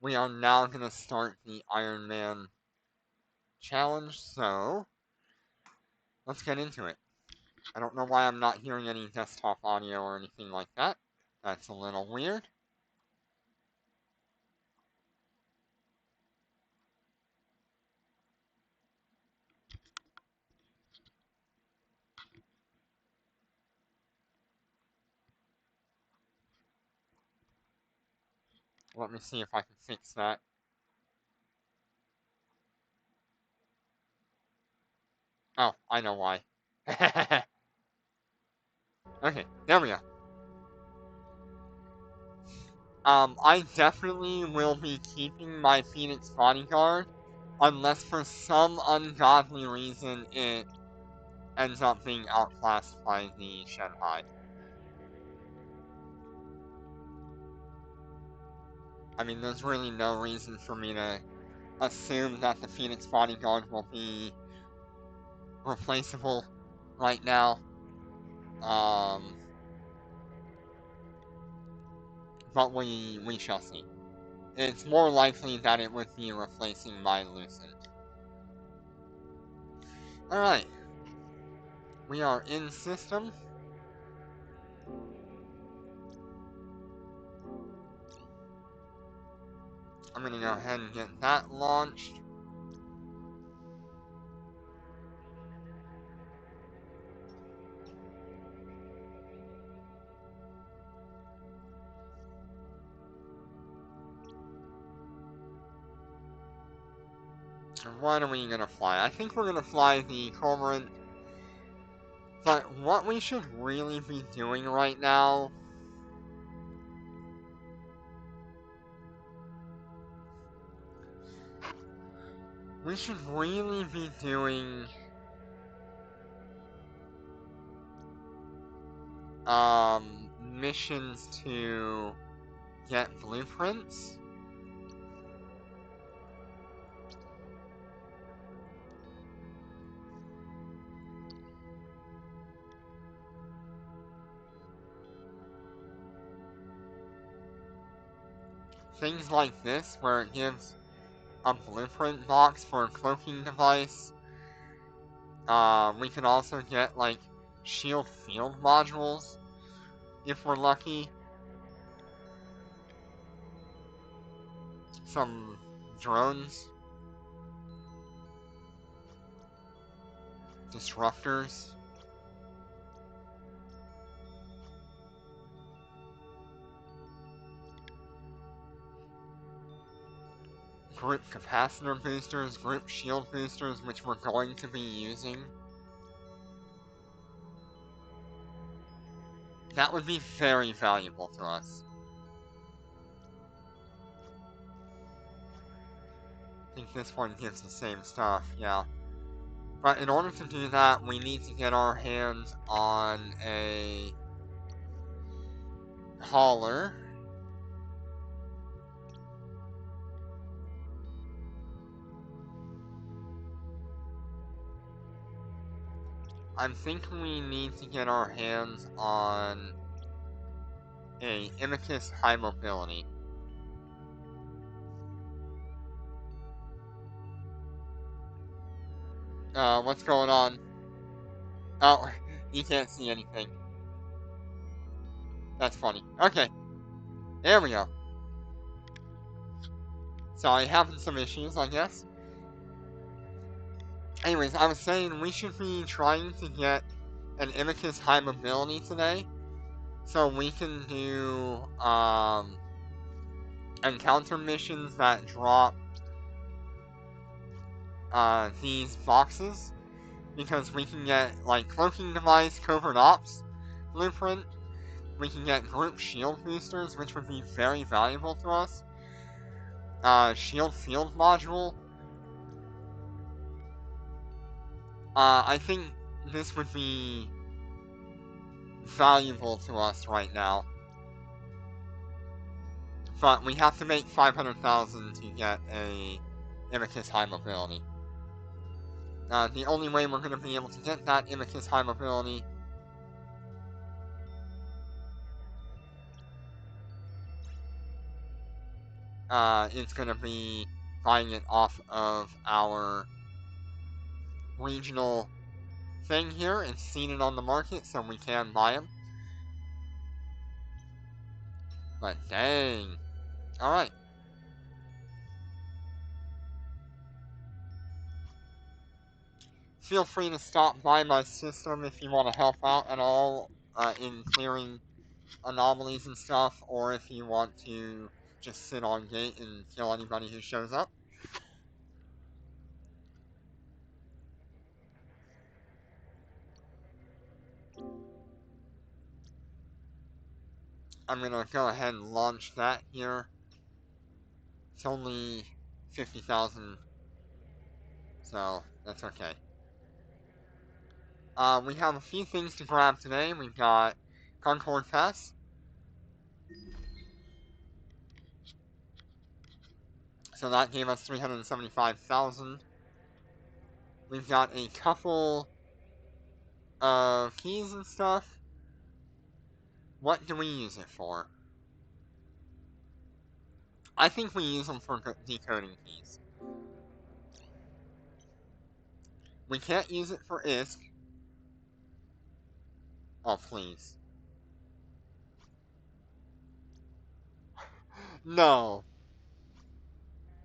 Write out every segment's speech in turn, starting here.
we are now going to start the Ironman challenge, so let's get into it. I don't know why I'm not hearing any desktop audio or anything like that. That's a little weird. Let me see if I can fix that. Oh, I know why. Okay, there we go. I definitely will be keeping my Phoenix bodyguard, unless for some ungodly reason it ends up being outclassed by the Shanghai. I mean, there's really no reason for me to assume that the Phoenix bodyguard will be replaceable right now. But we shall see. It's more likely that it would be replacing my Lucent. Alright. We are in system. I'm gonna go ahead and get that launched. What are we gonna fly? I think we're gonna fly the Cormorant. But what we should really be doing right now... We should really be doing... missions to get blueprints. Things like this, where it gives a blueprint box for a cloaking device. We can also get, like, shield field modules, if we're lucky. Some drones. Disruptors. Group capacitor boosters, group shield boosters, which we're going to be using. That would be very valuable to us. I think this one gives the same stuff, yeah. But in order to do that, we need to get our hands on a hauler. I'm thinking we need to get our hands on a Imicus High Mobility. What's going on? Oh, you can't see anything. That's funny. Okay, there we go. Sorry, having some issues, I guess. Anyways, I was saying we should be trying to get an Imicus High Mobility today, so we can do, encounter missions that drop, these boxes, because we can get, like, Cloaking Device, Covert Ops Blueprint, we can get Group Shield Boosters, which would be very valuable to us, Shield Field Module. I think this would be valuable to us right now. But we have to make 500,000 to get a Imicus High Mobility. The only way we're going to be able to get that Imicus High Mobility it's going to be buying it off of our regional thing here and seeing it on the market, so we can buy them. But dang. Alright. Feel free to stop by my system if you want to help out at all in clearing anomalies and stuff, or if you want to just sit on gate and kill anybody who shows up. I'm gonna go ahead and launch that here. It's only 50,000, so that's okay. We have a few things to grab today. We've got Concord Pass. So that gave us 375,000. We've got a couple of keys and stuff. What do we use it for? I think we use them for decoding keys. We can't use it for ISK. Oh, please. No.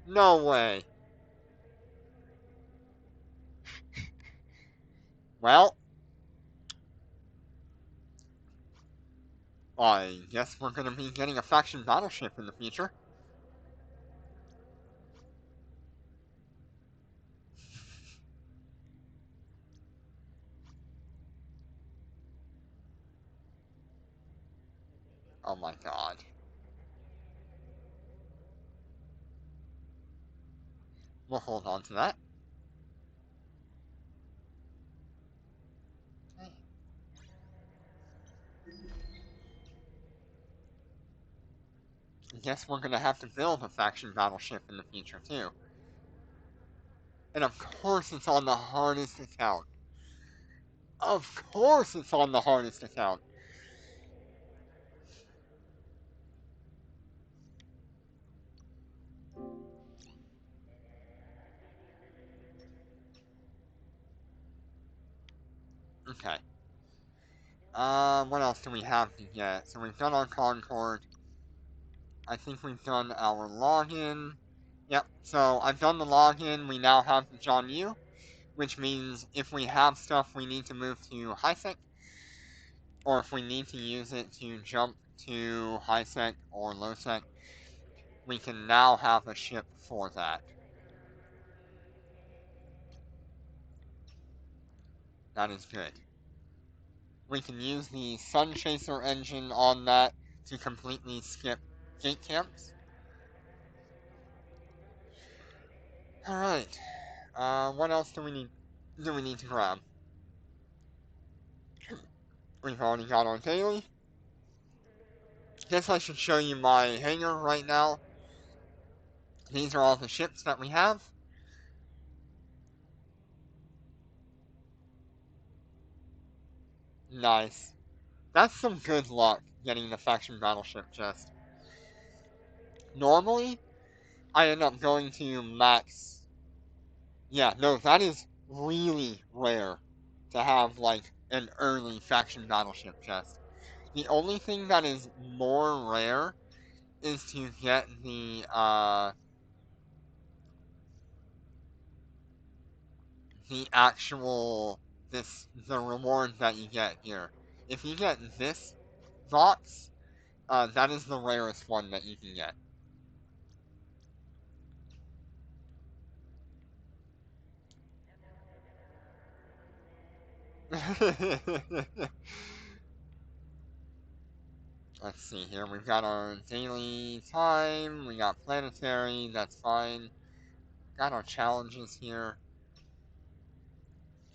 No way. Well, I guess we're gonna be getting a faction battleship in the future. Oh my god. We'll hold on to that. I guess we're gonna have to build a faction battleship in the future too. And of course it's on the hardest account. Of course it's on the hardest account. Okay. What else do we have to get? So we've done our Concord. I think we've done our login. Yep, so I've done the login. We now have the John Yu, which means if we have stuff we need to move to high-sec, or if we need to use it to jump to high-sec or low-sec, we can now have a ship for that. That is good. We can use the Sun Chaser engine on that to completely skip gate camps. Alright. What else do we need to grab? We've already got our daily. Guess I should show you my hangar right now. These are all the ships that we have. Nice. That's some good luck getting the faction battleship chest. Normally, I end up going to max. Yeah, no, that is really rare to have like an early faction battleship chest. The only thing that is more rare is to get the actual the reward that you get here. If you get this box, that is the rarest one that you can get. Let's see here. We've got our daily time. We got planetary. That's fine. Got our challenges here.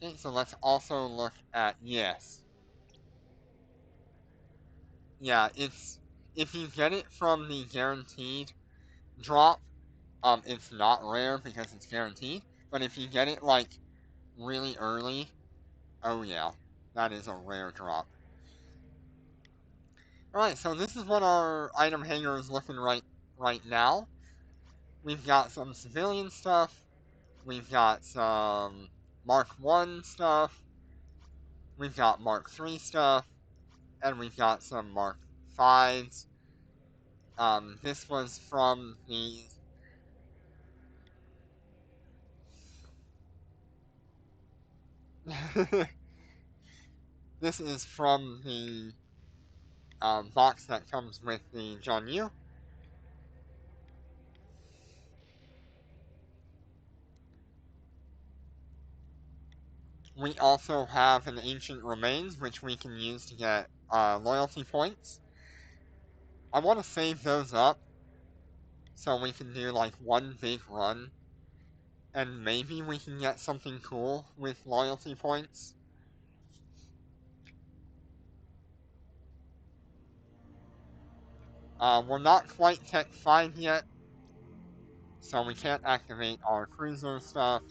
Okay, so let's also look at yes. Yeah, it's if you get it from the guaranteed drop, it's not rare because it's guaranteed. But if you get it like really early, oh yeah, that is a rare drop. Alright, so this is what our item hangar is looking right now. We've got some civilian stuff. We've got some Mark 1 stuff. We've got Mark 3 stuff. And we've got some Mark 5s. This was from the... This is from the box that comes with the John Yu. We also have an Ancient Remains, which we can use to get loyalty points. I want to save those up so we can do like one big run, and maybe we can get something cool with loyalty points. We're not quite Tech 5 yet, so we can't activate our cruiser stuff.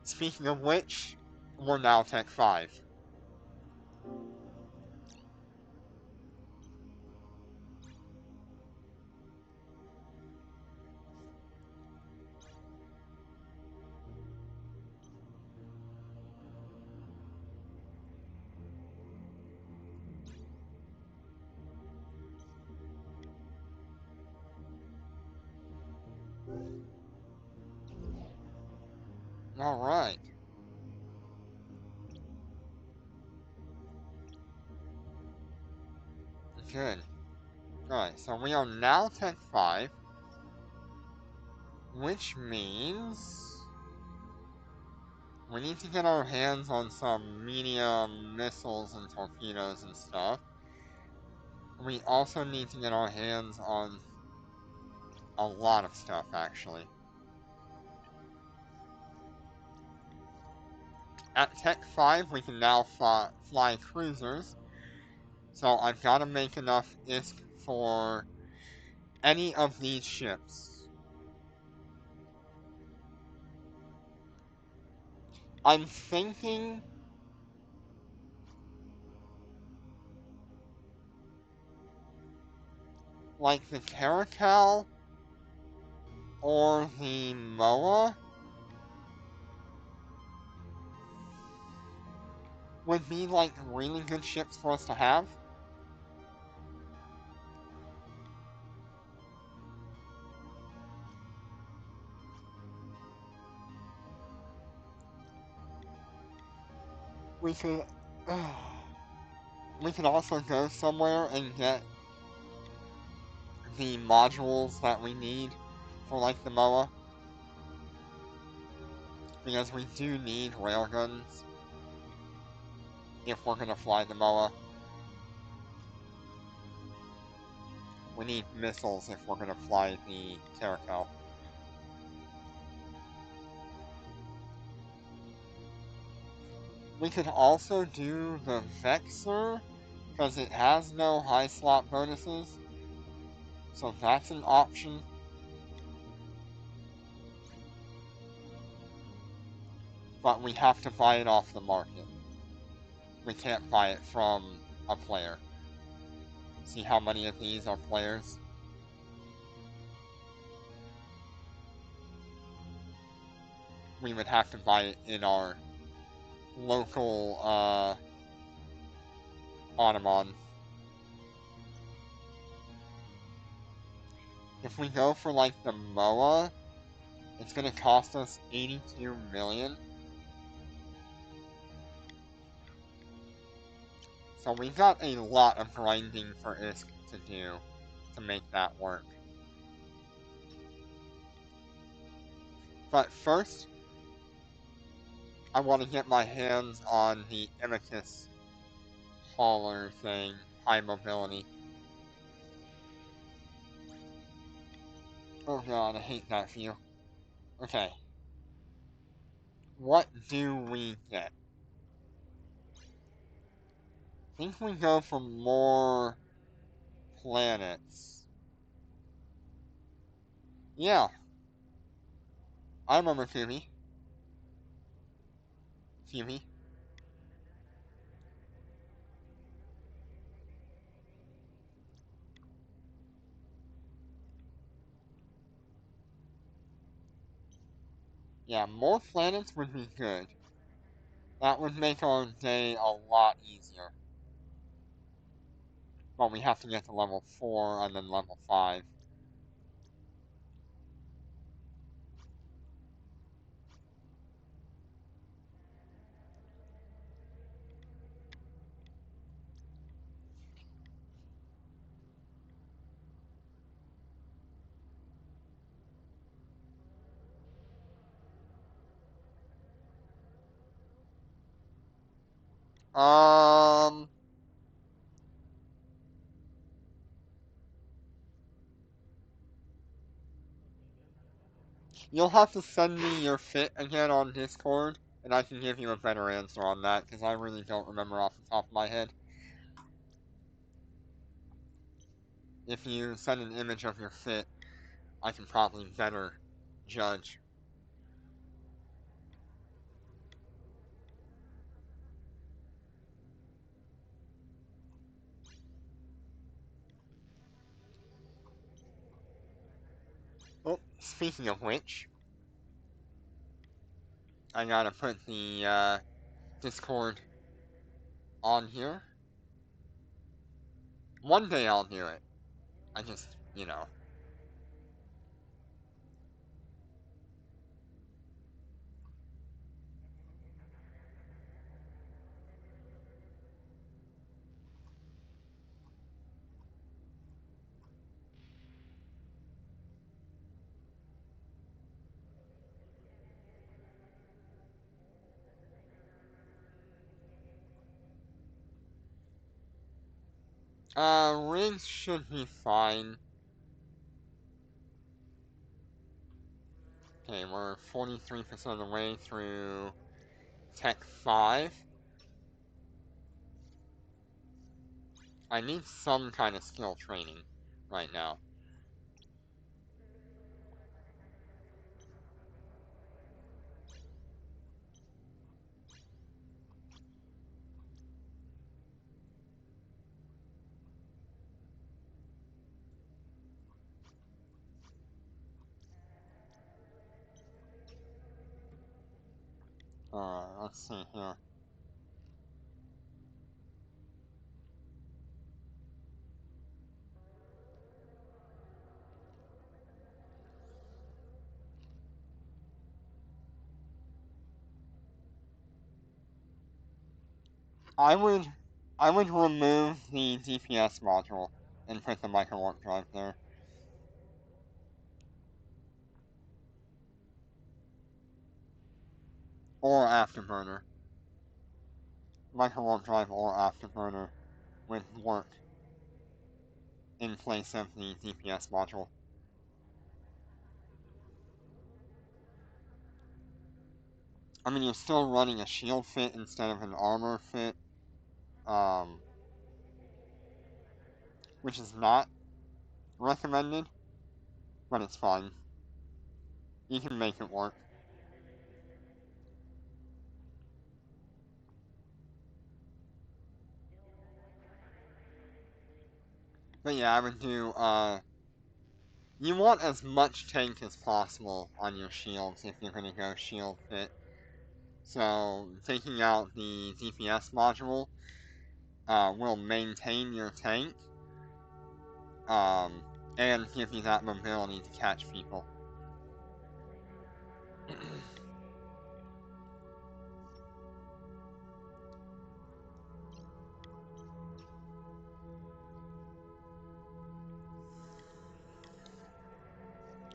Speaking of which, we're now Tech 5. Alright. Good. Alright, so we are now Tech 5, which means we need to get our hands on some medium missiles and torpedoes and stuff. We also need to get our hands on a lot of stuff, actually. At Tech 5, we can now fly cruisers, so I've got to make enough ISK for any of these ships. I'm thinking like the Caracal or the MOA would be like really good ships for us to have. We could we could also go somewhere and get the modules that we need for like the MOA, because we do need railguns if we're gonna fly the MOA. We need missiles if we're gonna fly the Caracal. We could also do the Vexor, because it has no high slot bonuses, so that's an option. But we have to buy it off the market. We can't buy it from a player. See how many of these are players? We would have to buy it in our local Automon. If we go for like the MOA, it's gonna cost us 82 million. So we've got a lot of grinding for ISK to do to make that work. But first, I want to get my hands on the Imicus hauler thing, high mobility. Oh god, I hate that view. Okay. What do we get? I think we go for more planets. Yeah. I remember Phoebe. Phoebe. Yeah, more planets would be good. That would make our day a lot easier. But we have to get to level 4 and then level 5. Um, you'll have to send me your fit again on Discord, and I can give you a better answer on that, because I really don't remember off the top of my head. If you send an image of your fit, I can probably better judge. Oh, speaking of which, I gotta put the Discord on here. One day I'll do it. I just, you know. Rings should be fine. Okay, we're 43% of the way through Tech 5. I need some kind of skill training right now. Let's see here. I would, I would remove the DPS module and put the micro warp drive there. Or afterburner. Micro warp drive or afterburner would work in place of the DPS module. I mean, you're still running a shield fit instead of an armor fit, which is not recommended, but it's fine. You can make it work. But yeah, I would do, you want as much tank as possible on your shields if you're gonna go shield fit. So, taking out the DPS module, will maintain your tank, and give you that mobility to catch people.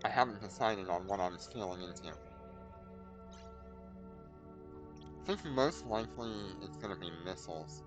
I haven't decided on what I'm scaling into. I think most likely it's gonna be missiles.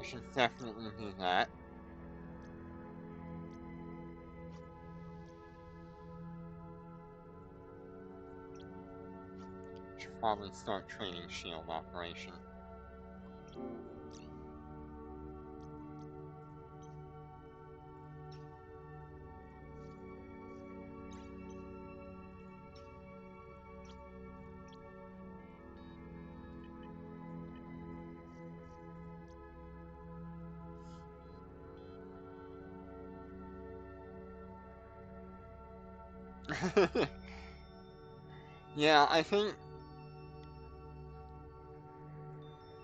You should definitely do that. Should probably start training shield operation. Yeah, I think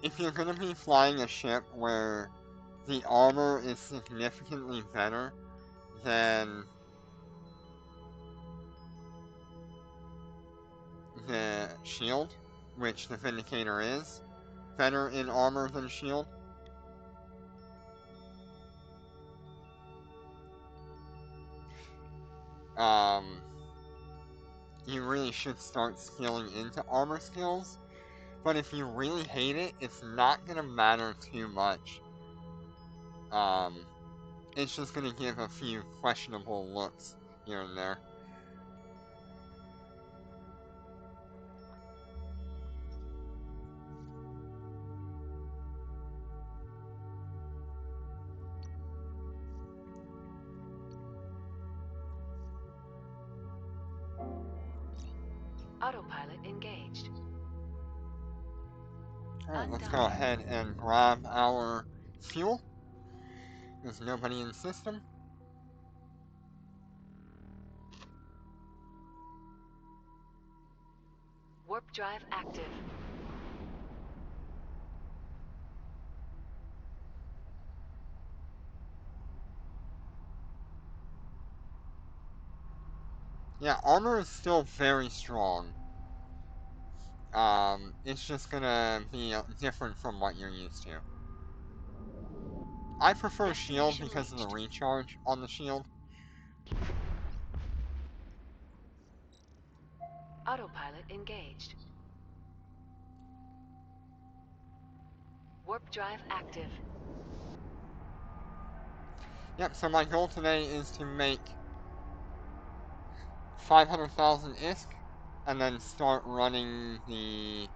if you're gonna be flying a ship where the armor is significantly better than the shield, which the Vindicator is, better in armor than shield, you really should start skilling into armor skills. But if you really hate it, it's not gonna matter too much. It's just gonna give a few questionable looks here and there. Autopilot engaged. Alright, let's go ahead and grab our fuel. There's nobody in the system. Warp drive active. Yeah, armor is still very strong. It's just gonna be different from what you're used to. I prefer shield because of the recharge on the shield. Autopilot engaged. Warp drive active. Yep, so my goal today is to make 500,000 ISK and then start running the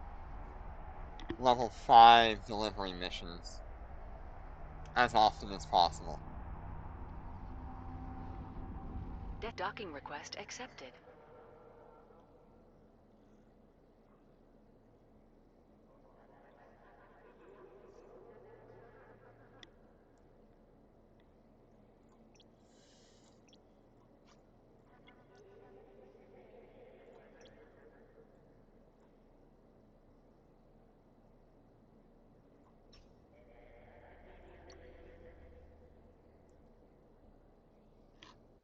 level 5 delivery missions as often as possible. Docking request accepted.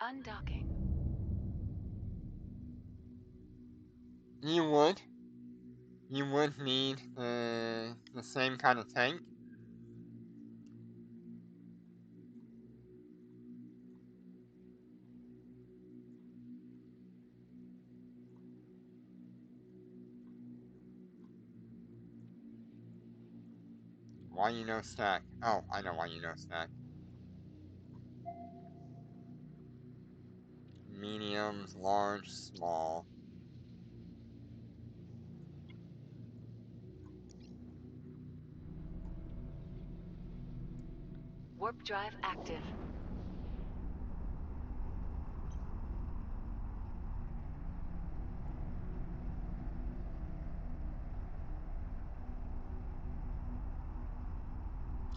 Undocking. You would need the same kind of tank. Why you no stack? Oh, I know why you no stack. Mediums, large, small. Warp drive active.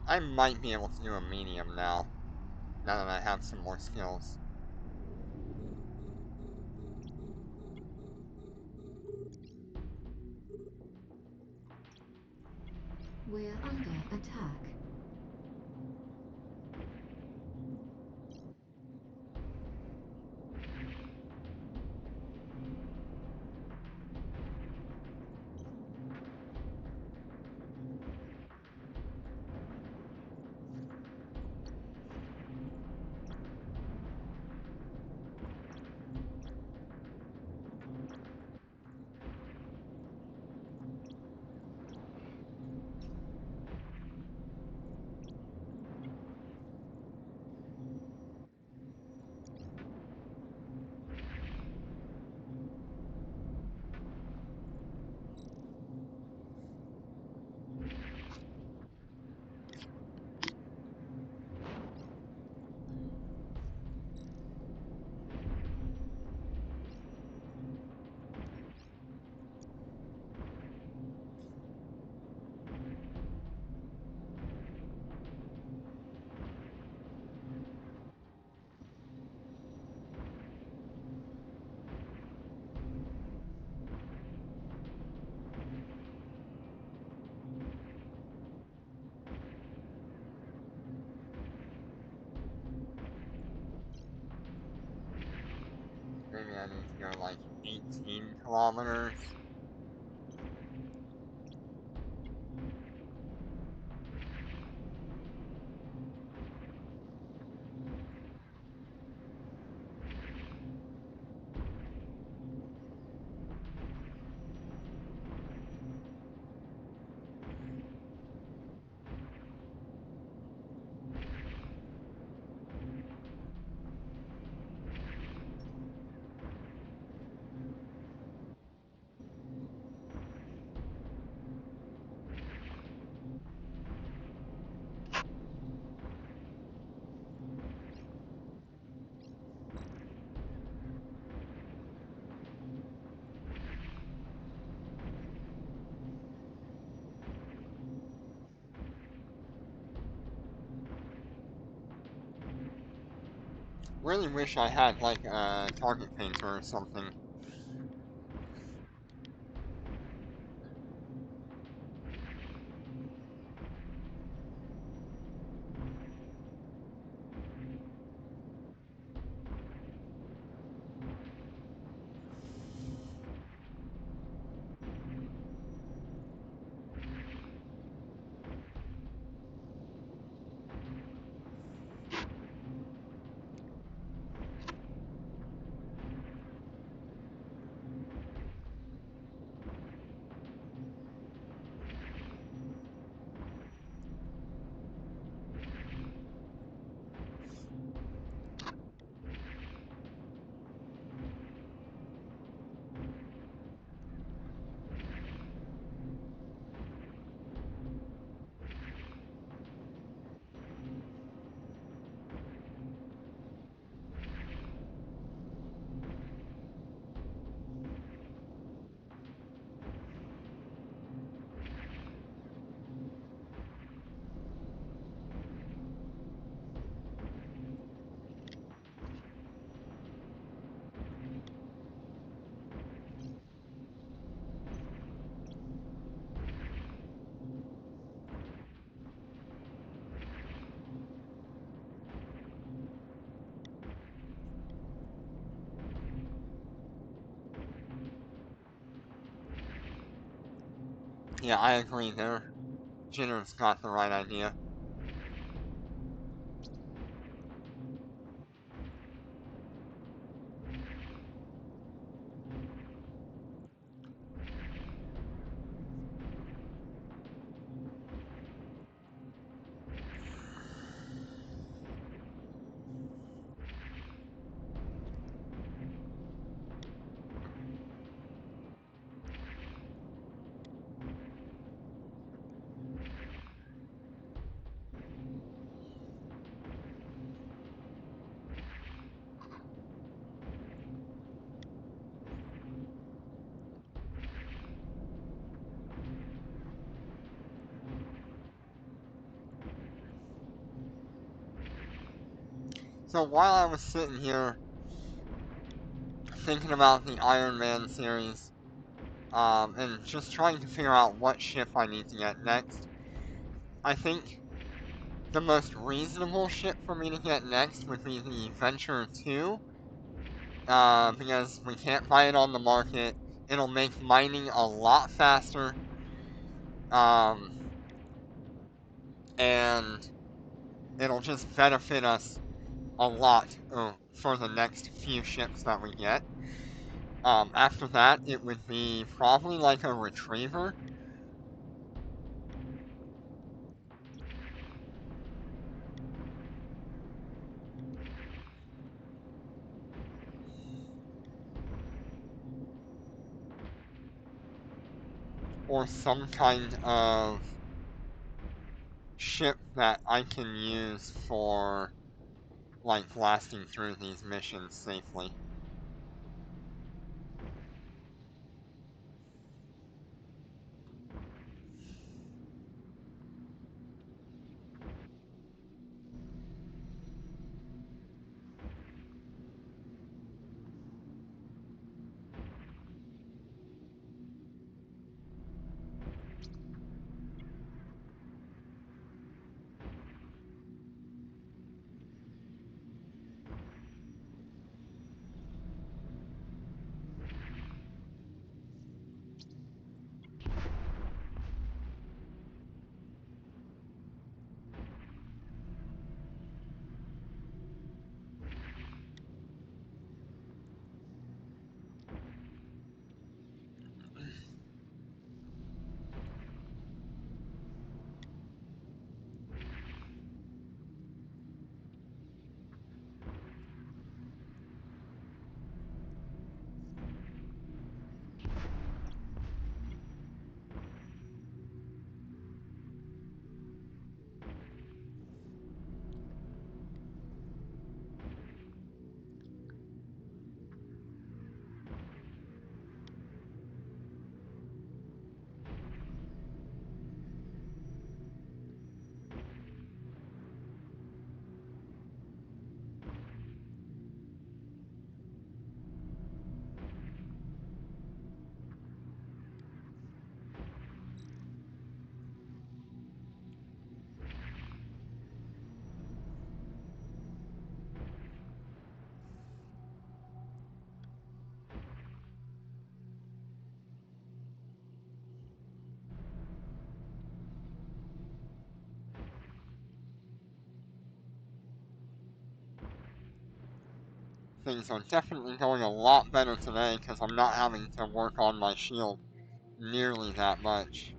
I might be able to do a medium now that I have some more skills. We're under attack. need to go like 18 kilometers. Really wish I had like a target painter or something. Yeah, I agree there. Jenner's got the right idea. So while I was sitting here thinking about the Ironman series, and just trying to figure out what ship I need to get next, I think the most reasonable ship for me to get next would be the Venture 2, because we can't buy it on the market. It'll make mining a lot faster, um, and it'll just benefit us a lot for the next few ships that we get. After that, it would be probably like a retriever. Or some kind of ship that I can use for, like, blasting through these missions safely. things are definitely going a lot better today because I'm not having to work on my shield nearly that much.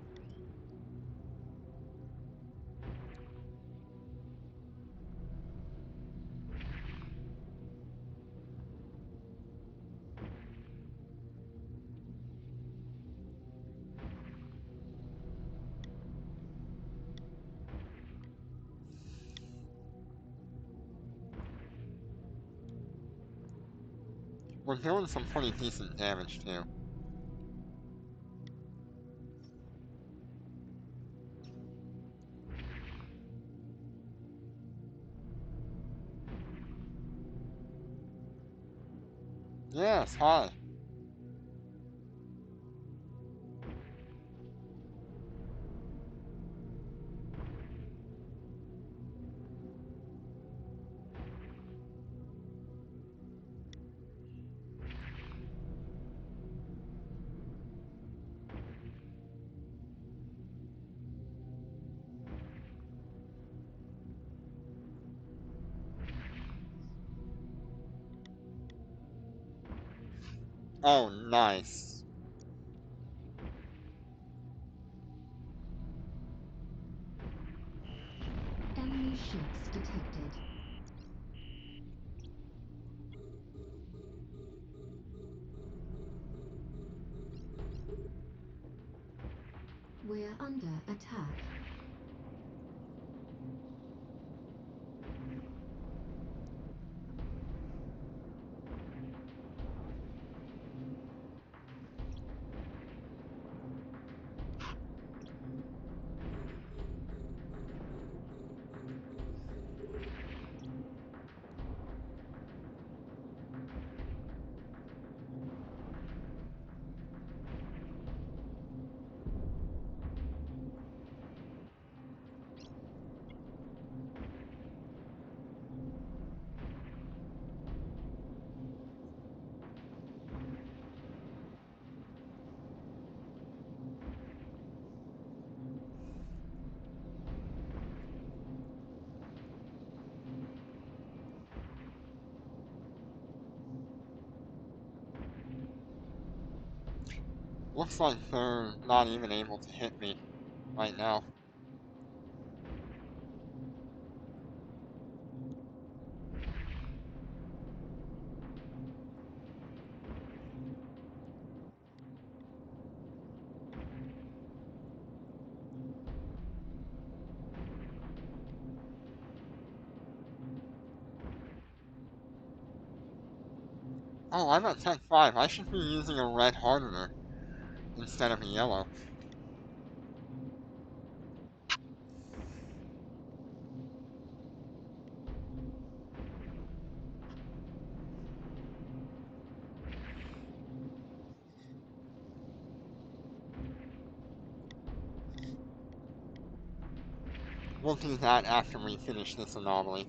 We're doing some pretty decent damage too. Yes, hi. Oh, nice. Enemy ships detected. We're under attack. Looks like they're not even able to hit me right now. Oh, I'm at Tech 5. I should be using a red hardener instead of a yellow. We'll do that after we finish this anomaly.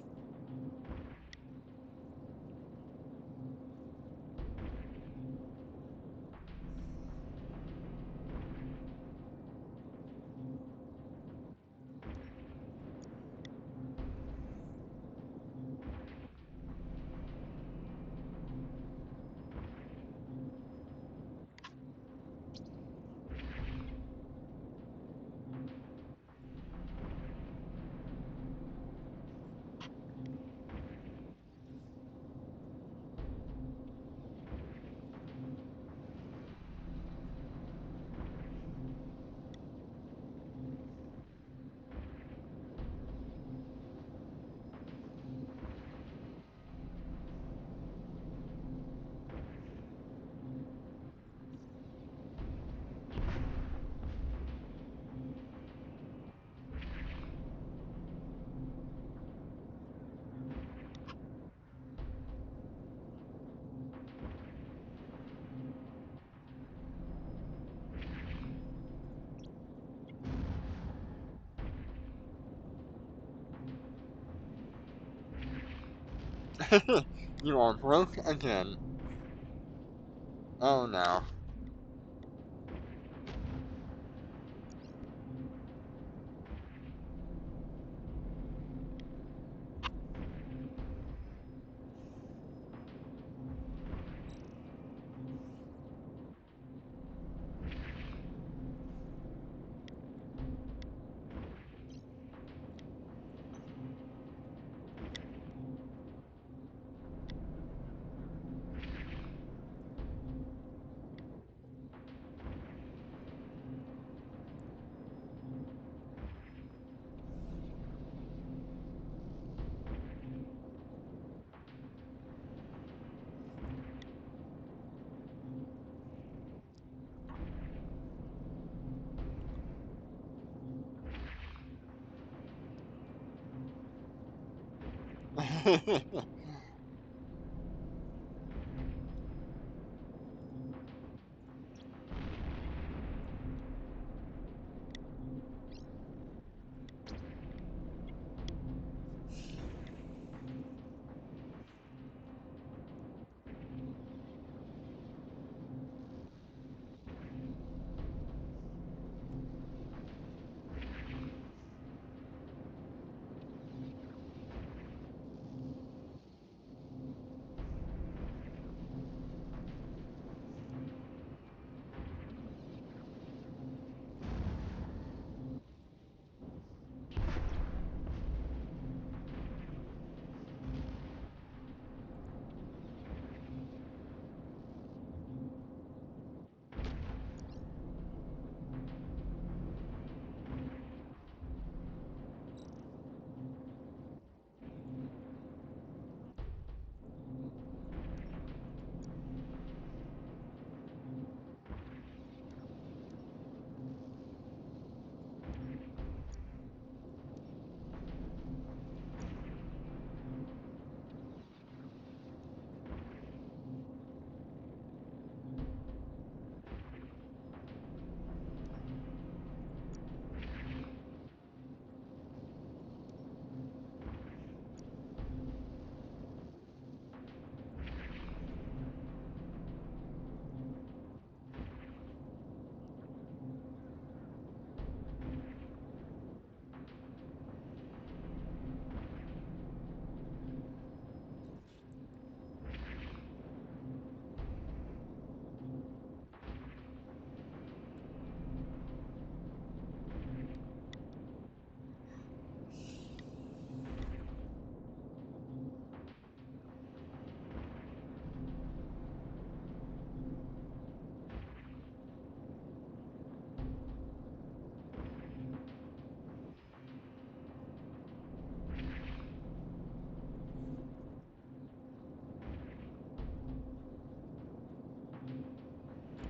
You are broke again. Oh no.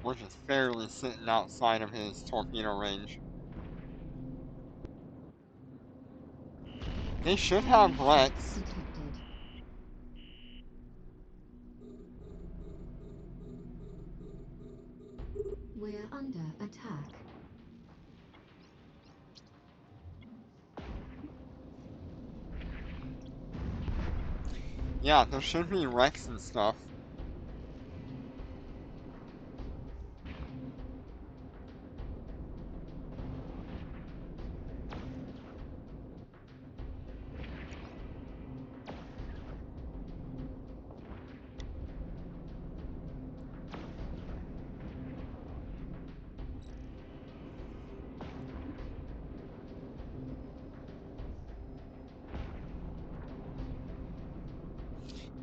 We're just barely sitting outside of his torpedo range. They should have Enemy Rex. ships detected. We're under attack. Yeah, there should be Rex and stuff.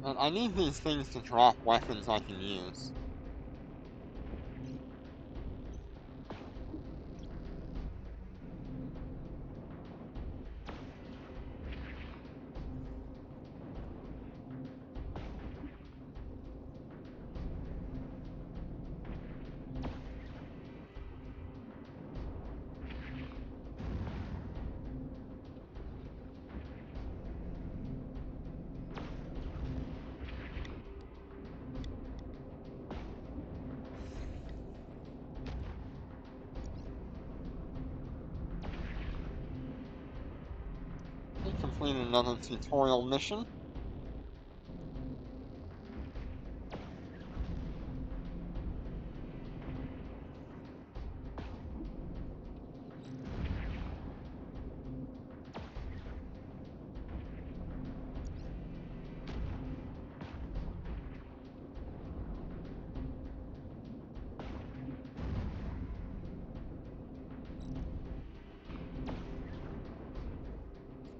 And I need these things to drop weapons I can use. We completed another tutorial mission.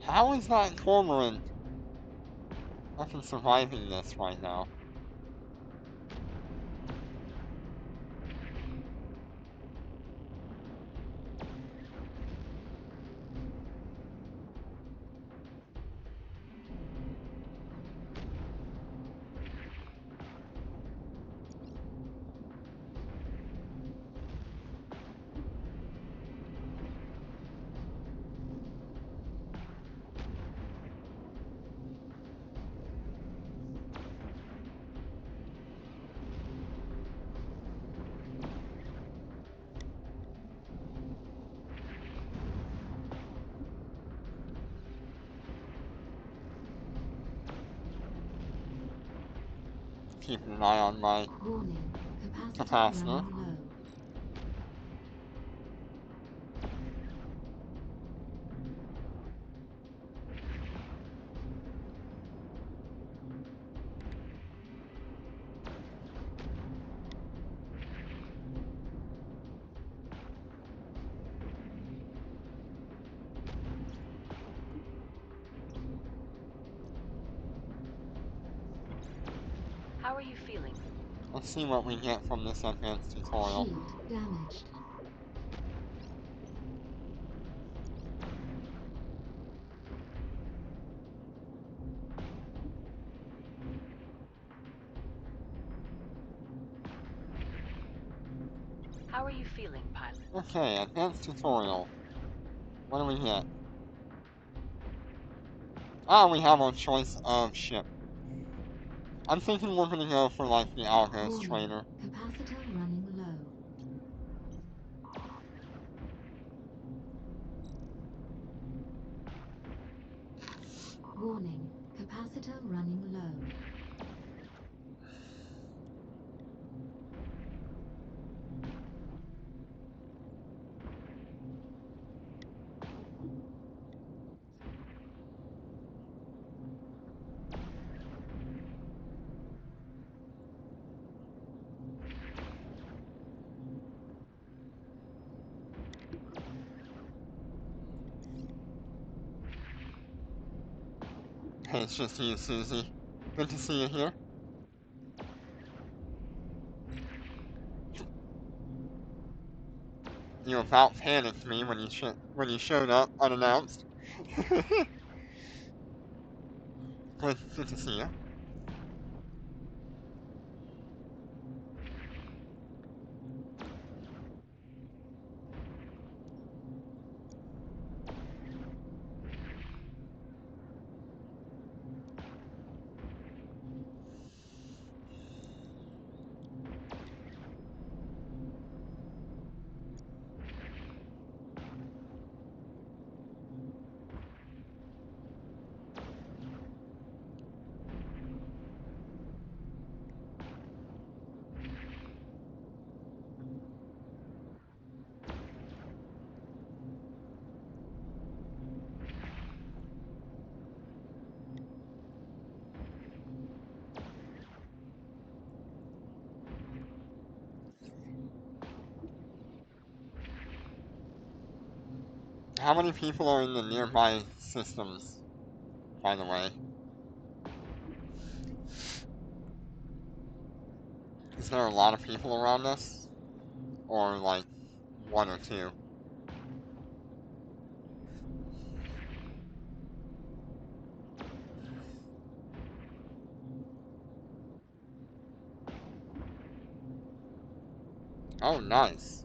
How is that cormorant fucking surviving this right now? keeping an eye on my Warning. Capacitor capacitor. running low. How are you feeling? Let's see what we get from this advanced tutorial. Shield damaged. How are you feeling, pilot? Okay, advanced tutorial. What do we get? Ah, we have our choice of ship. I'm thinking we're gonna go for like the Algos Warning. trainer. Capacitor running low. Warning. Capacitor running low. Hey, it's just you, Susie. Good to see you here. You about panicked me when you showed up unannounced. Good to see you. How many people are in the nearby systems, by the way? Is there a lot of people around us? Or like one or two? Oh, nice.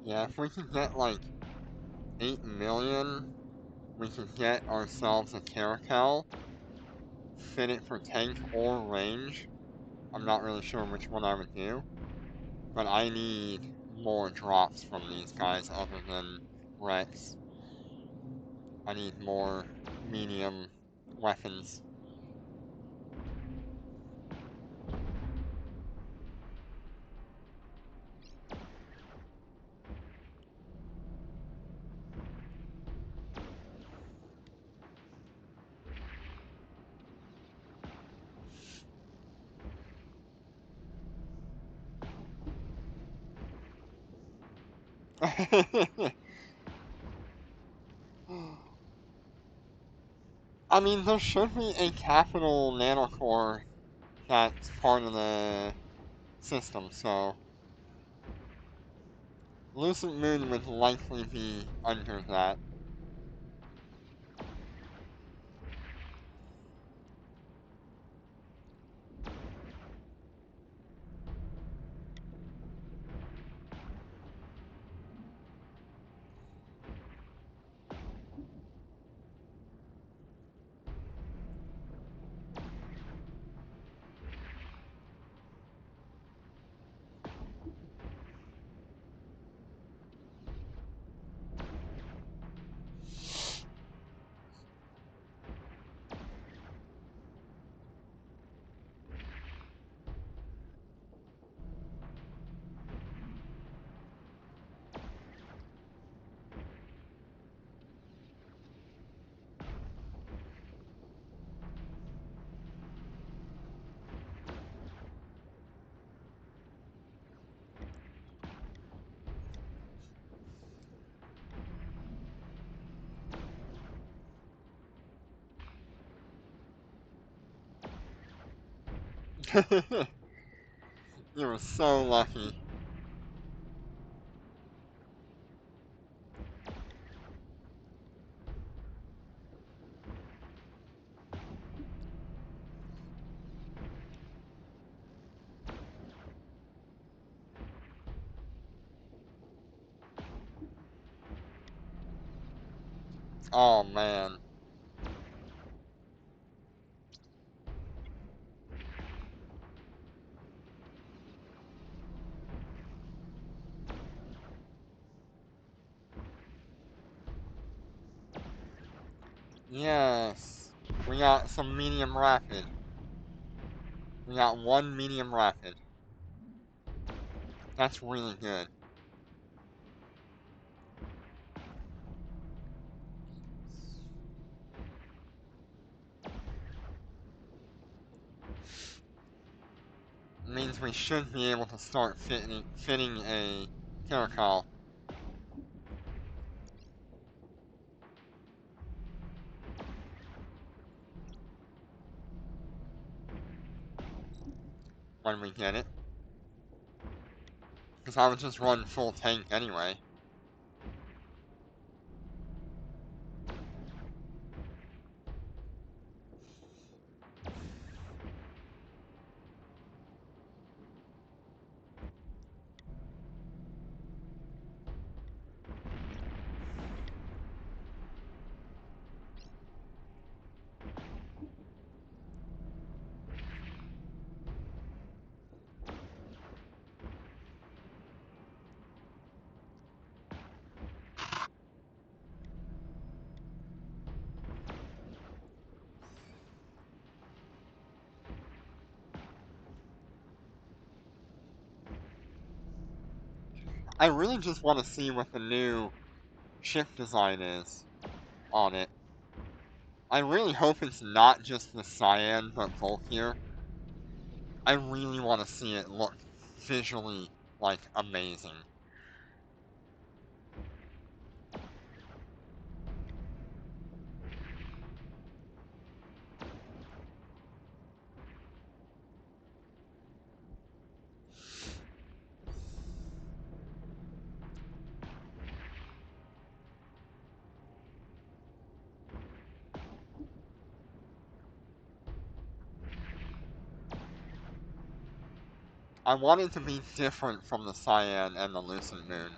Yeah, if we could get like 8 million, we could get ourselves a caracal, fit it for tank or range, I'm not really sure which one I would do, but I need more drops from these guys other than Rex. I need more medium weapons. I mean, there should be a capital nanocore that's part of the system, so Lucent Moon would likely be under that. You were so lucky. Oh man. Yes. We got some medium rapid. We got one medium rapid. That's really good. Means we should be able to start fitting a Caracal. When we get it. Because I would just run full tank anyway. I really just want to see what the new ship design is on it. I really hope it's not just the cyan, but bulkier. I really want to see it look visually, like, amazing. I want it to be different from the cyan and the lucent moon.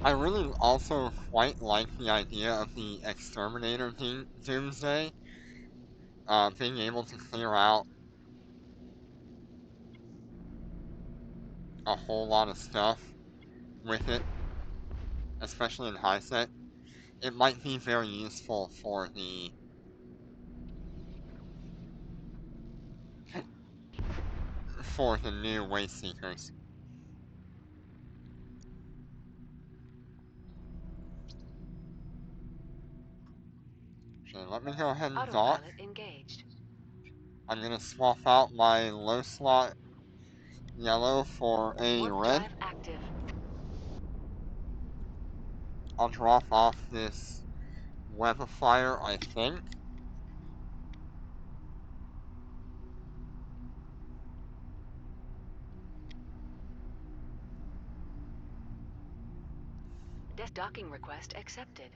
I really also quite like the idea of the Exterminator Doomsday, being able to clear out a whole lot of stuff with it, especially in high set. It might be very useful for the new Waste Seekers. Okay, let me go ahead and dock. Autopilot engaged. I'm gonna swap out my low slot yellow for a Warp red. drive active. I'll drop off this web of fire, I think. Docking request accepted.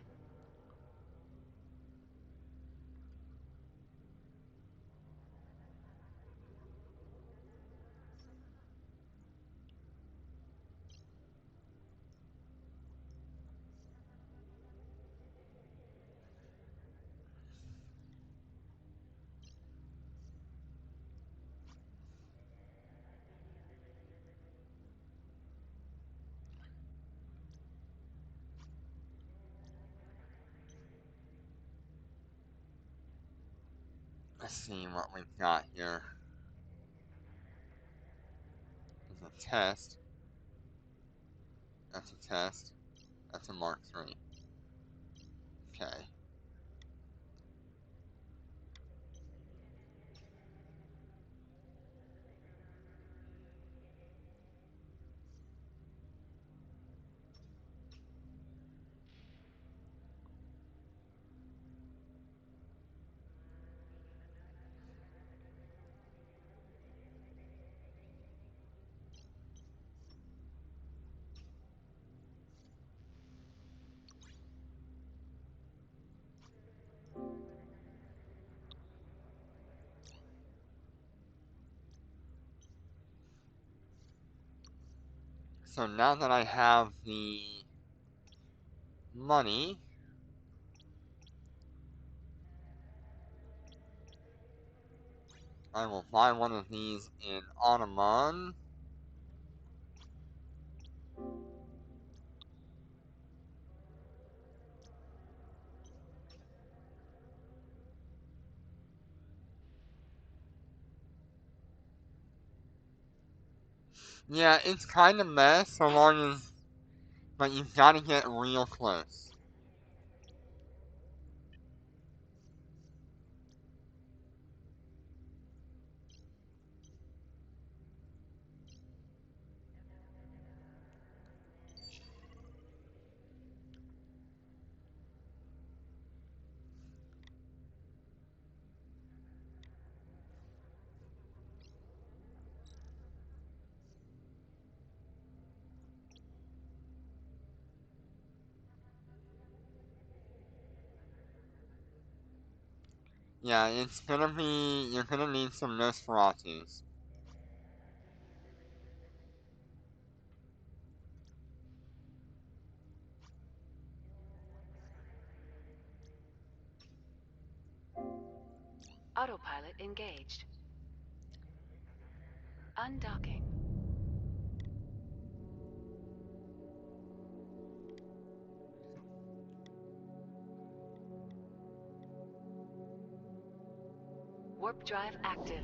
Let's see what we've got here. There's a test. That's a test. That's a Mark III. Okay. So now that I have the money, I will buy one of these in Ottoman. Yeah, it's kind of mess so long as, but you've got to get real close. Yeah, it's gonna be, you're gonna need some Nosferatus. Autopilot engaged. Undocking. Warp drive active.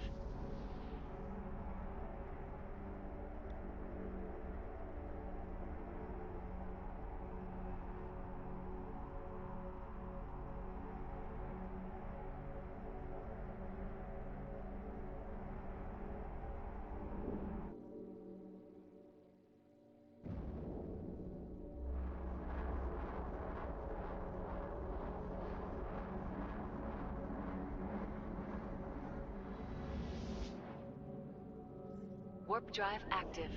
Warp drive active.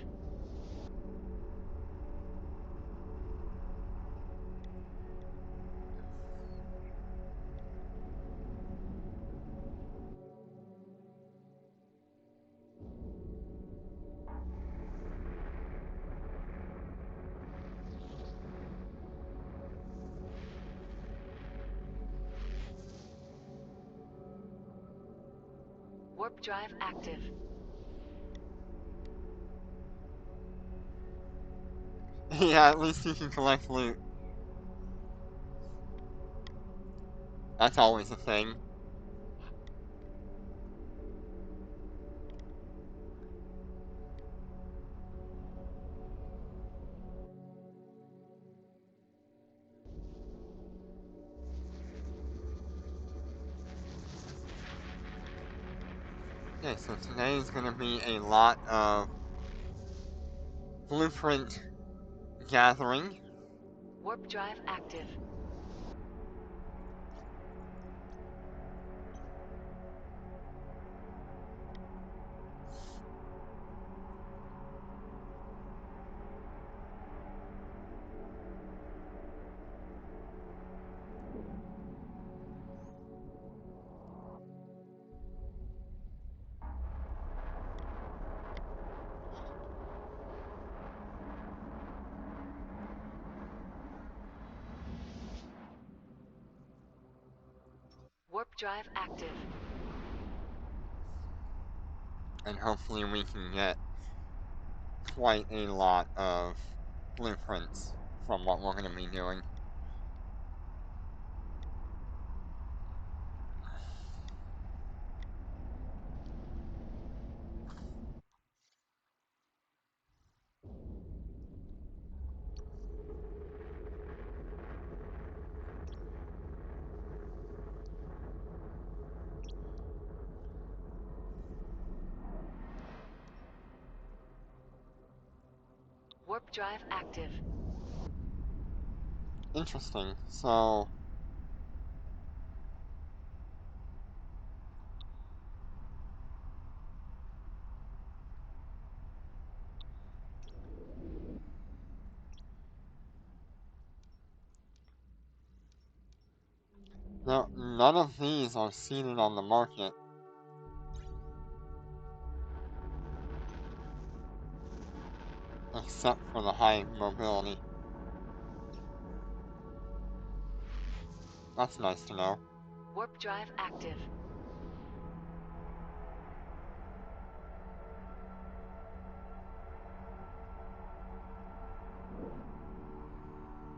Warp drive active. Yeah, at least you can collect loot. That's always a thing. Okay, so today is going to be a lot of blueprint gathering. Warp drive active. Warp drive active. And hopefully we can get quite a lot of blueprints from what we're going to be doing. Warp drive active. Interesting. So, no, none of these are seated on the market. Except for the high mobility. That's nice to know. Warp drive active.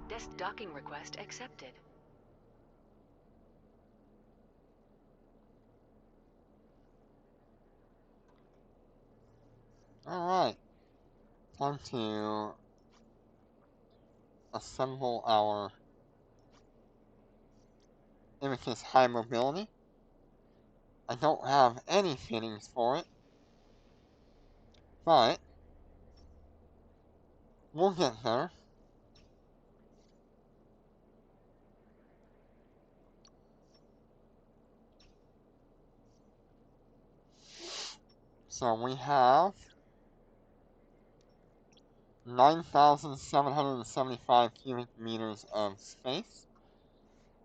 Desk docking request accepted. Alright. Time to assemble our Imicus high mobility. I don't have any fittings for it, but we'll get there. So we have 9,775 cubic meters of space.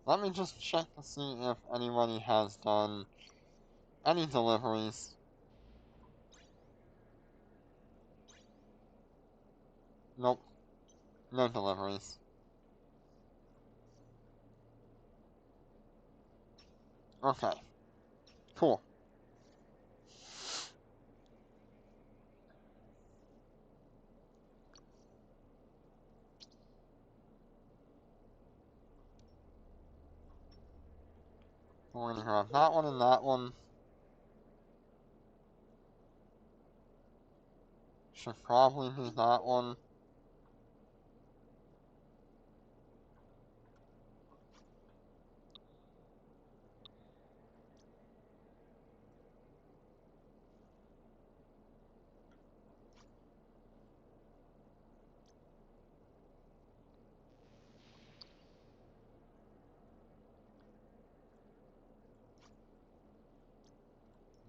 Let me just check to see if anybody has done any deliveries. Nope, no deliveries. Okay, cool. We're gonna grab that one and that one. Should probably do that one.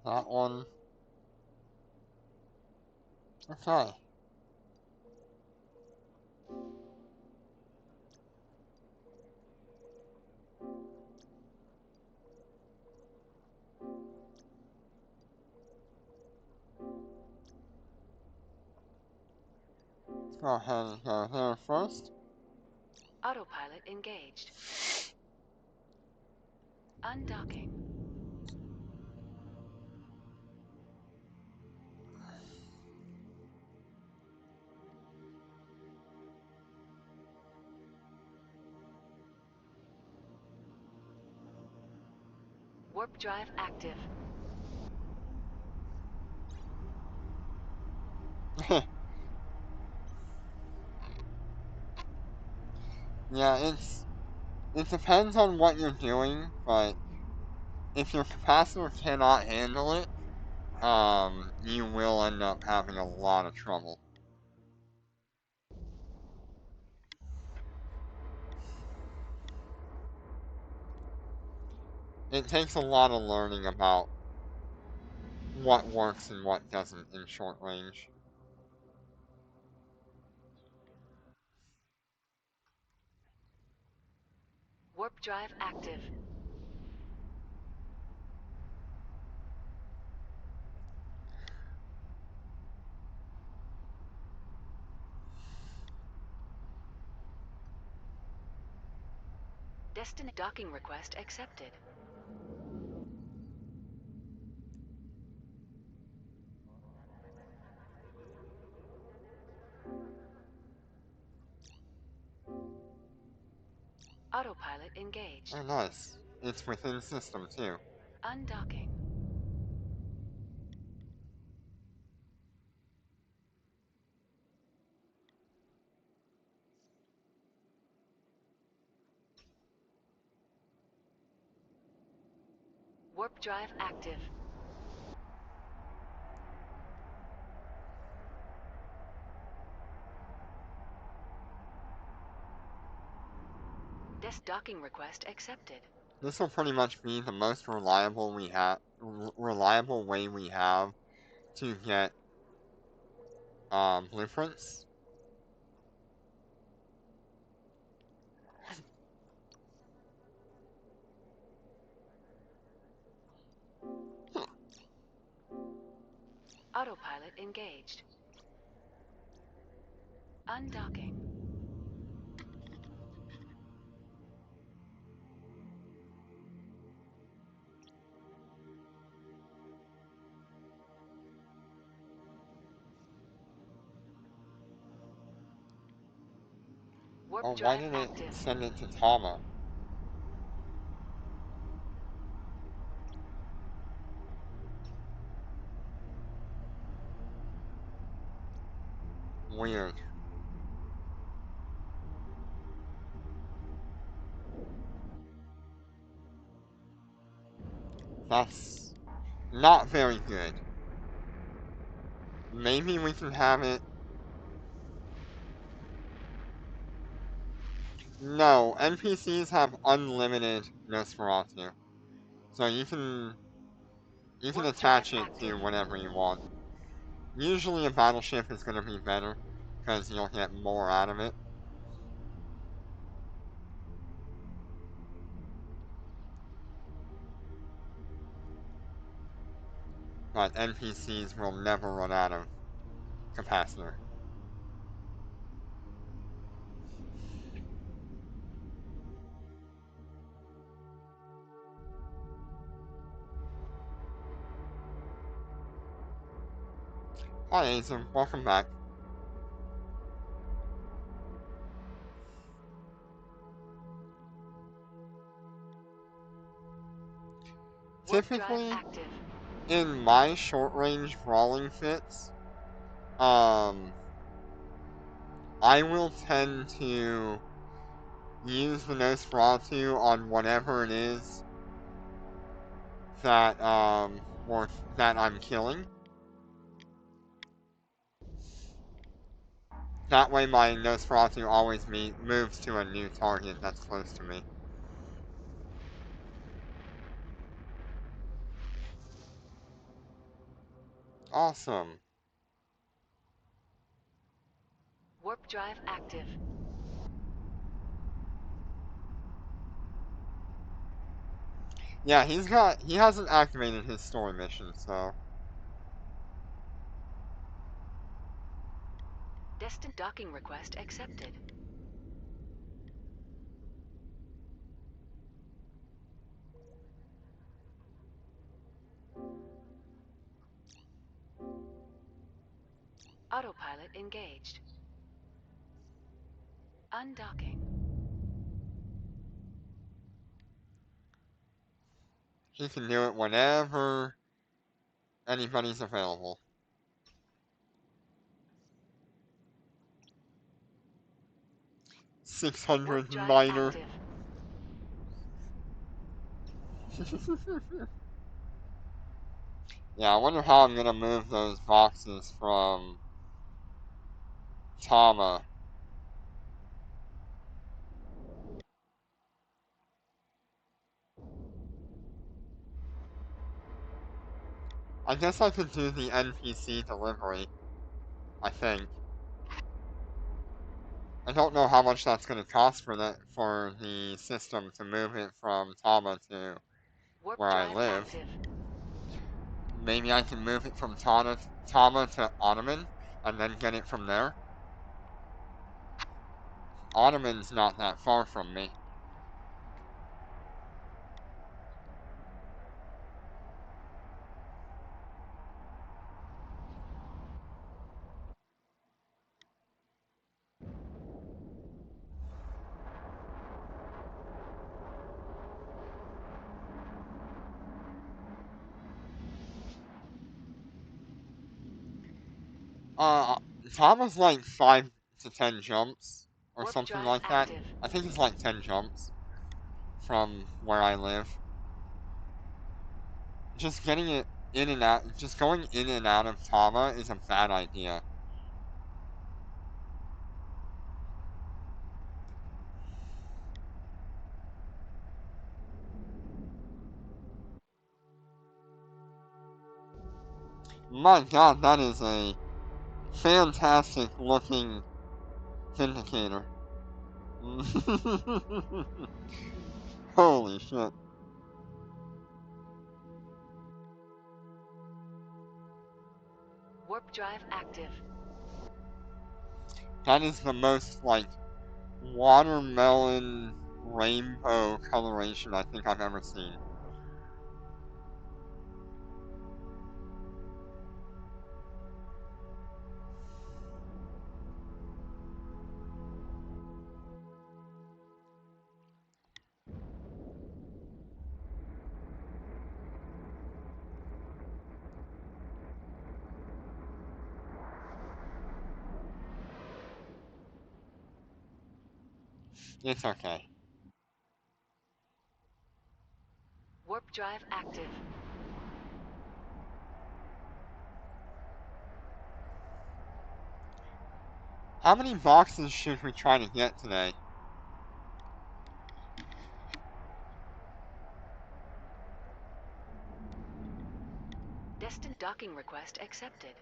That one. Okay. Let's go ahead and go there first. Autopilot engaged. Undocking. Warp drive active. Yeah, it depends on what you're doing, but if your capacitor cannot handle it, you will end up having a lot of trouble. It takes a lot of learning about what works and what doesn't in short range. Warp drive active. Destination docking request accepted. Autopilot engaged. Oh, nice. It's within system, too. Undocking. Warp drive active. Docking request accepted. This will pretty much be the most reliable reliable way we have to get blueprints. Autopilot engaged. Undocking. Warp Oh, why drive did it active. send it to Tama? Weird. That's not very good. Maybe we can have it. No, NPCs have unlimited Nosferatu. So you can Warp drive attach it to active. whatever you want. Usually a battleship is gonna be better, because you'll get more out of it. But NPCs will never run out of capacitor. Hi Azer, welcome back. Warp drive Typically, active. in my short-range brawling fits, I will tend to use the Nosferatu on whatever it is that that I'm killing. That way my Nosferatu always moves to a new target that's close to me. Awesome. Warp drive active. Yeah, he hasn't activated his story mission, so Docking request accepted. Autopilot engaged. Undocking. He can do it whenever anybody's available. 600 Warp drive minor. active. Yeah, I wonder how I'm gonna move those boxes from Tama. I guess I could do the NPC delivery, I think. I don't know how much that's gonna cost for the system to move it from Tama to Warp where I drive live. active. Maybe I can move it from Tama to Ottoman and then get it from there. Ottoman's not that far from me. Uh, Tama's like 5 to 10 jumps or Warp something drive like that. active. I think it's like 10 jumps from where I live. Just getting it in and out, just going in and out of Tama is a bad idea. My god, that is a fantastic looking Vindicator. Holy shit. Warp drive active. That is the most, like, watermelon rainbow coloration I think I've ever seen. It's okay. Warp drive active. How many boxes should we try to get today? Destined docking request accepted.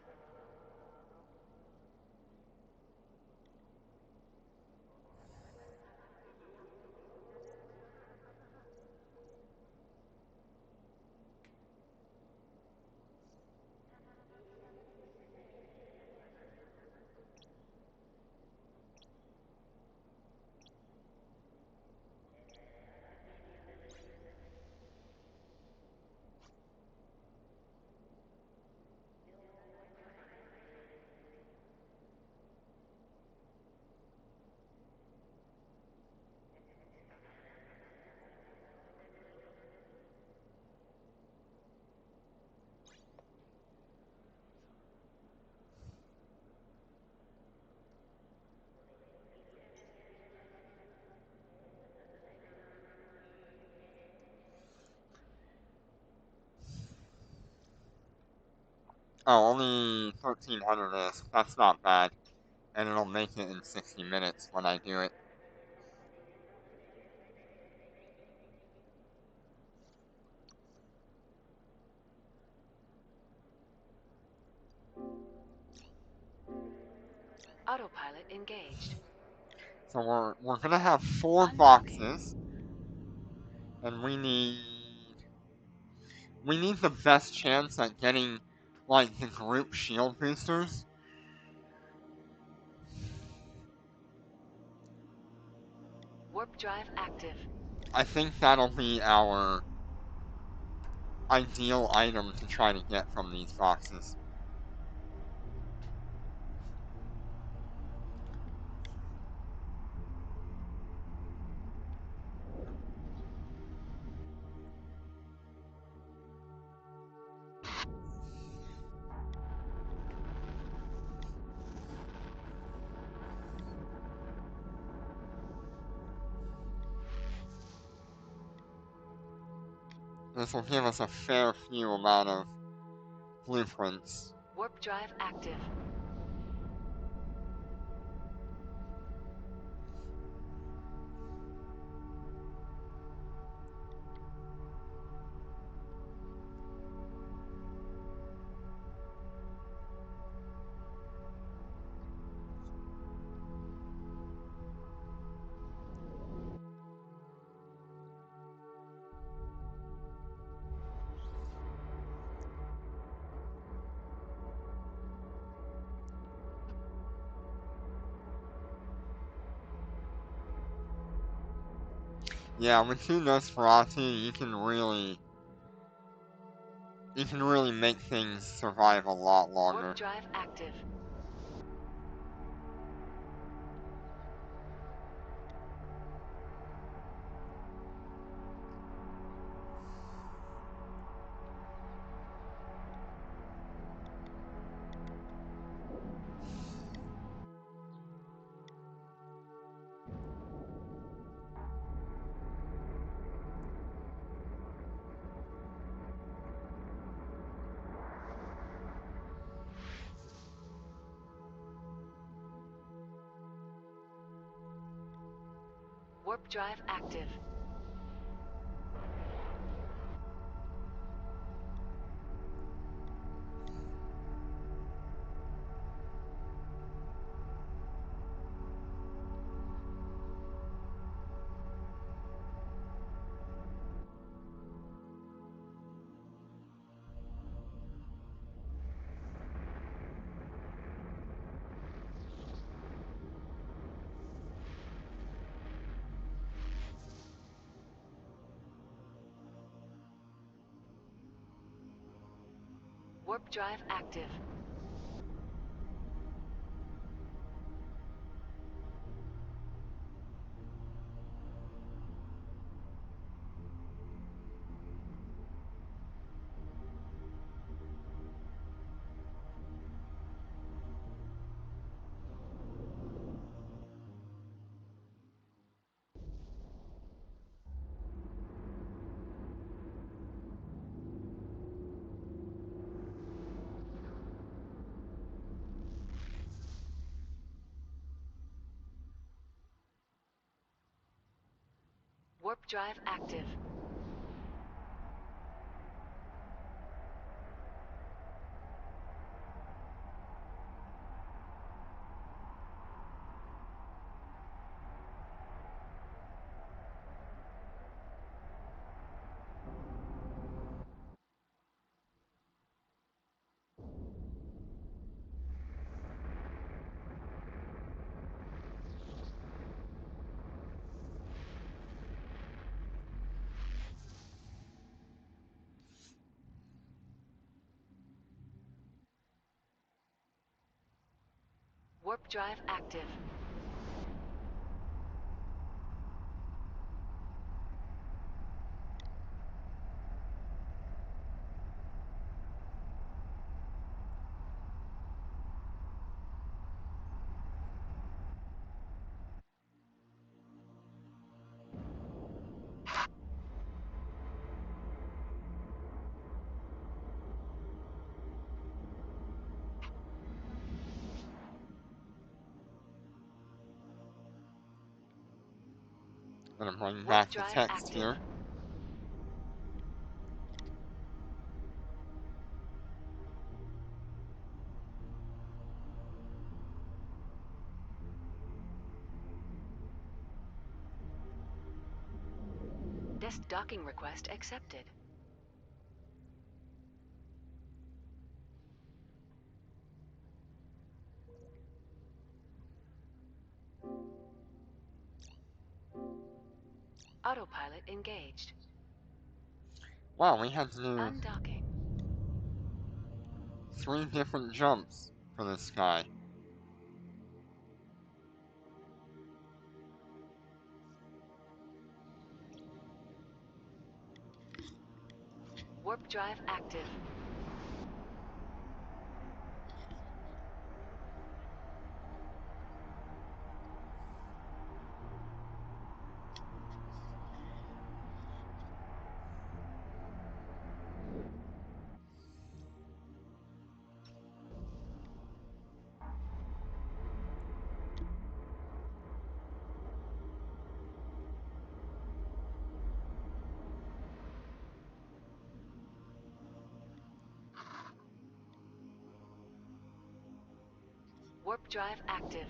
Oh, only 1300 is. That's not bad. And it'll make it in 60 minutes when I do it. Autopilot engaged. So we're gonna have 4 Undocking. boxes, and we need the best chance at getting, like, the group shield boosters. Warp drive active. I think that'll be our ideal item to try to get from these boxes. This will give us a fair few amount of blueprints. Warp drive active. Yeah, with 2 Nosferatu, you can really make things survive a lot longer. Warp drive active. Warp drive active. Warp drive active. Warp drive active. Warp drive active. I'm gonna bring Warp back the drive text active. here. Desk docking request accepted. Autopilot engaged. Wow, we had to do Undocking. 3 different jumps for this guy. Warp drive active. Warp drive active.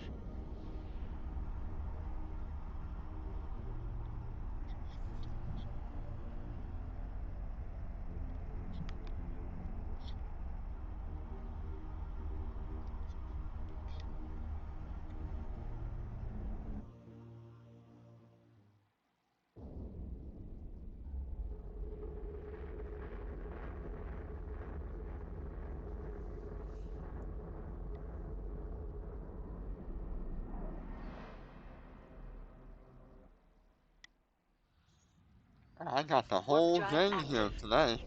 I got the Warp whole drive gang active. here today.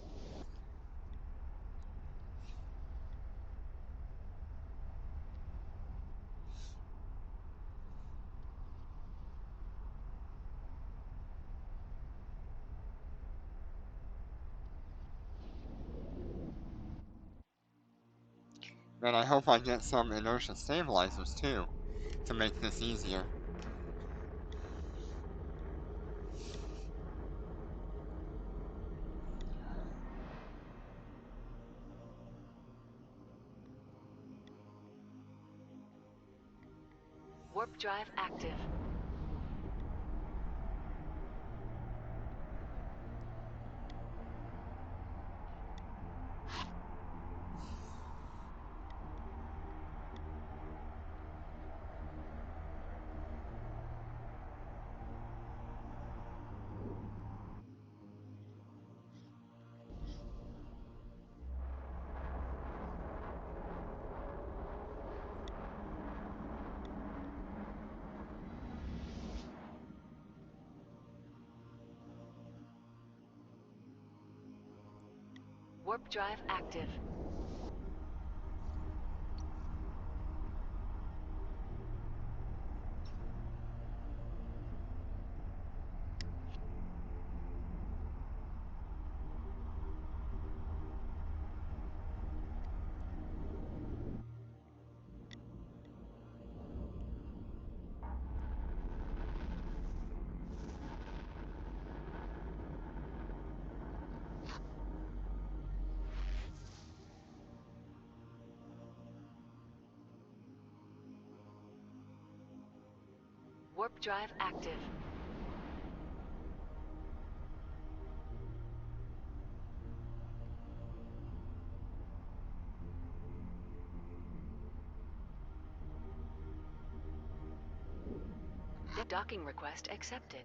And I hope I get some inertia stabilizers too, to make this easier. Warp drive active. Warp drive active. Warp drive active. Docking request accepted.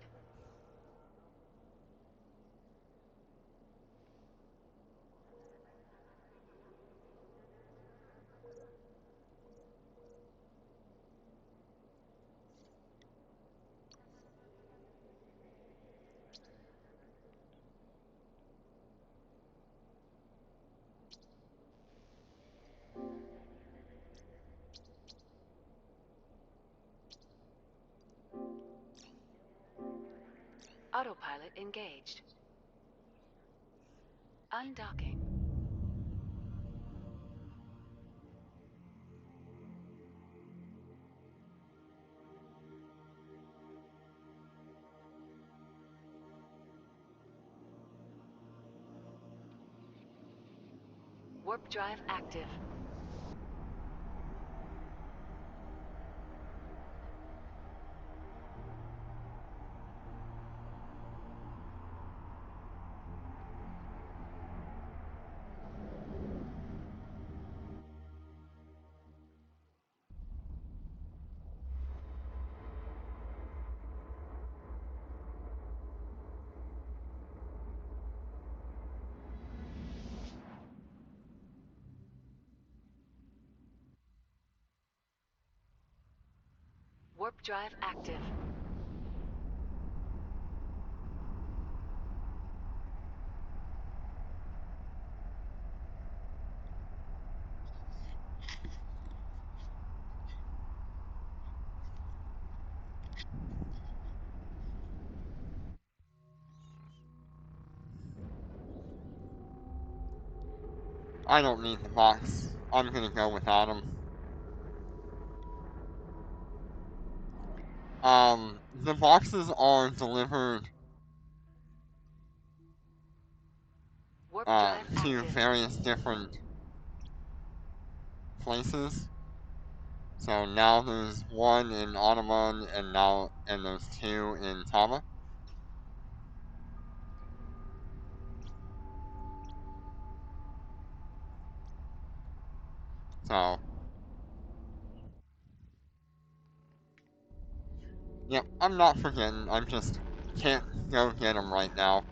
Autopilot engaged. Undocking. Warp drive active. Warp drive active. I don't need the box. I'm gonna go without them. The boxes are delivered Warp drive to active. various different places. So now there's 1 in Anamon and there's 2 in Tama. So, yep, I'm not forgetting. I'm just can't go get them right now.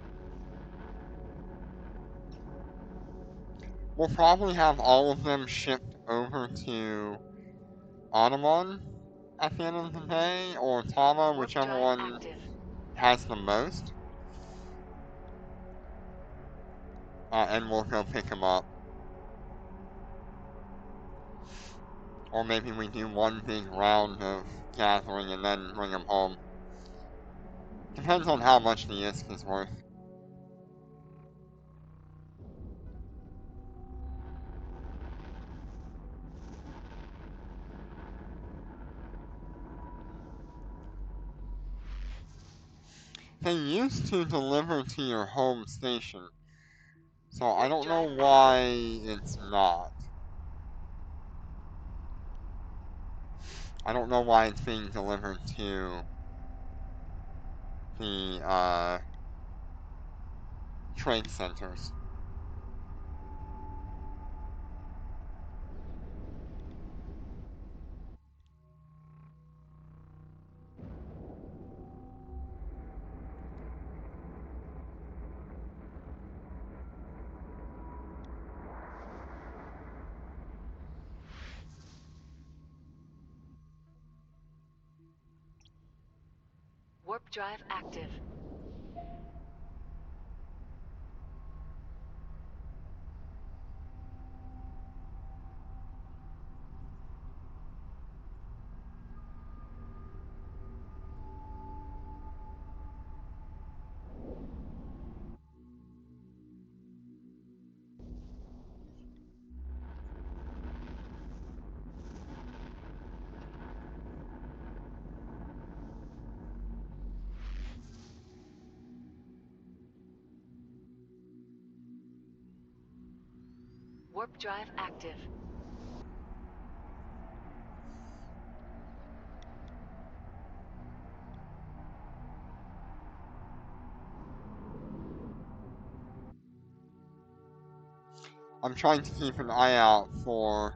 We'll probably have all of them shipped over to Anamon at the end of the day, or Tama, Warp whichever drive one active. has the most. And we'll go pick them up. Or maybe we do one big round of gathering and then bring them home. Depends on how much the ISK is worth. They used to deliver to your home station, so I don't know why it's not. I don't know why it's being delivered to the trade centers. Warp drive active. Warp drive active. I'm trying to keep an eye out for...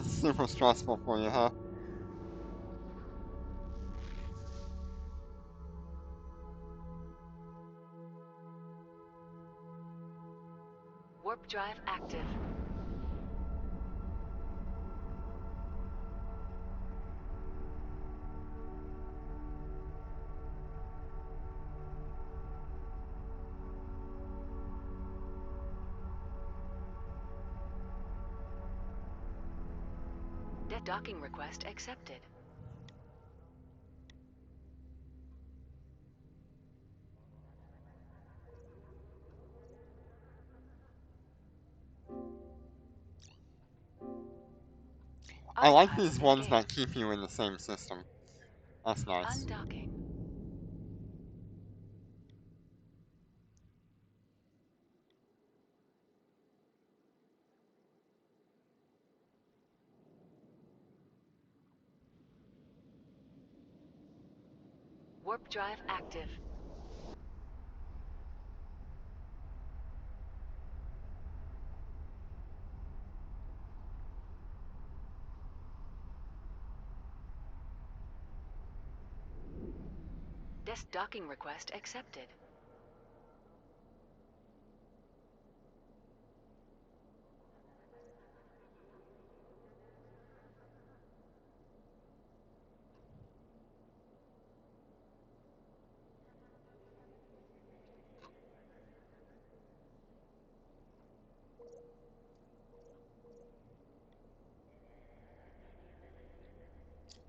Super stressful for you, huh? Warp drive active. Docking request accepted. I like these Autopilot ones that engaged. keep you in the same system. That's nice. Undocking. Warp drive active. Docking request accepted.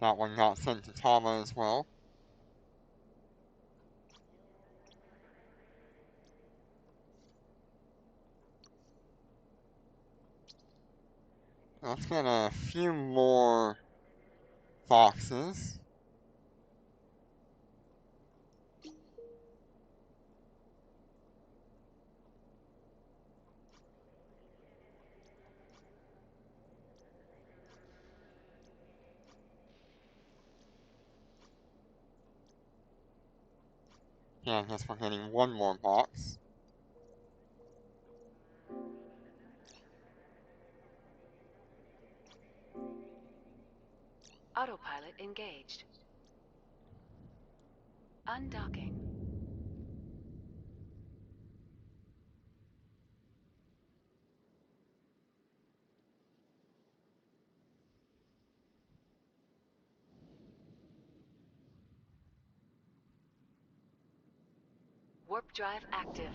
That one got sent to Tama as well. Let's get a few more boxes. Yeah, I guess we're getting one more box. Autopilot engaged. Undocking. Warp drive active.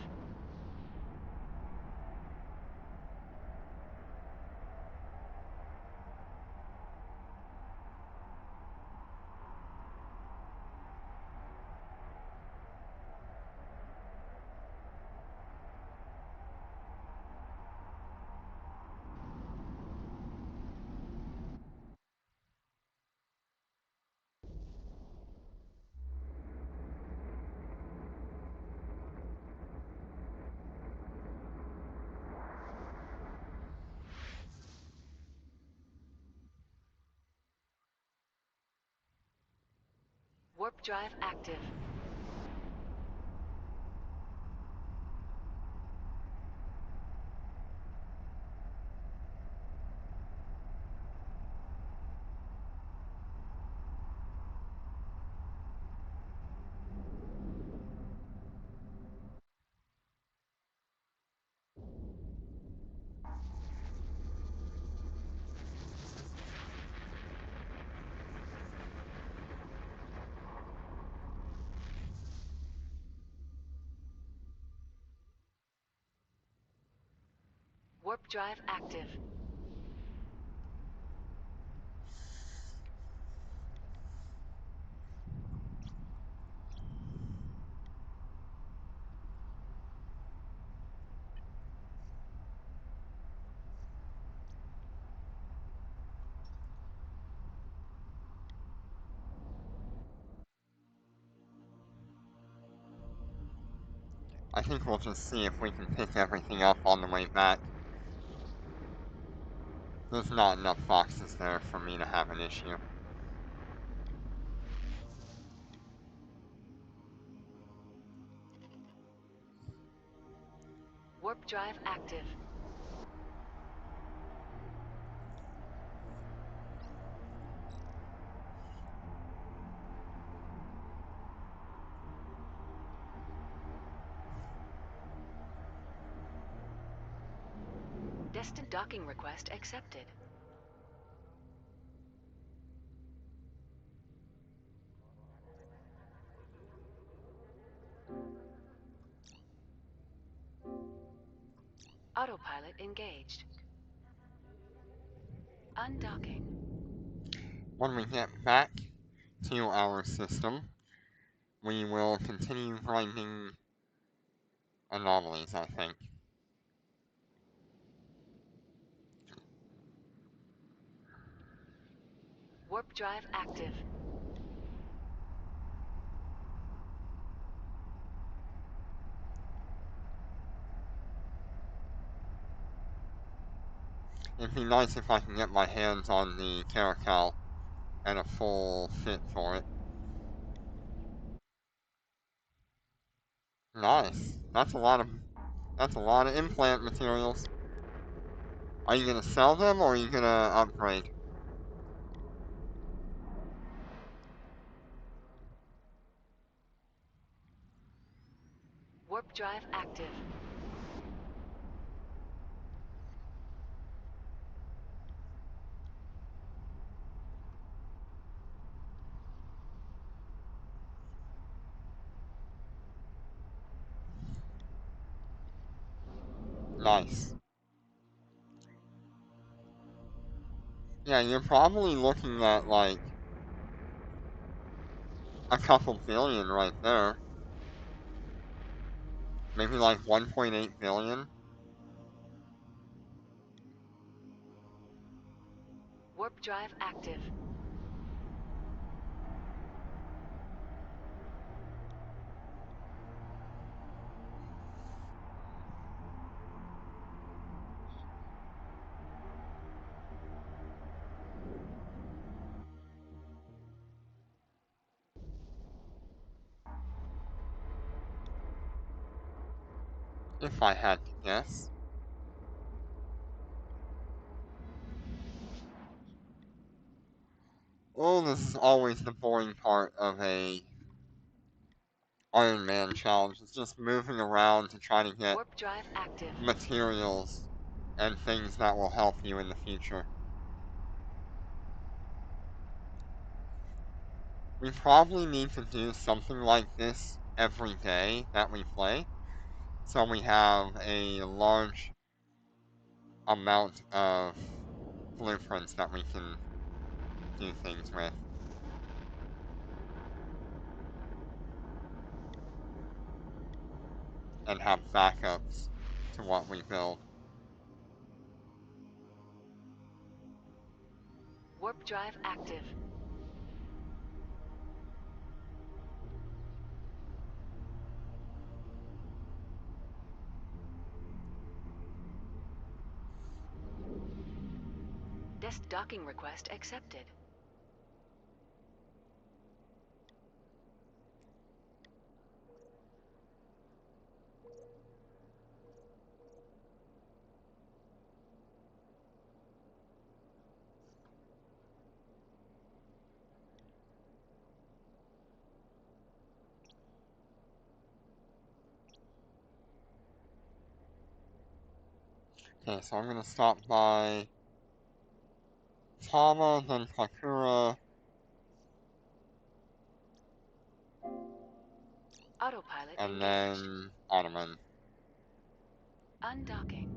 Warp drive active. Warp drive active. I think we'll just see if we can pick everything up on the way back. There's not enough boxes there for me to have an issue. Warp drive active. Destined docking request accepted. Autopilot engaged. Undocking. When we get back to our system, we will continue finding anomalies, I think. Warp drive active. It'd be nice if I can get my hands on the Caracal and a full fit for it. Nice. That's a lot of implant materials. Are you gonna sell them or are you gonna upgrade? Warp drive active. Nice. Yeah, you're probably looking at like a couple billion right there. Maybe like 1.8 billion. Warp drive active. if I had to guess. Oh, this is always the boring part of a Ironman challenge. It's just moving around to try to get Warp drive active. materials and things that will help you in the future. We probably need to do something like this every day that we play, so we have a large amount of blueprints that we can do things with. And have backups to what we build. Warp drive active. Desk docking request accepted. Okay, so I'm gonna stop by Tama, then Kakura, Autopilot and engaged. then Ottoman. Undocking.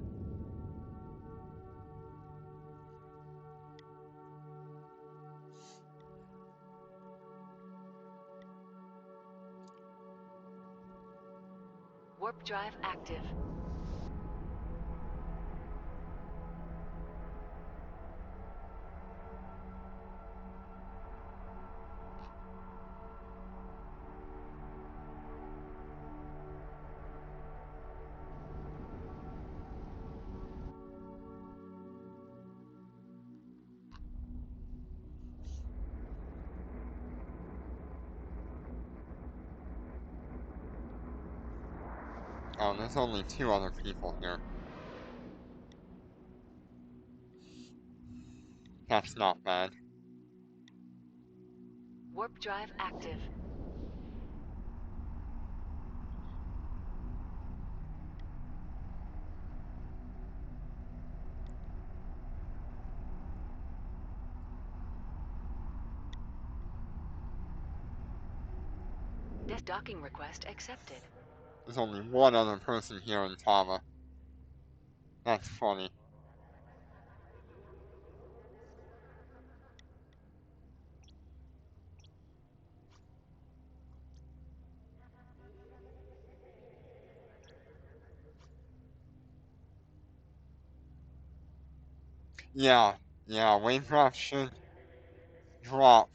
Warp drive active. Oh, there's only 2 other people here. That's not bad. Warp drive active. Desk docking request accepted. There's only 1 other person here in Tama. That's funny. Yeah, wave draft should drop.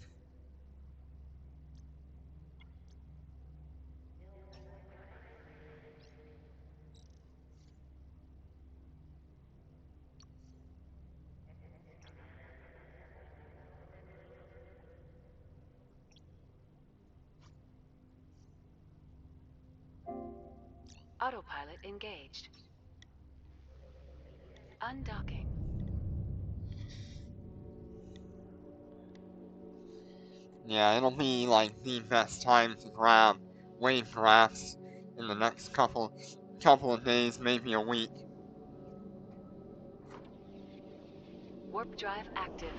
Autopilot engaged. Undocking. Yeah, it'll be like the best time to grab wave drafts in the next couple of days, maybe a week. Warp drive active.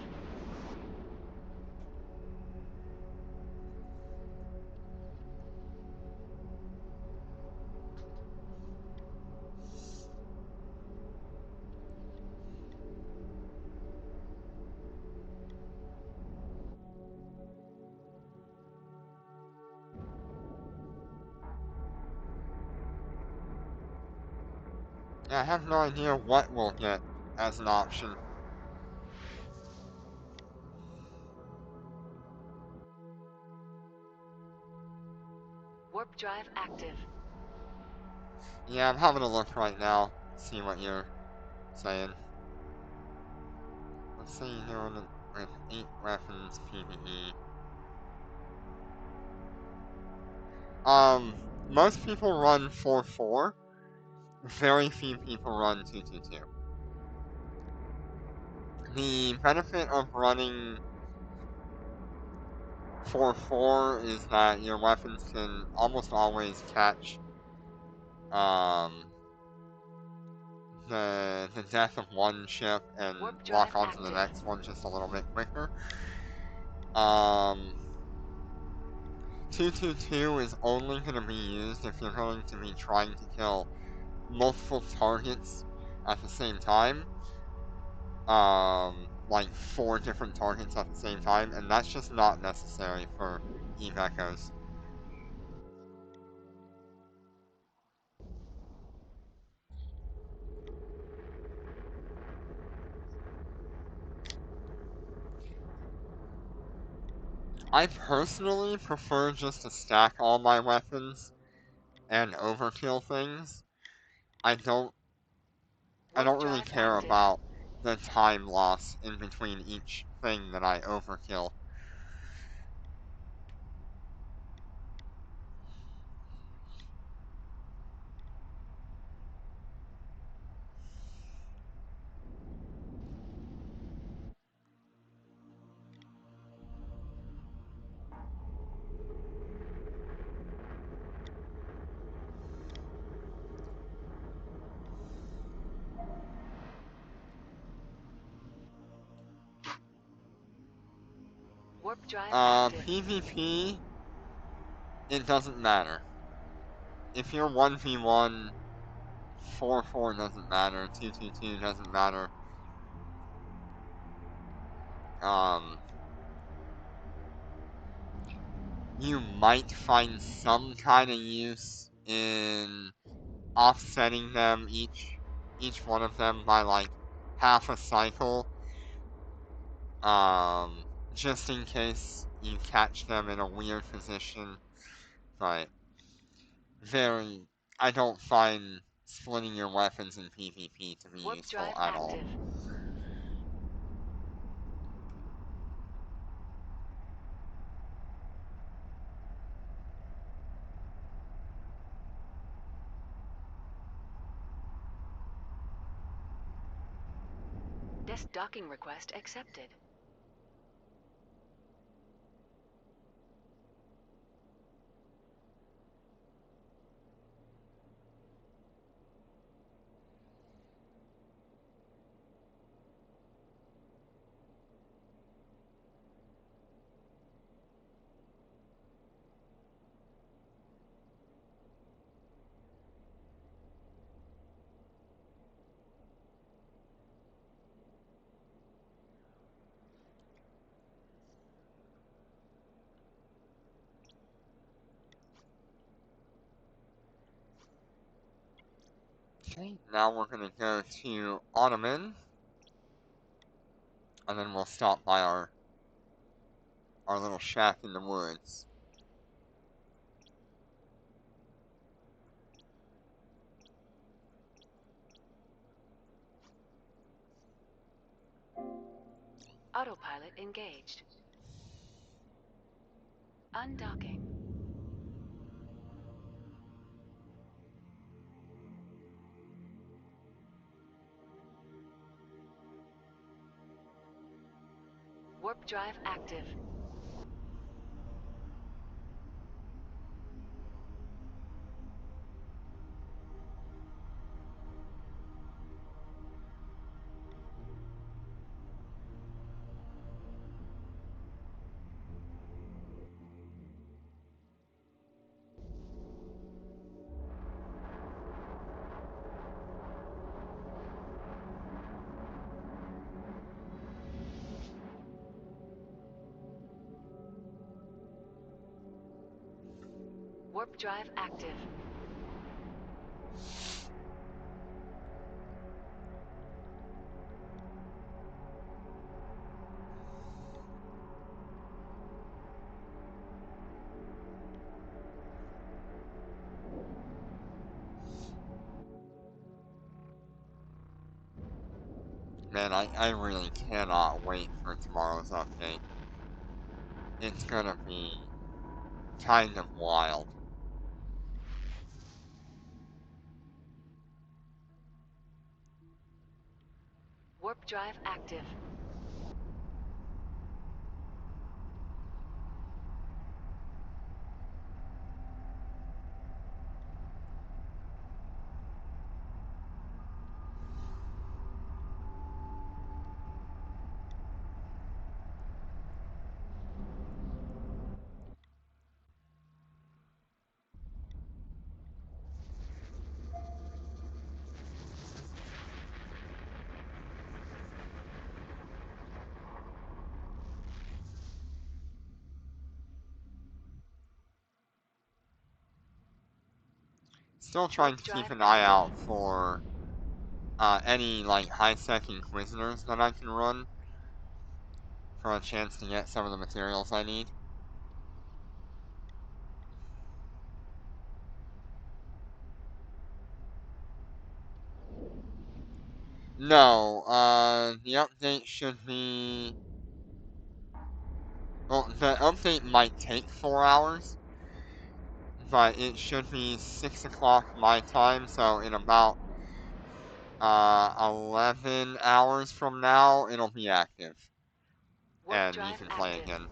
Yeah, I have no idea what we'll get as an option. Warp drive active. Yeah, I'm having a look right now, see what you're saying. Let's see here with 8 weapons PvE. Most people run 4-4, very few people run 222. The benefit of running 4-4 is that your weapons can almost always catch um, the death of one ship and Warp lock drive onto the active. next one just a little bit quicker. 222 is only going to be used if you're going to be trying to kill multiple targets at the same time. Like 4 different targets at the same time, and that's just not necessary for Eve Echoes. I personally prefer just to stack all my weapons and overkill things. I don't Warp really drive care active. about the time loss in between each thing that I overkill. Warp drive active. PvP, it doesn't matter. If you're 1v1, 4-4 doesn't matter, 2-2-2 doesn't matter. You might find some kind of use in offsetting them, each one of them by like half a cycle, just in case you catch them in a weird position. But very, I don't find splitting your weapons in PvP to be Warp useful drive at all. active. Desk docking request accepted. Okay, now we're gonna go to Ottoman, and then we'll stop by our little shack in the woods. Autopilot engaged. Undocking. Warp drive active. Warp drive active. Man, I really cannot wait for tomorrow's update. It's gonna be kind of wild. Warp drive active. Still trying to keep an eye out for any like high-sec Inquisitors that I can run for a chance to get some of the materials I need. No, the update should be... Well, the update might take 4 hours, but it should be 6 o'clock my time, so in about 11 hours from now, it'll be active. Warp And you drive can play active. again.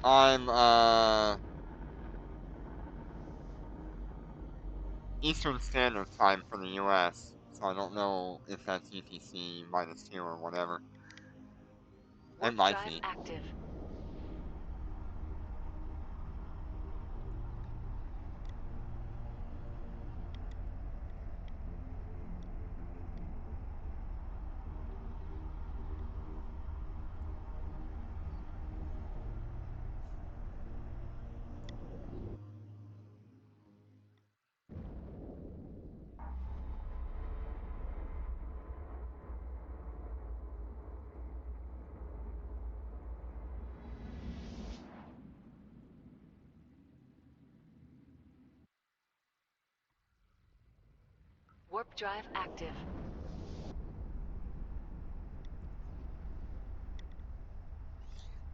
I'm, Eastern Standard Time for the US, so I don't know if that's UTC -2 or whatever. It Warp might drive be. active. Warp drive active.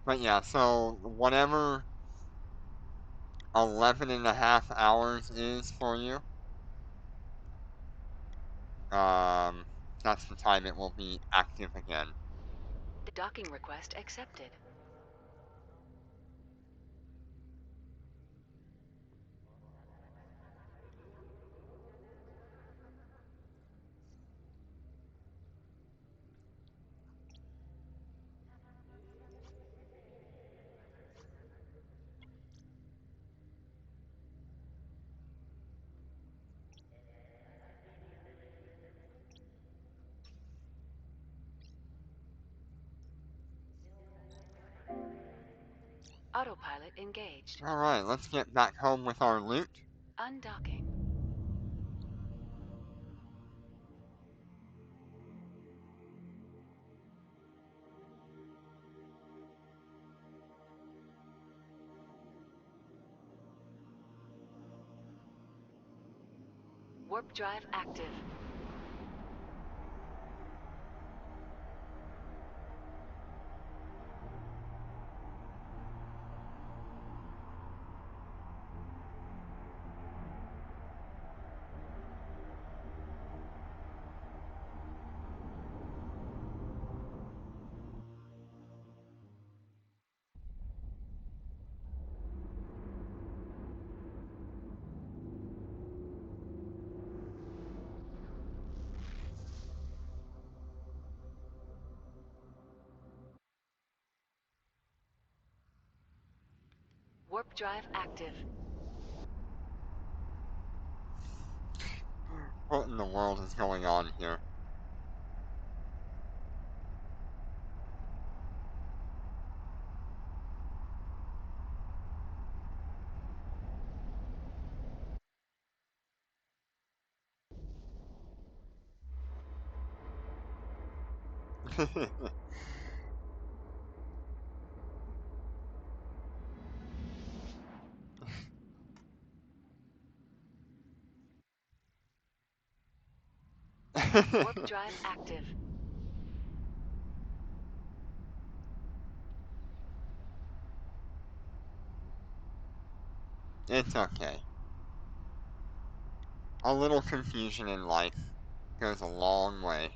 But yeah, so whatever 11.5 hours is for you, that's the time it will be active again. Docking request accepted. Autopilot engaged. Alright, let's get back home with our loot. Undocking. Warp drive active. Warp drive active. What in the world is going on here? Warp drive active. It's okay. A little confusion in life goes a long way.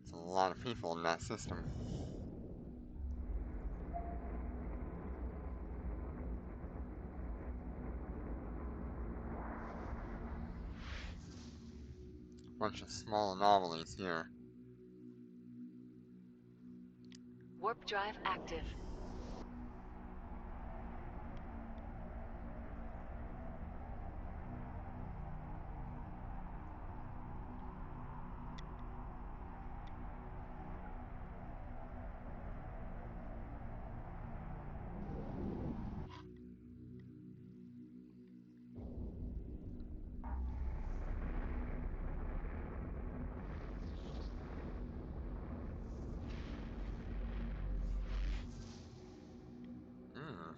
There's a lot of people in that system. Bunch of small anomalies here. Warp drive active. Mm.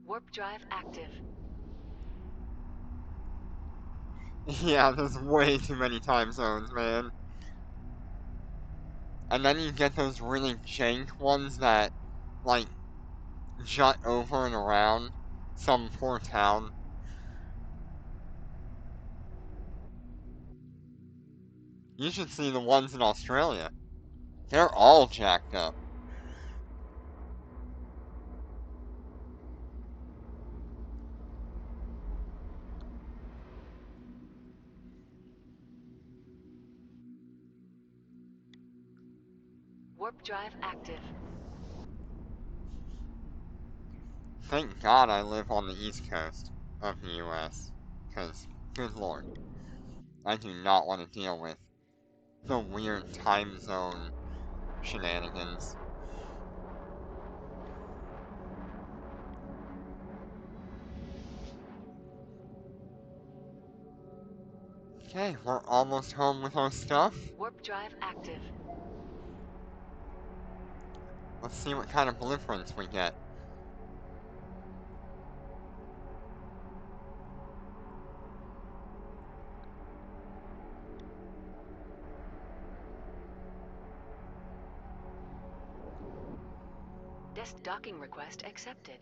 Warp drive active. Yeah, there's way too many time zones, man. And then you get those really jank ones that, like, jut over and around some poor town. You should see the ones in Australia. They're all jacked up. Warp drive active. Thank God I live on the East Coast of the US. Because, good lord, I do not want to deal with the weird time zone shenanigans. Okay, we're almost home with our stuff. Warp drive active. Let's see what kind of blueprints we get. Desk docking request accepted.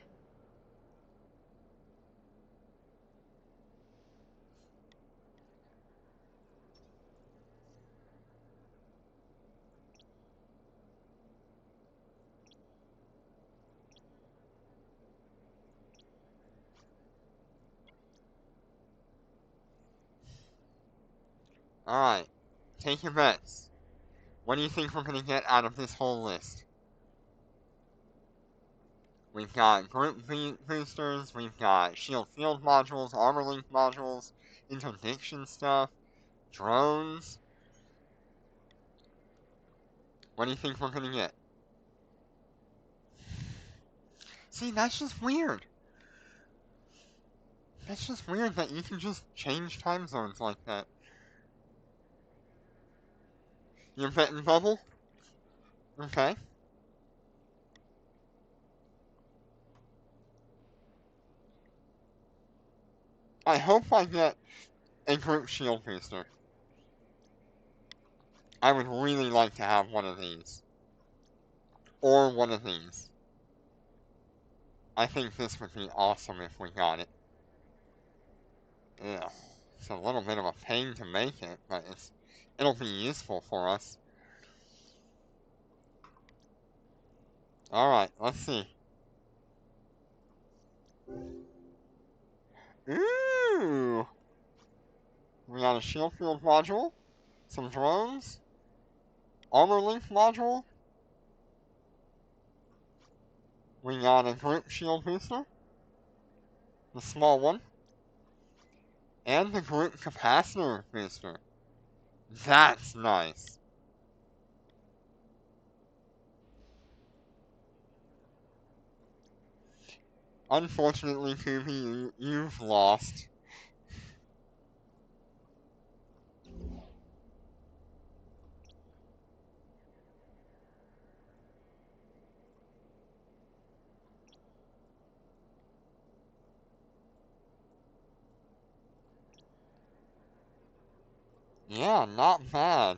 Alright, take your bets. What do you think we're gonna get out of this whole list? We've got group boosters, we've got shield field modules, armor link modules, interdiction stuff, drones. What do you think we're gonna get? See, that's just weird. That's just weird that you can just change time zones like that. You're betting bubble? Okay. I hope I get a group shield booster. I would really like to have one of these. Or one of these. I think this would be awesome if we got it. Ugh. It's a little bit of a pain to make it, but it'll be useful for us. Alright, let's see. Ooh! We got a shield field module, some drones, armor link module. We got a group shield booster, the small one, and the group capacitor booster. That's nice. Unfortunately, Kubi, you've lost. Yeah, not bad.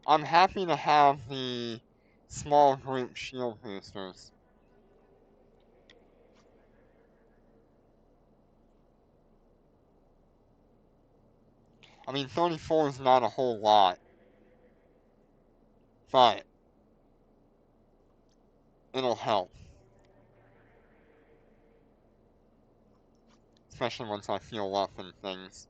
I'm happy to have the small group shield boosters. I mean, 34 is not a whole lot, but it'll help. Especially once I feel up and things.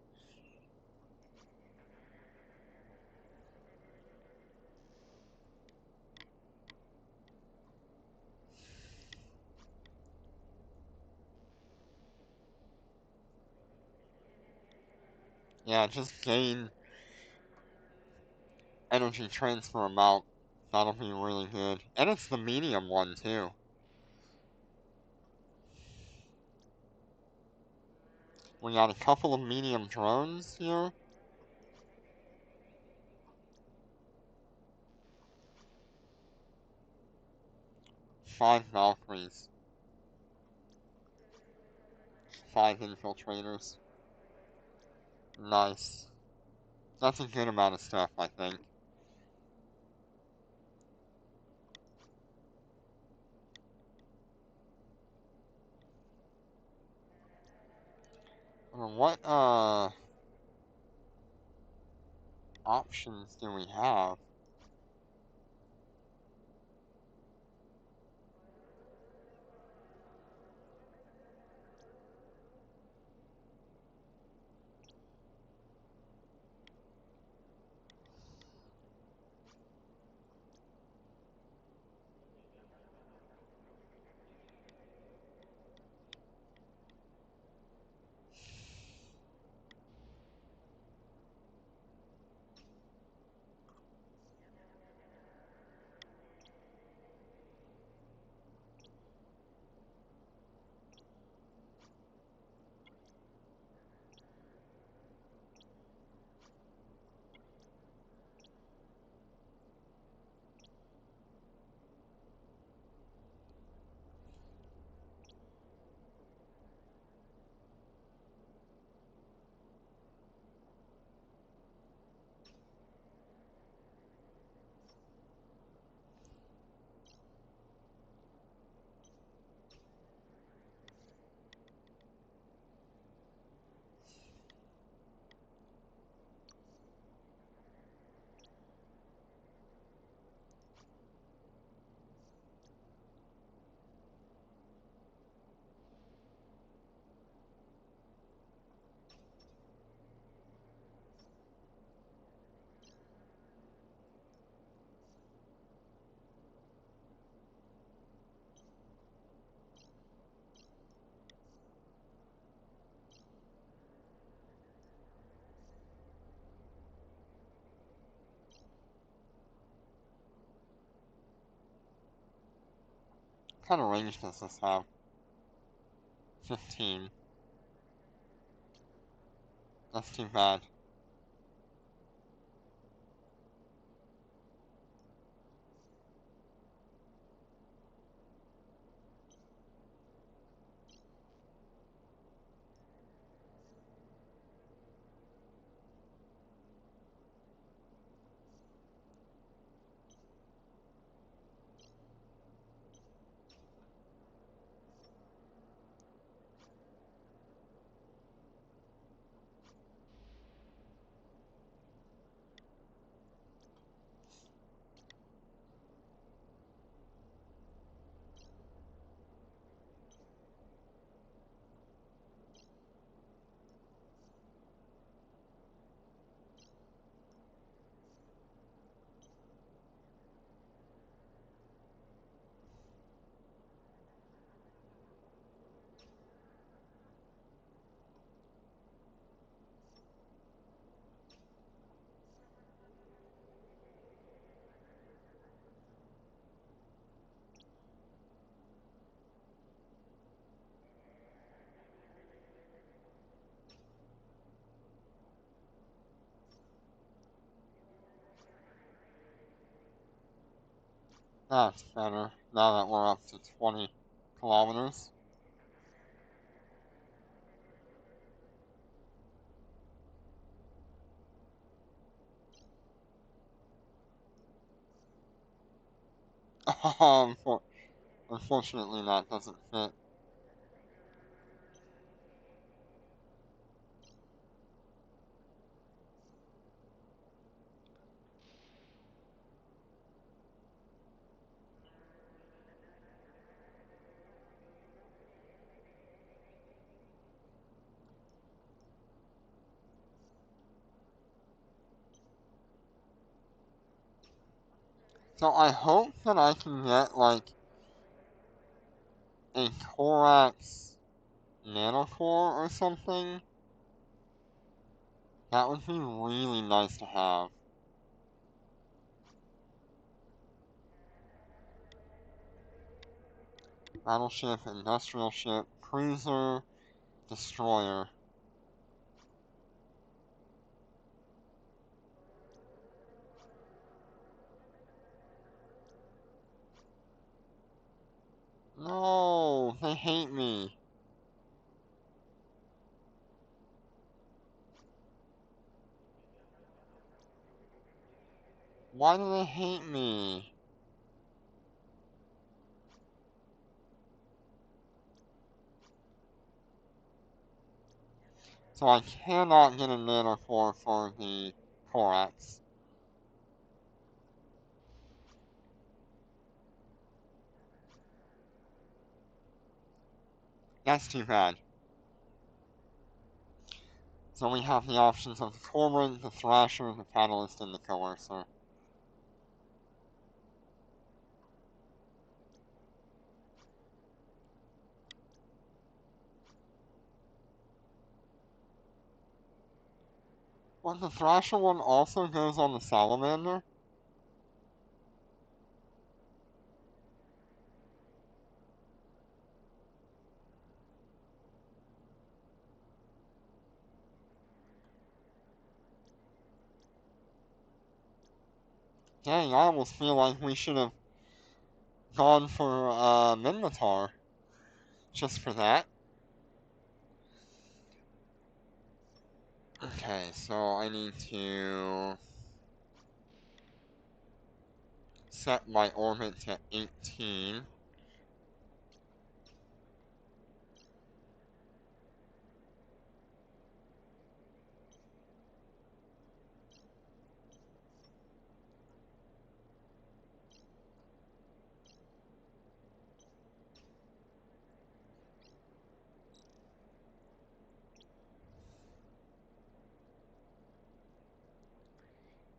Yeah, just gain energy transfer amount. That'll be really good. And it's the medium one, too. We got a couple of medium drones here. 5 Valkyries. 5 infiltrators. Nice. That's a good amount of stuff, I think. What, options do we have? What kind of range does this have? 15. That's too bad. That's better, now that we're up to 20 kilometers. For, unfortunately, that doesn't fit. So I hope that I can get, like, a thorax nanocore or something. That would be really nice to have. Battleship, industrial ship, cruiser, destroyer. No, they hate me. Why do they hate me? So I cannot get a nanocore for the thorax. That's too bad. So we have the options of the cormorant, the thrasher, the catalyst, and the coercer. Well, the thrasher one also goes on the salamander. Dang, I almost feel like we should have gone for Minotaur just for that. Okay, so I need to set my orbit to 18.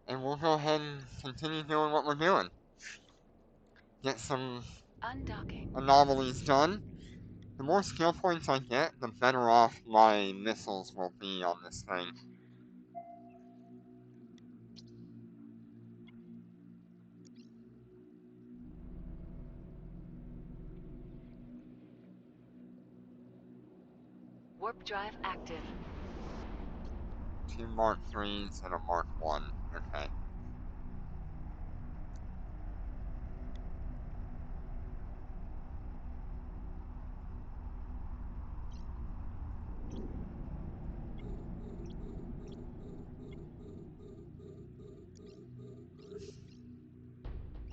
And we'll go ahead and continue doing what we're doing. Get some Undocking. anomalies done. The more skill points I get, the better off my missiles will be on this thing. Warp drive active. 2 Mark 3s and a Mark 1. Okay.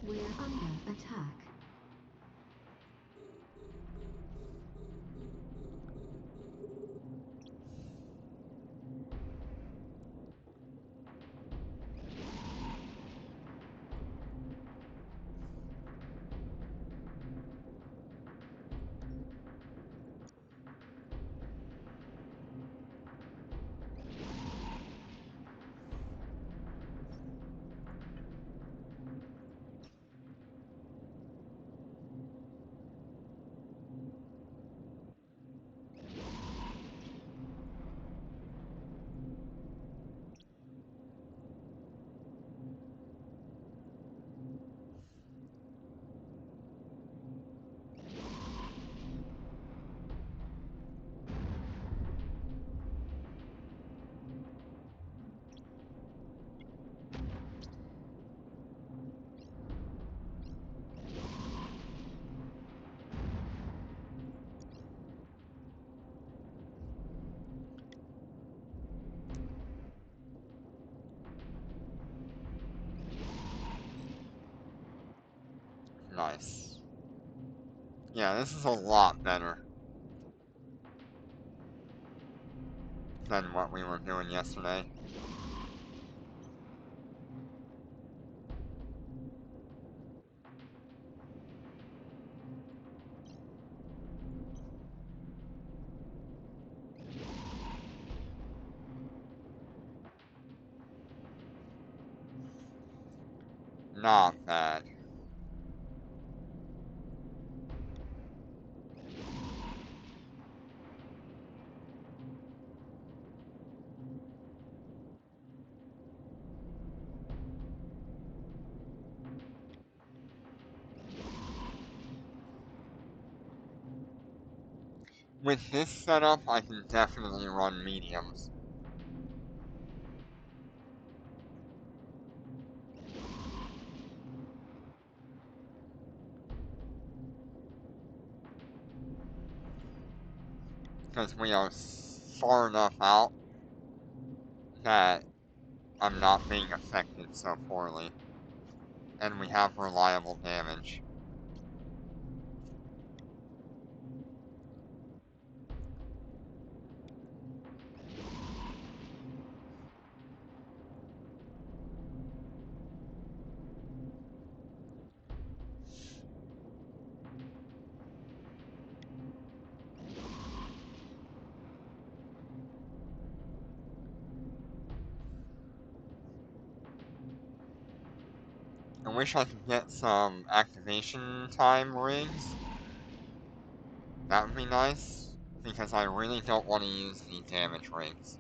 We're under attack. Nice. Yeah, this is a lot better than what we were doing yesterday. Not bad. With this setup, I can definitely run mediums. Because we are far enough out that I'm not being affected so poorly. And we have reliable damage. I wish I could get some activation time rings. That would be nice, because I really don't want to use the damage rings.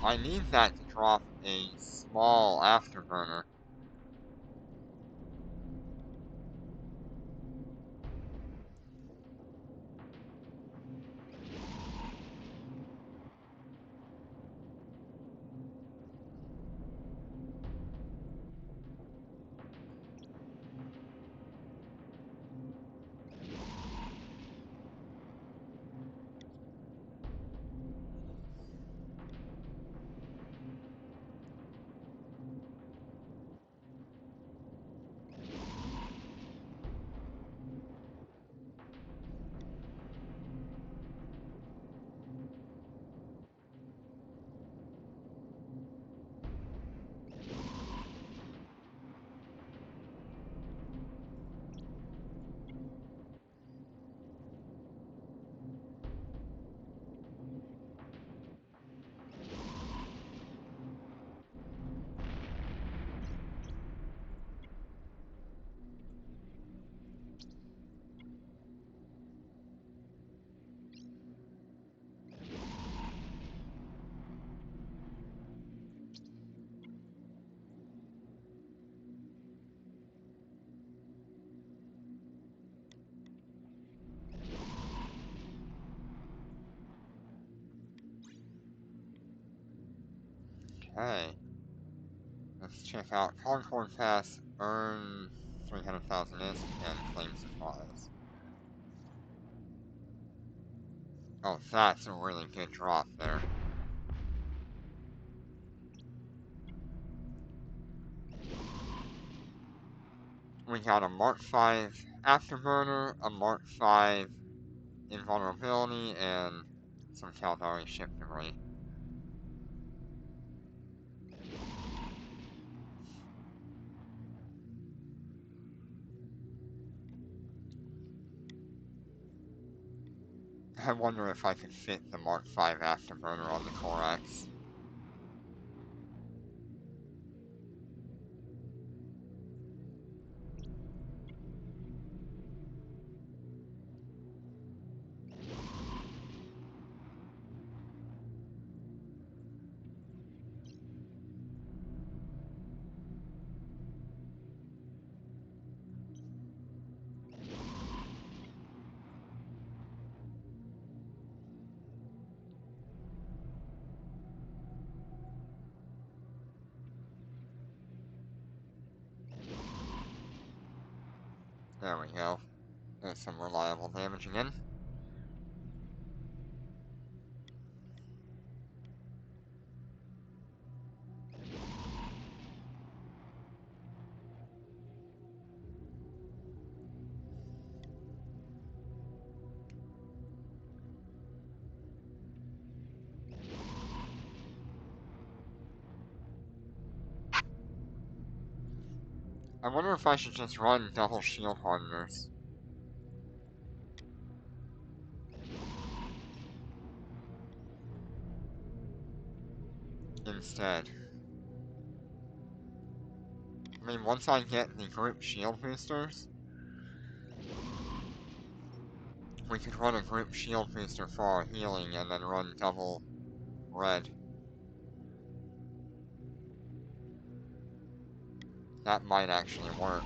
I need that to drop a small afterburner. Okay. Let's check out Concord Pass, earn 300,000 ISK, and claim supplies. Oh, that's a really good drop there. We got a Mark 5 Afterburner, a Mark 5 Invulnerability, and some Caldari ship debris. I wonder if I could fit the Mark 5 Afterburner on the Corax. There we go. There's some reliable damage again. I wonder if I should just run double shield hardeners instead. I mean, once I get the group shield boosters, we could run a group shield booster for our healing and then run double red. That might actually work.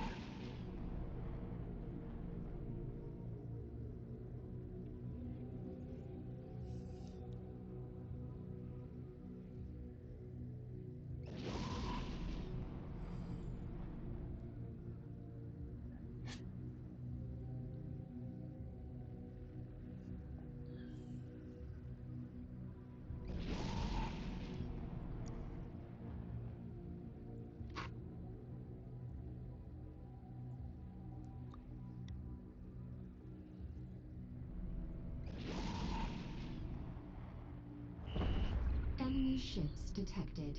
Enemy ships detected.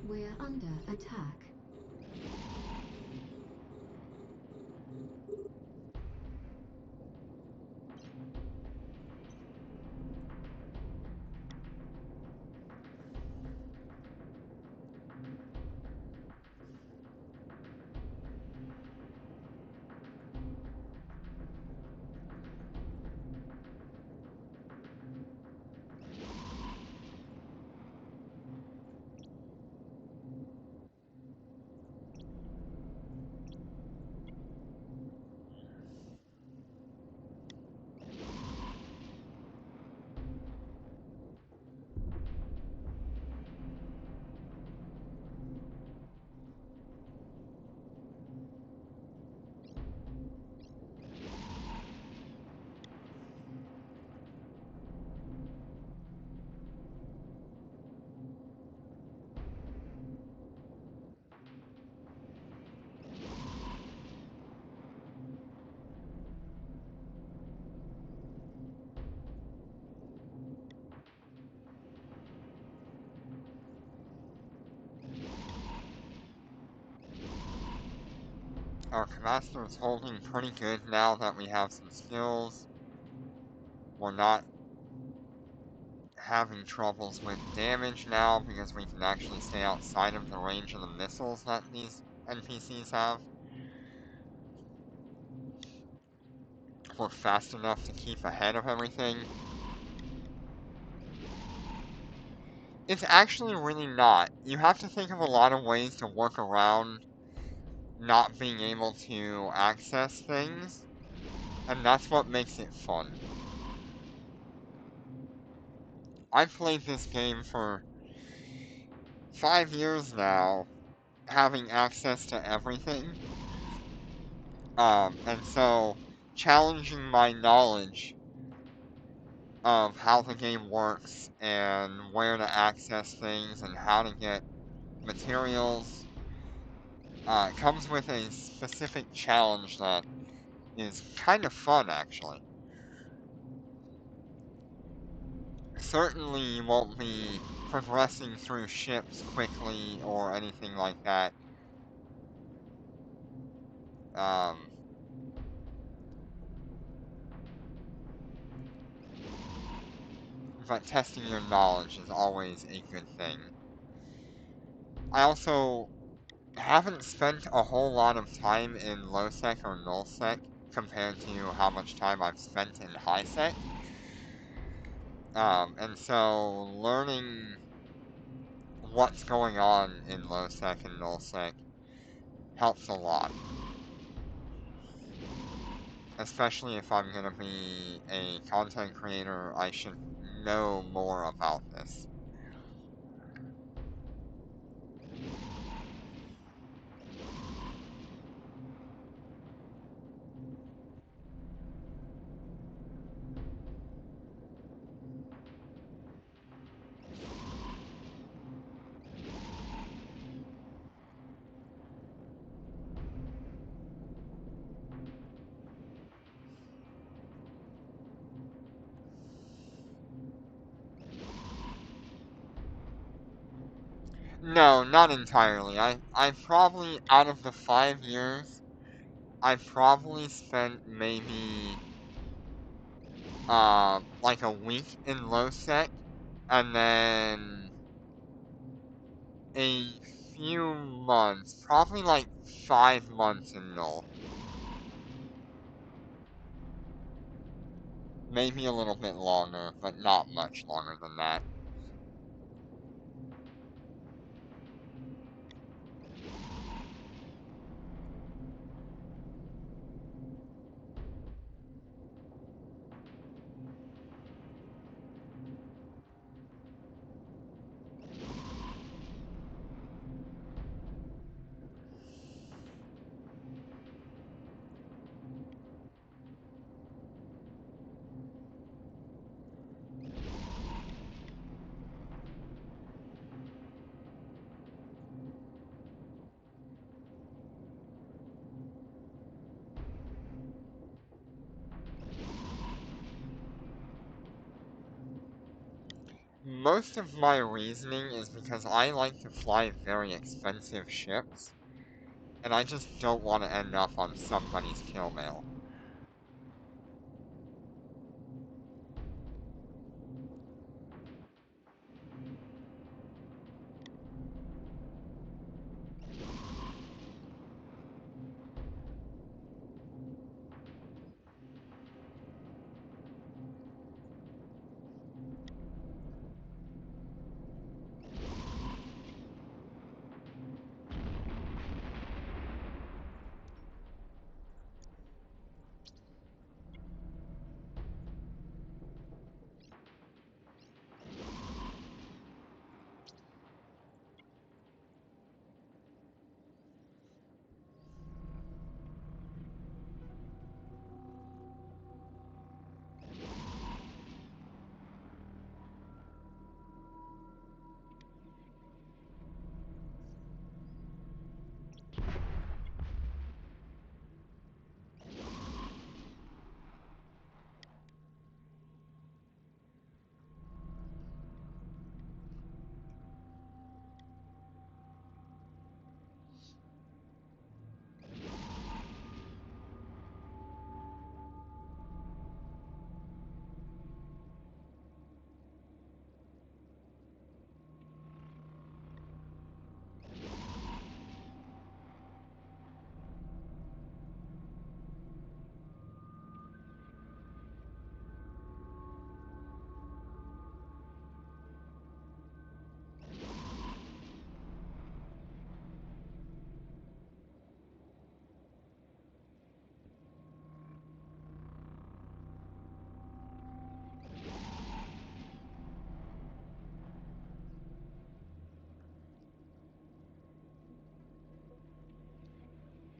We're under attack. Our Master is holding pretty good now that we have some skills. We're not having troubles with damage now because we can actually stay outside of the range of the missiles that these NPCs have. We're fast enough to keep ahead of everything. It's actually really not. You have to think of a lot of ways to work around not being able to access things, and that's what makes it fun. I've played this game for 5 years now, having access to everything. And so challenging my knowledge of how the game works and where to access things and how to get materials comes with a specific challenge that is kind of fun, actually. Certainly you won't be progressing through ships quickly or anything like that. Um, but testing your knowledge is always a good thing. I also haven't spent a whole lot of time in low sec or null sec compared to how much time I've spent in high sec. And so learning what's going on in low sec and null sec helps a lot. Especially if I'm gonna be a content creator, I should know more about this. No, not entirely. I probably, out of the 5 years, I probably spent maybe, like a week in low sec, and then a few months, probably like 5 months in null. Maybe a little bit longer, but not much longer than that. Most of my reasoning is because I like to fly very expensive ships, and I just don't want to end up on somebody's kill mail.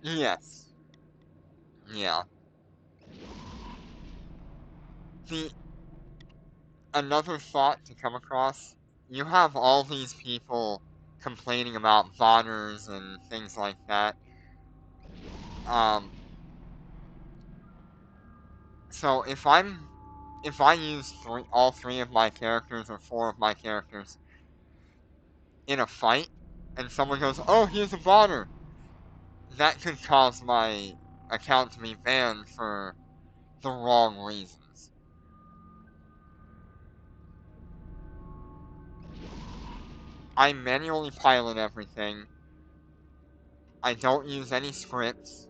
Yes. Yeah. The another thought to come across, you have all these people complaining about bonners and things like that. Um, so if I use all three of my characters or four of my characters in a fight, and someone goes, "Oh, here's a bonner," that could cause my account to be banned for the wrong reasons. I manually pilot everything. I don't use any scripts,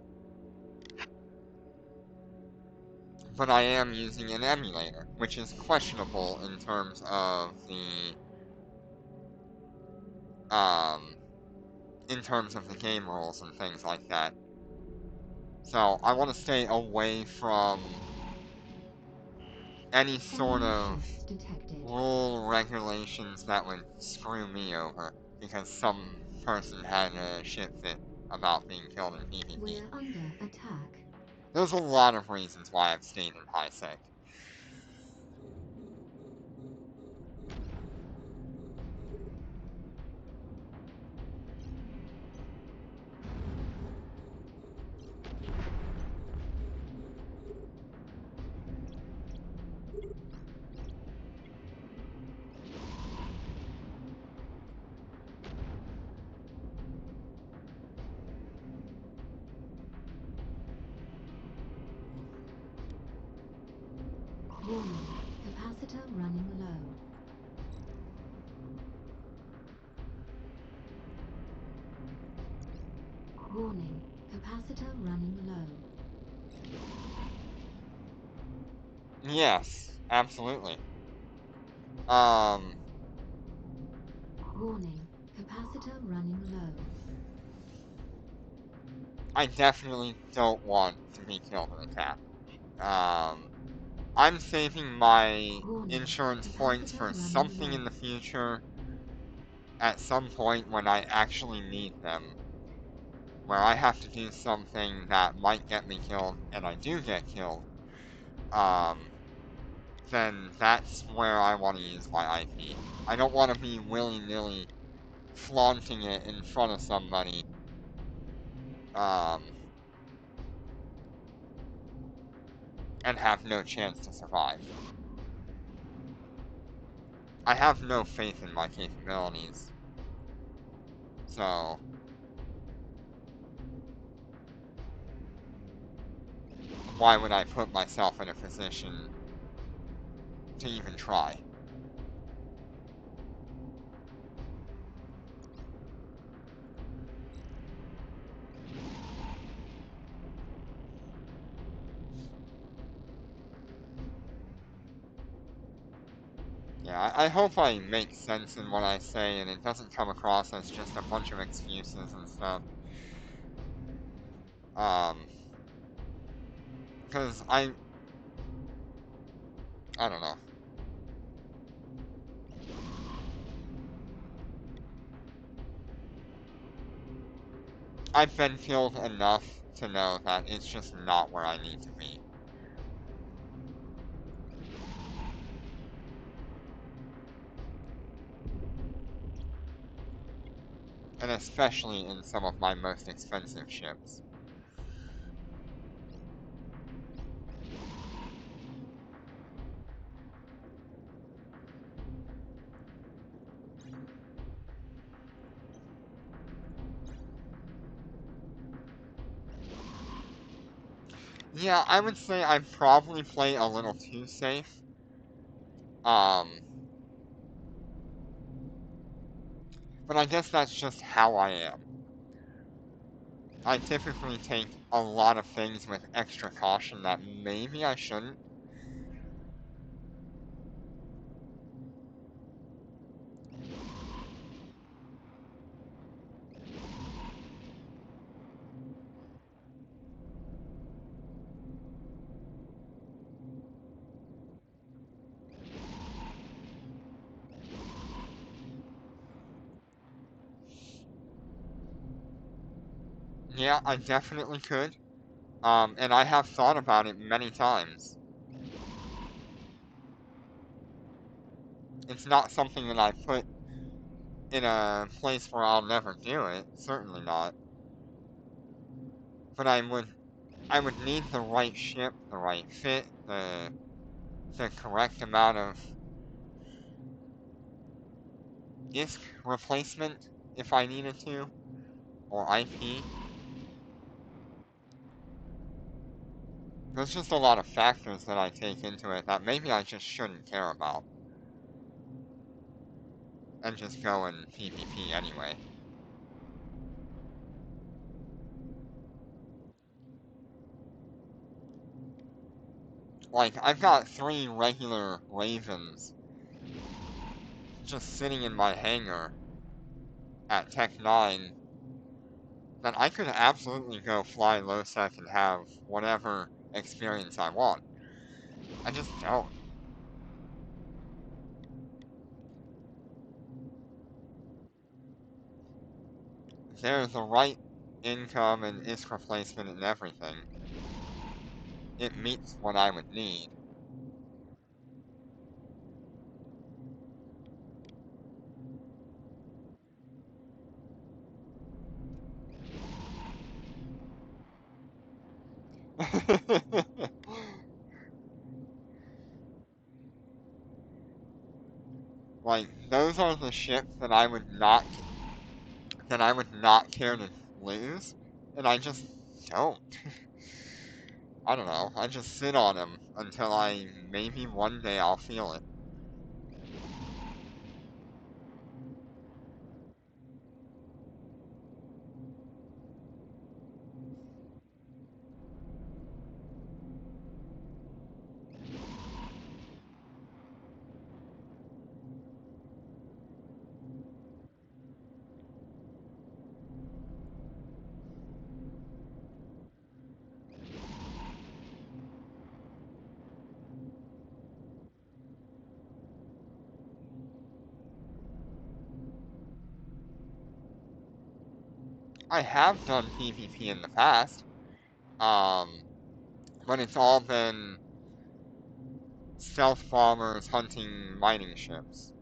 but I am using an emulator, which is questionable in terms of um the game rules and things like that. So I want to stay away from any sort Enemy of ships detected. rule regulations that would screw me over because some person had a shit fit about being killed in PvP. We're under attack. There's a lot of reasons why I've stayed in high sec. Warning. Capacitor running low. Warning. Capacitor running low. Yes, absolutely. Um, Warning. Capacitor running low. I definitely don't want to be killed in attack. I'm saving my Warning. insurance points Capacitor for running something low. in the future at some point when I actually need them, where I have to do something that might get me killed, and I do get killed, um, then that's where I want to use my IP. I don't want to be willy-nilly flaunting it in front of somebody, um, and have no chance to survive. I have no faith in my capabilities, so why would I put myself in a position to even try? Yeah, I hope I make sense in what I say and it doesn't come across as just a bunch of excuses and stuff. Um, because I don't know. I've been killed enough to know that it's just not where I need to be. And especially in some of my most expensive ships. Yeah, I would say I probably play a little too safe. Um, but I guess that's just how I am. I typically take a lot of things with extra caution that maybe I shouldn't. Yeah, I definitely could. And I have thought about it many times. It's not something that I put in a place where I'll never do it. Certainly not. But I would need the right ship, the right fit, the correct amount of disk replacement if I needed to, or IP. There's just a lot of factors that I take into it that maybe I just shouldn't care about. And just go in PvP anyway. Like, I've got 3 regular Ravens just sitting in my hangar at Tech 9 that I could absolutely go fly low sec and have whatever experience I want. I just don't. There's the right income and ISK replacement and everything. It meets what I would need. Like, those are the ships that I would not care to lose, and I just don't. I don't know. I just sit on them until maybe one day I'll feel it. I have done PvP in the past, um, but it's all been stealth bombers hunting mining ships.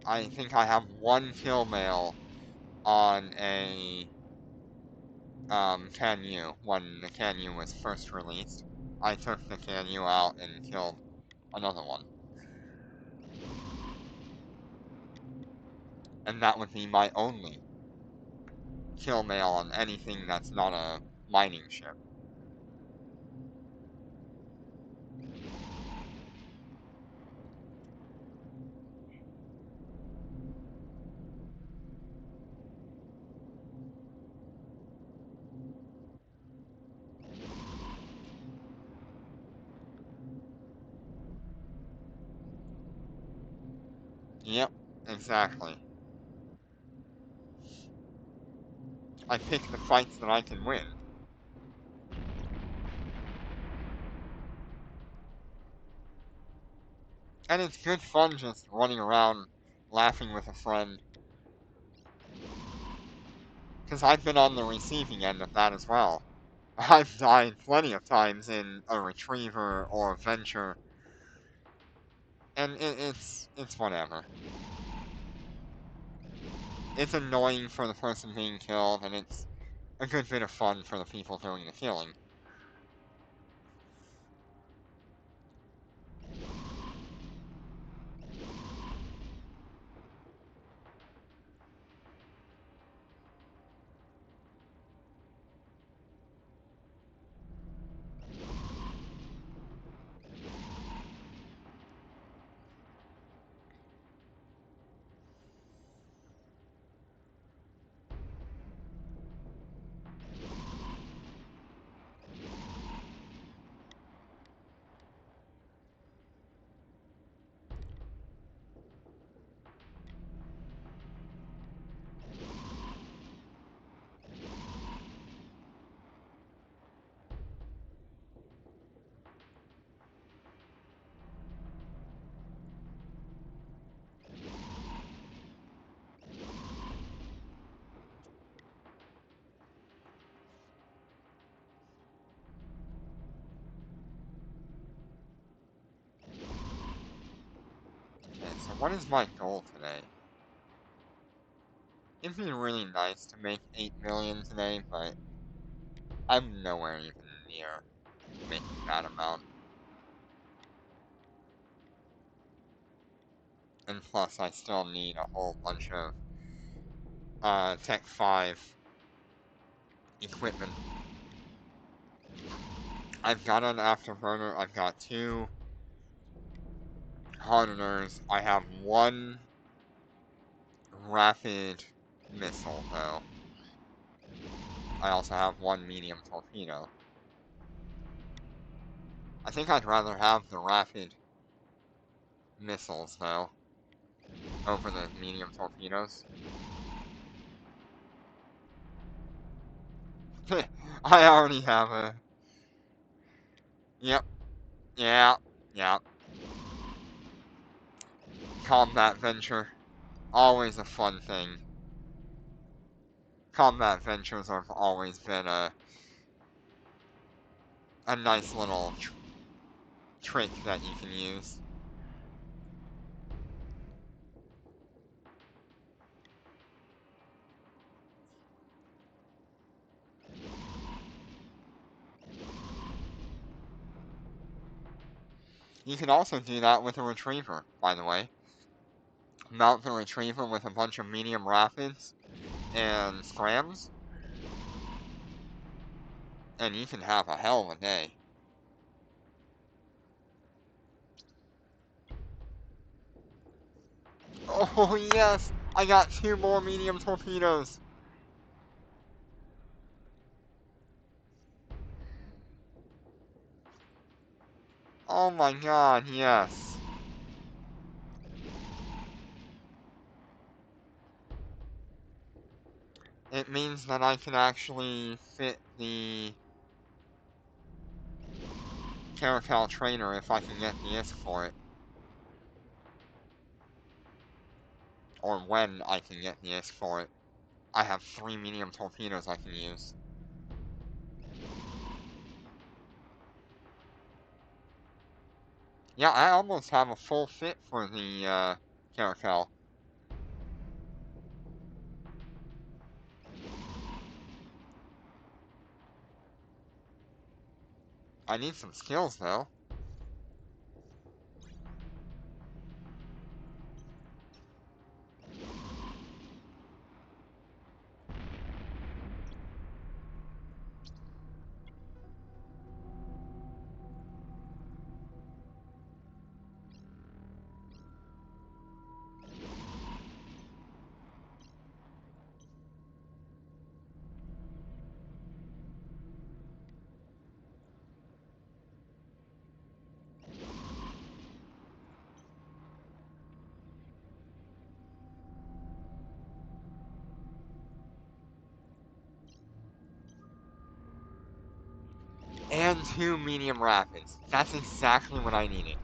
I think I have one kill mail on a Canyu when the Canyu was first released. I took the Canyu out and killed another one. And that would be my only kill mail on anything that's not a mining ship. Yep, exactly. I pick the fights that I can win. And it's good fun just running around laughing with a friend. Because I've been on the receiving end of that as well. I've died plenty of times in a retriever or a venture, and it's whatever. It's annoying for the person being killed, and it's a good bit of fun for the people doing the killing. What is my goal today? It'd be really nice to make 8 million today, but I'm nowhere even near making that amount. And plus, I still need a whole bunch of Tech 5 equipment. I've got an afterburner, I've got 2 hardeners, I have 1 rapid missile, though. I also have 1 medium torpedo. I think I'd rather have the rapid missiles, though, over the medium torpedoes. I already have a... Yep. Yeah. Yeah. Combat venture. Always a fun thing. Combat ventures have always been a nice little trick that you can use. You can also do that with a retriever, by the way. Mount the retriever with a bunch of medium rapids and scrams, and you can have a hell of a day. Oh yes! I got 2 more medium torpedoes! Oh my god, yes. It means that I can actually fit the Caracal trainer if I can get the ISK for it. Or when I can get the ISK for it. I have 3 medium torpedoes I can use. Yeah, I almost have a full fit for the Caracal. I need some skills though. And 2 medium rapids. That's exactly what I needed.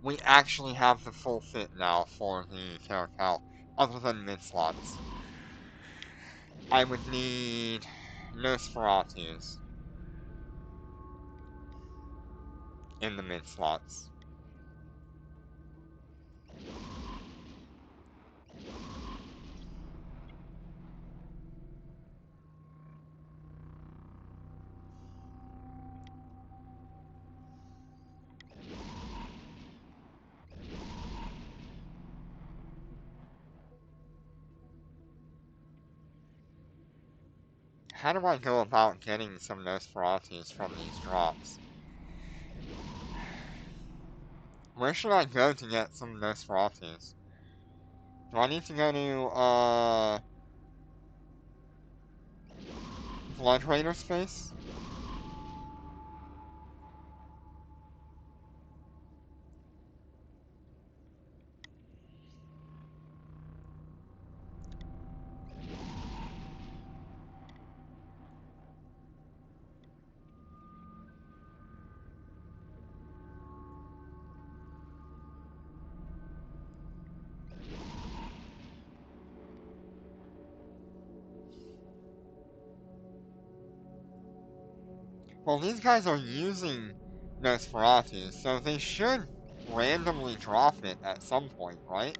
We actually have the full fit now for the Caracal, other than mid-slots. I would need Nosferatus in the mid-slots. How do I go about getting some Nosferatus from these drops? Where should I go to get some Nosferatus? Do I need to go to, Blood Raider space? Well, these guys are using Nosferatus, so they should randomly drop it at some point, right?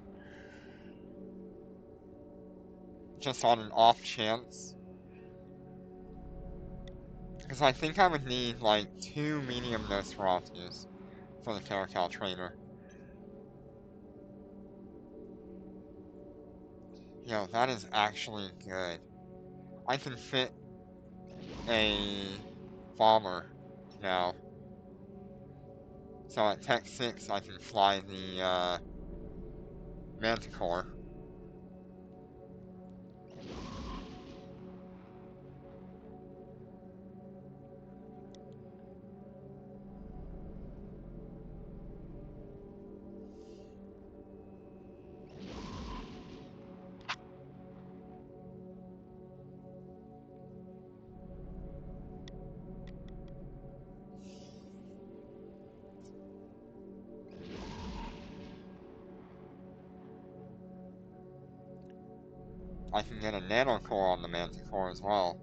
Just on an off chance. Because I think I would need, like, 2 medium Nosferatus for the Caracal Trainer. Yo, that is actually good. I can fit a bomber now. So at Tech 6, I can fly the, Manticore. I can get a Nanocore on the Manticore as well.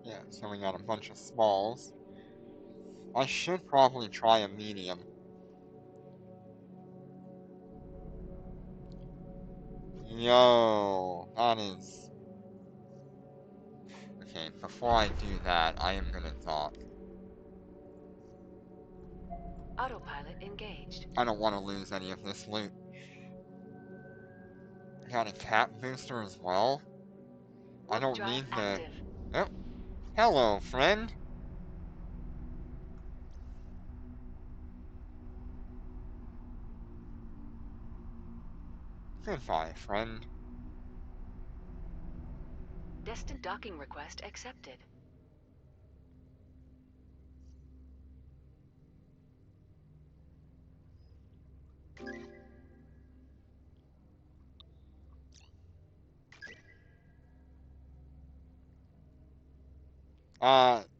Yeah, so we got a bunch of smalls. I should probably try a medium. Yo, that is... Okay, before I do that, I am gonna dock. Autopilot engaged. I don't want to lose any of this loot. Got a cap booster as well. I Warp don't drive need the... active. Oh, hello, friend. Goodbye, friend. Destined docking request accepted.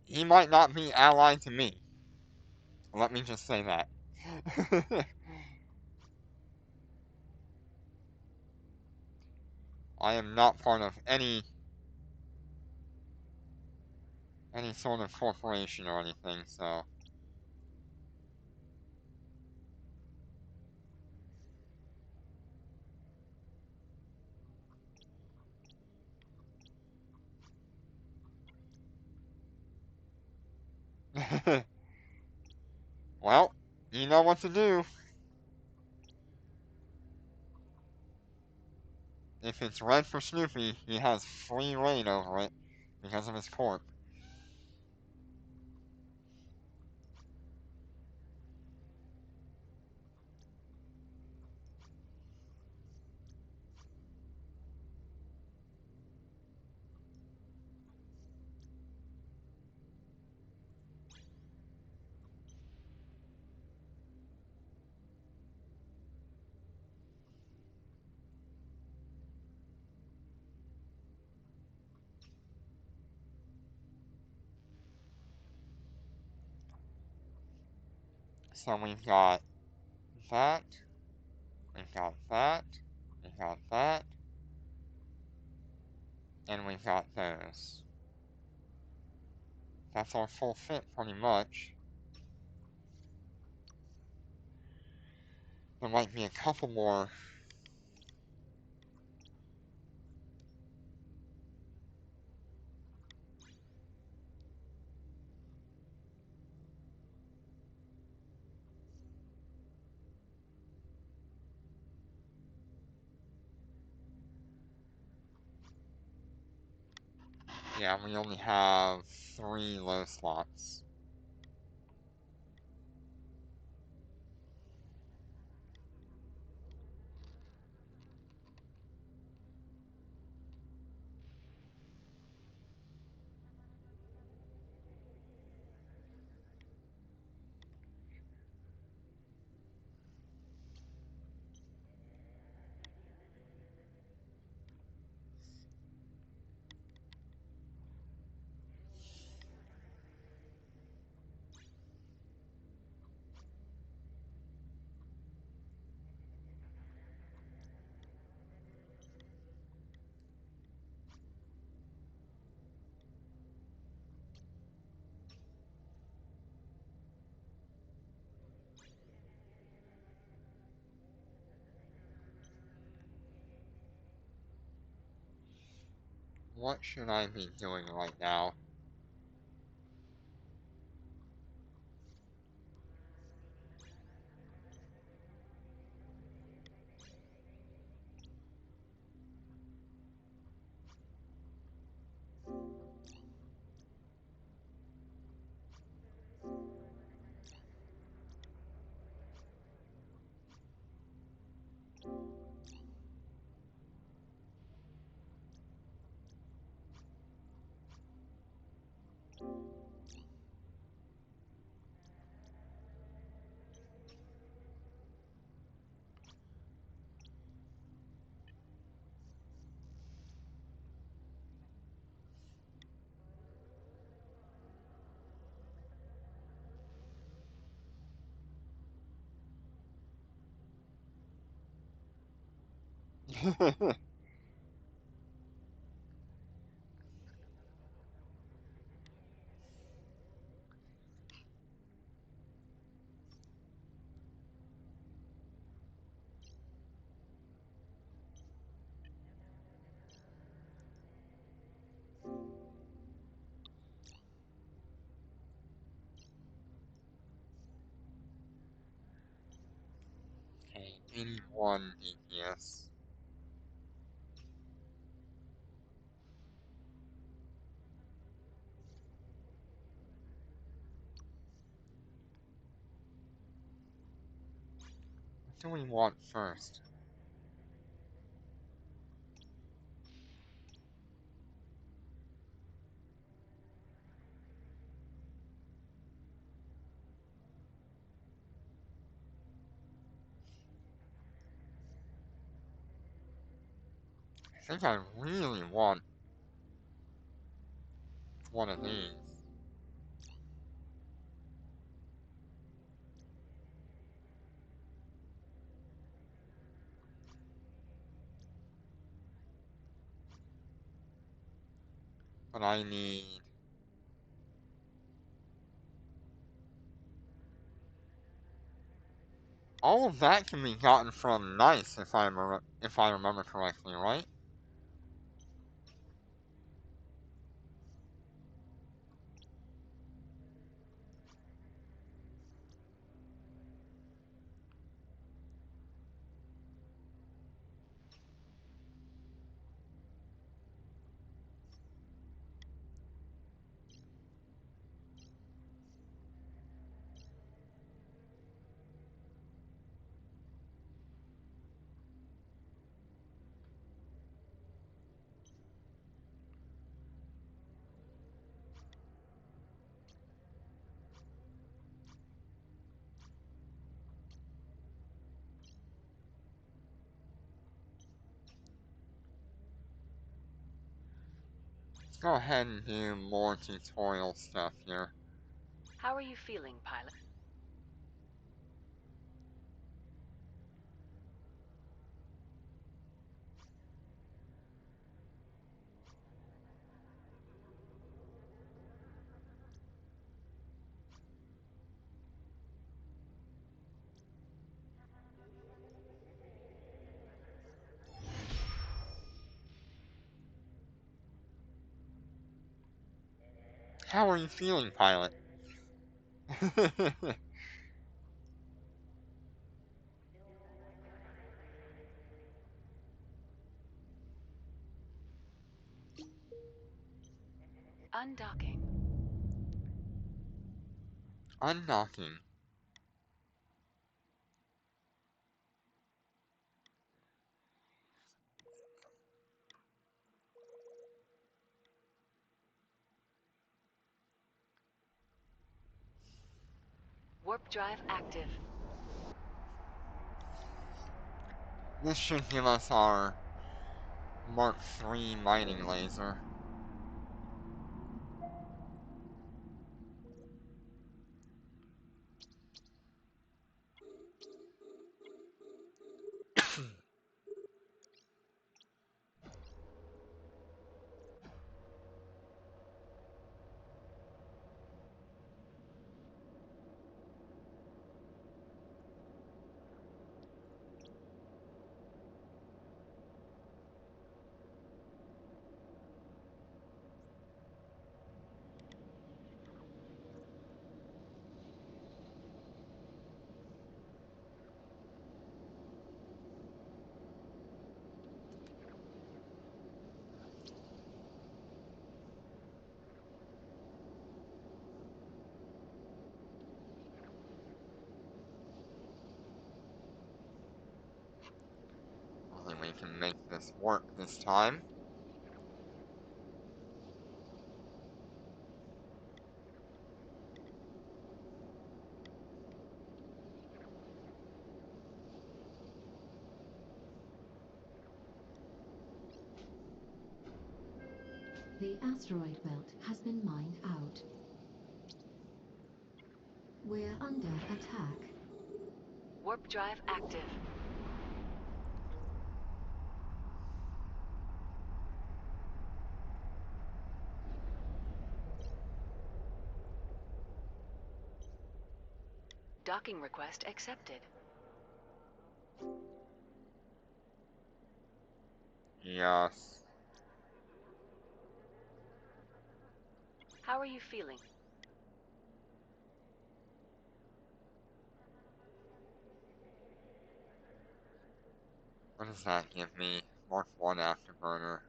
He might not be allied to me. Let me just say that. I am not part of any sort of corporation or anything, so... Well, you know what to do. If it's red for Snoopy, he has free reign over it because of his corp. So we've got that, we've got that, we've got that, and we've got those. That's our full fit, pretty much. There might be a couple more. Yeah, we only have 3 low slots. What should I be doing right now? Okay, 81 DPS. What do we want first? I think I really want one of these. But I need... All of that can be gotten from Nice, if I remember correctly, right? Let's go ahead and do more tutorial stuff here. How are you feeling, pilot? How are you feeling, pilot? Undocking. Undocking. Warp drive active. This should give us our Mark III mining laser. Only we can make this work this time. The asteroid belt has been mined out. We're under attack. Warp drive active. Docking request accepted. Yes. How are you feeling? What does that give me? Mark I afterburner.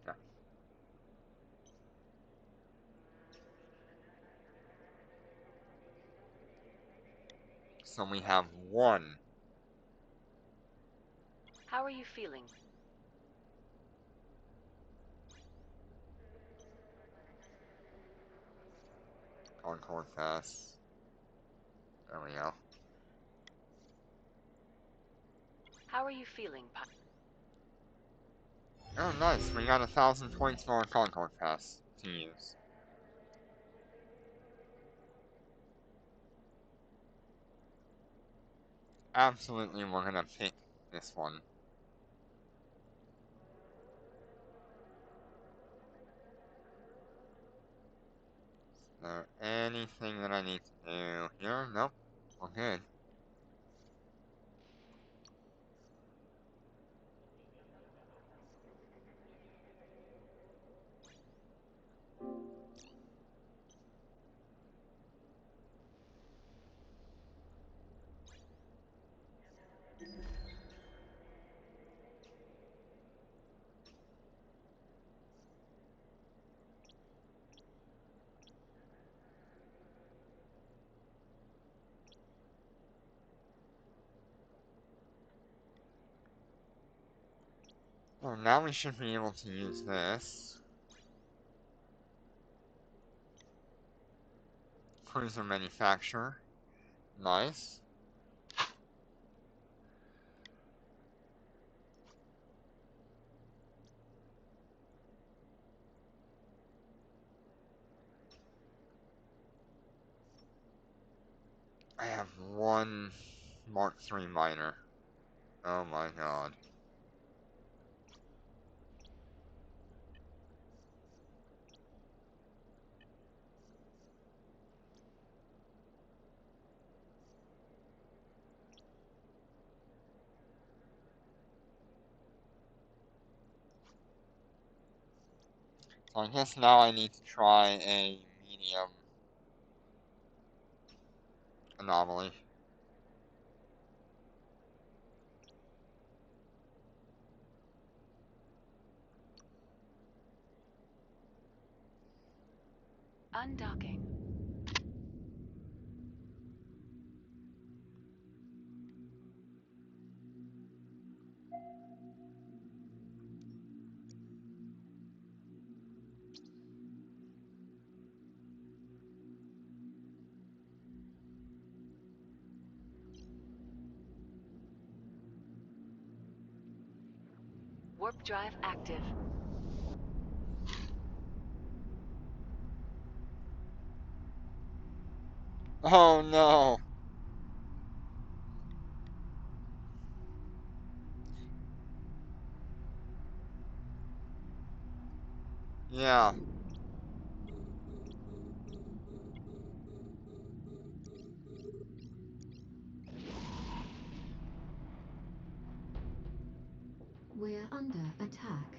Yeah. So we have one. How are you feeling? Concord Fest. There we go. How are you feeling, Oh, nice. We got 1,000 points for our Concord Pass to use. Absolutely, we're gonna pick this one. Is there anything that I need to do here? Nope. We're good. Well, now we should be able to use this. Cruiser manufacturer. Nice. I have one Mark III minor. Oh my god. So I guess now I need to try a medium anomaly. Undocking. Warp drive active. Oh no! Yeah. We're under attack.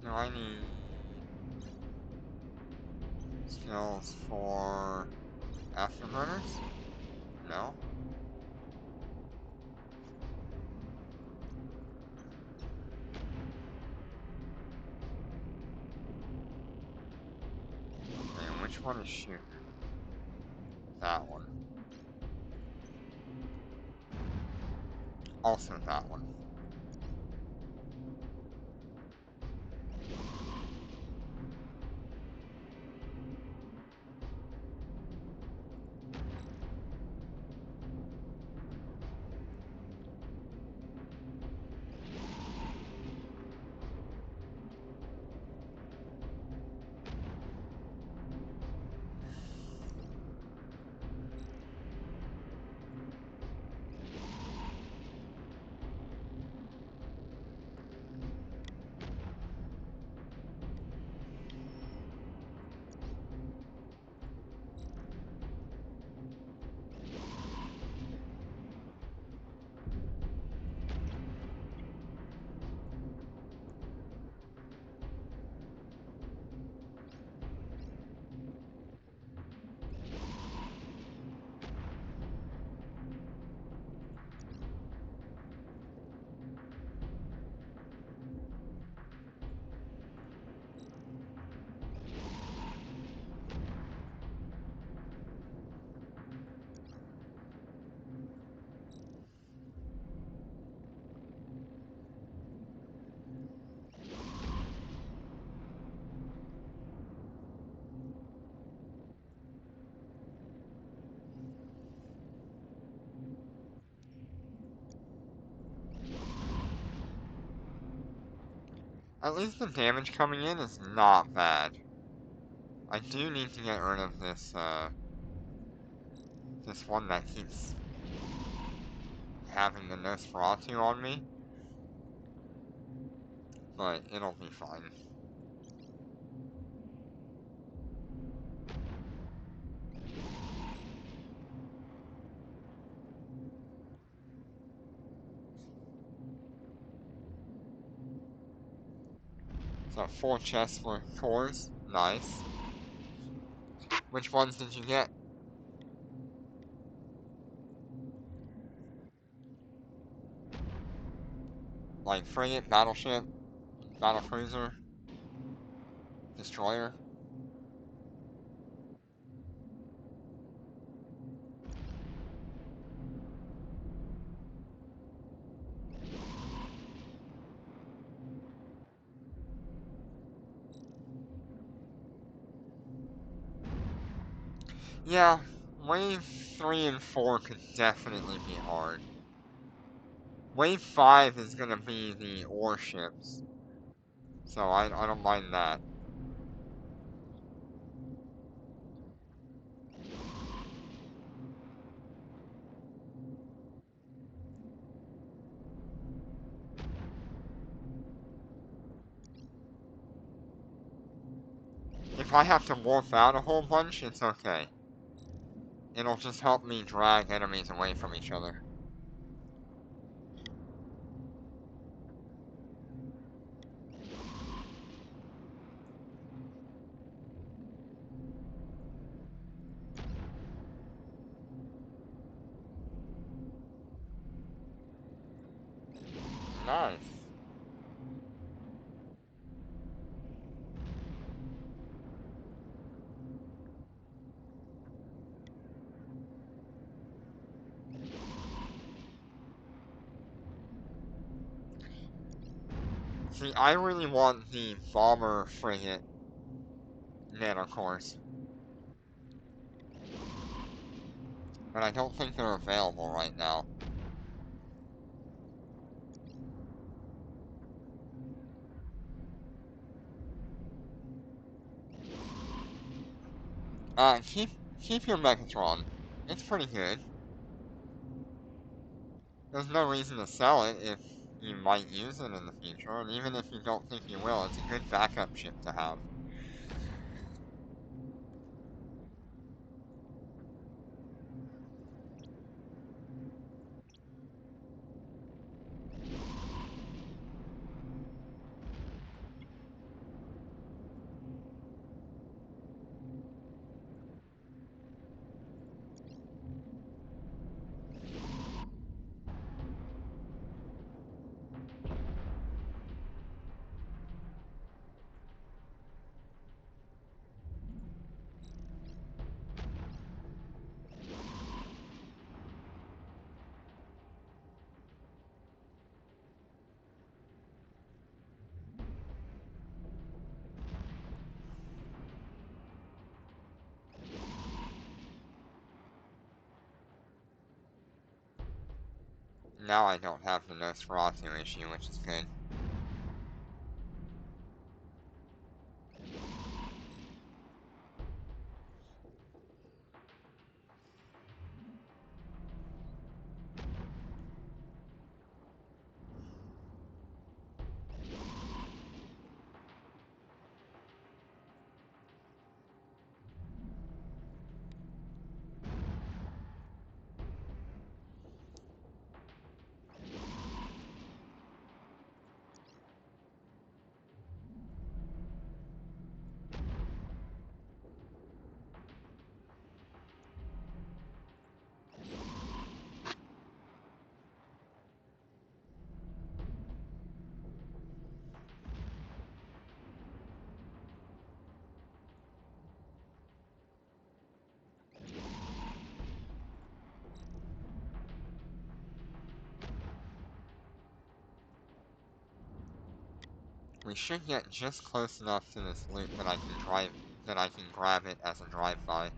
No, I need skills for afterburners? No? And which one is shooting? That one. Also that one. At least the damage coming in is not bad. I do need to get rid of this, this one that keeps having the Nosferatu on me. But it'll be fine. So 4 chests for cores. Nice. Which ones did you get? Like frigate, battleship, battlecruiser, destroyer? Yeah, wave 3 and 4 could definitely be hard. Wave 5 is gonna be the ore ships, so I don't mind that. If I have to warp out a whole bunch, it's okay. It'll just help me drag enemies away from each other. Nice. See, I really want the bomber frigate nanocores, but I don't think they're available right now. Keep your Megatron. It's pretty good. There's no reason to sell it if you might use it in the future, and even if you don't think you will, it's a good backup ship to have. Now I don't have the Nosferatu issue, which is good. We should get just close enough to this loot that I can grab it as a drive-by.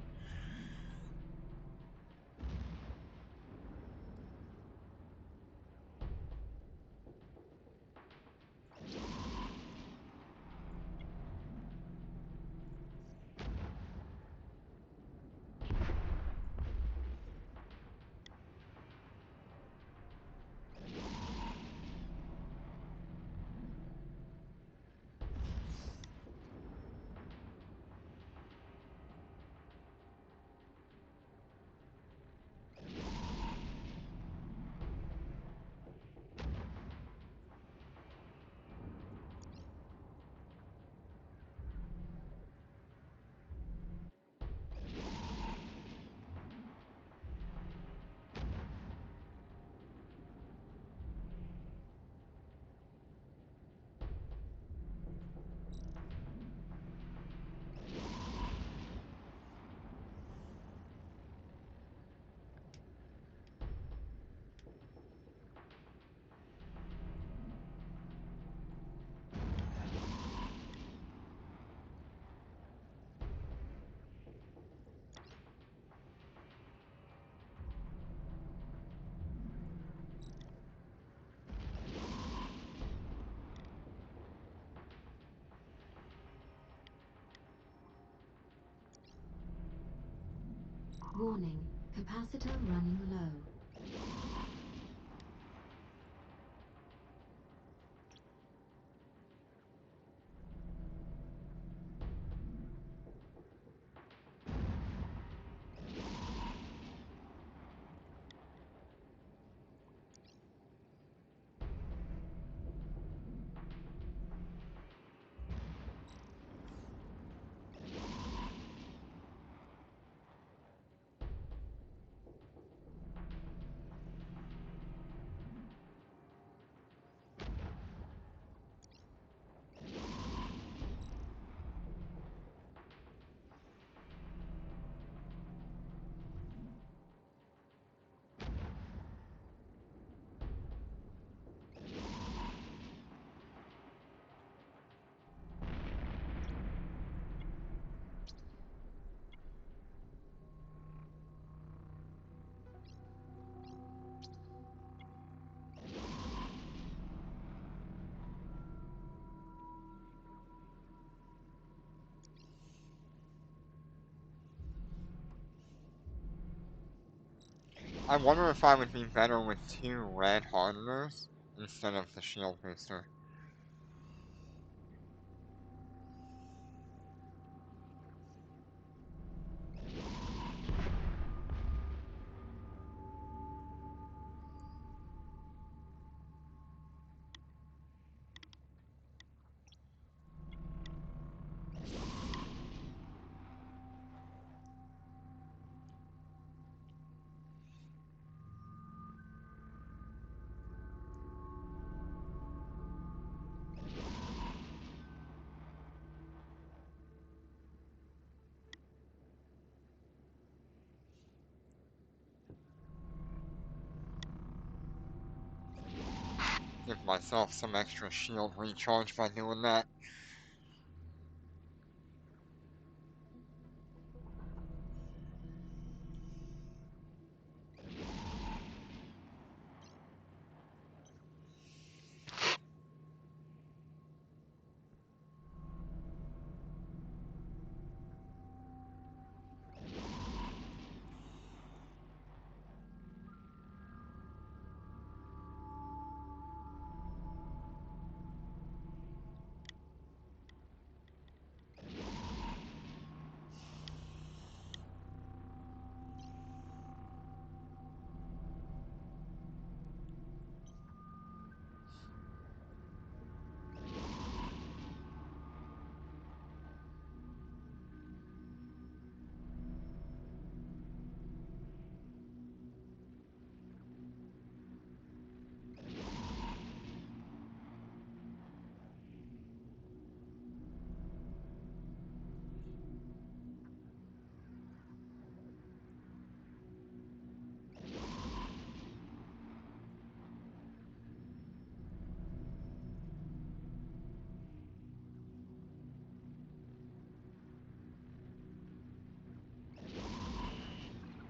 Warning, capacitor running low. I wonder if I would be better with 2 red hardeners instead of the shield booster. Give myself some extra shield recharge by doing that.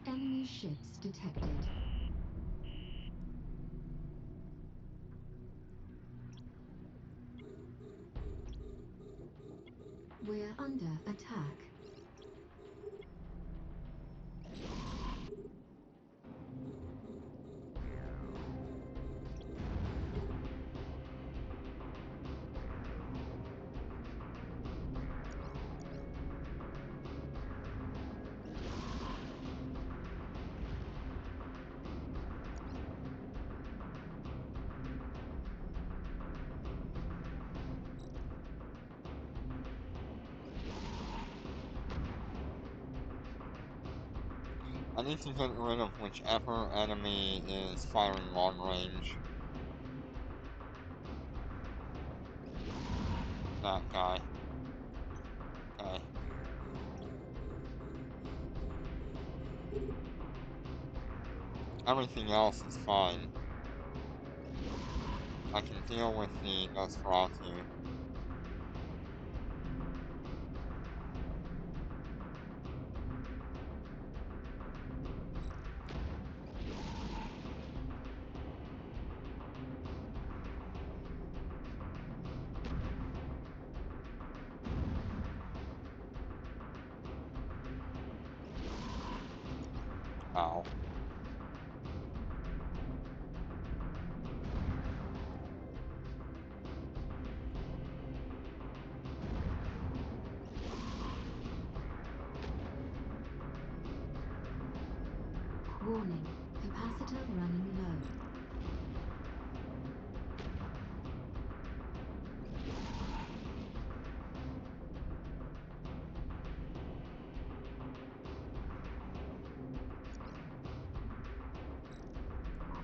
Enemy ships detected. We're under attack. I need to get rid of whichever enemy is firing long range. That guy. Okay. Everything else is fine. I can deal with the Nosferatu. Ow. Warning, capacitor running low.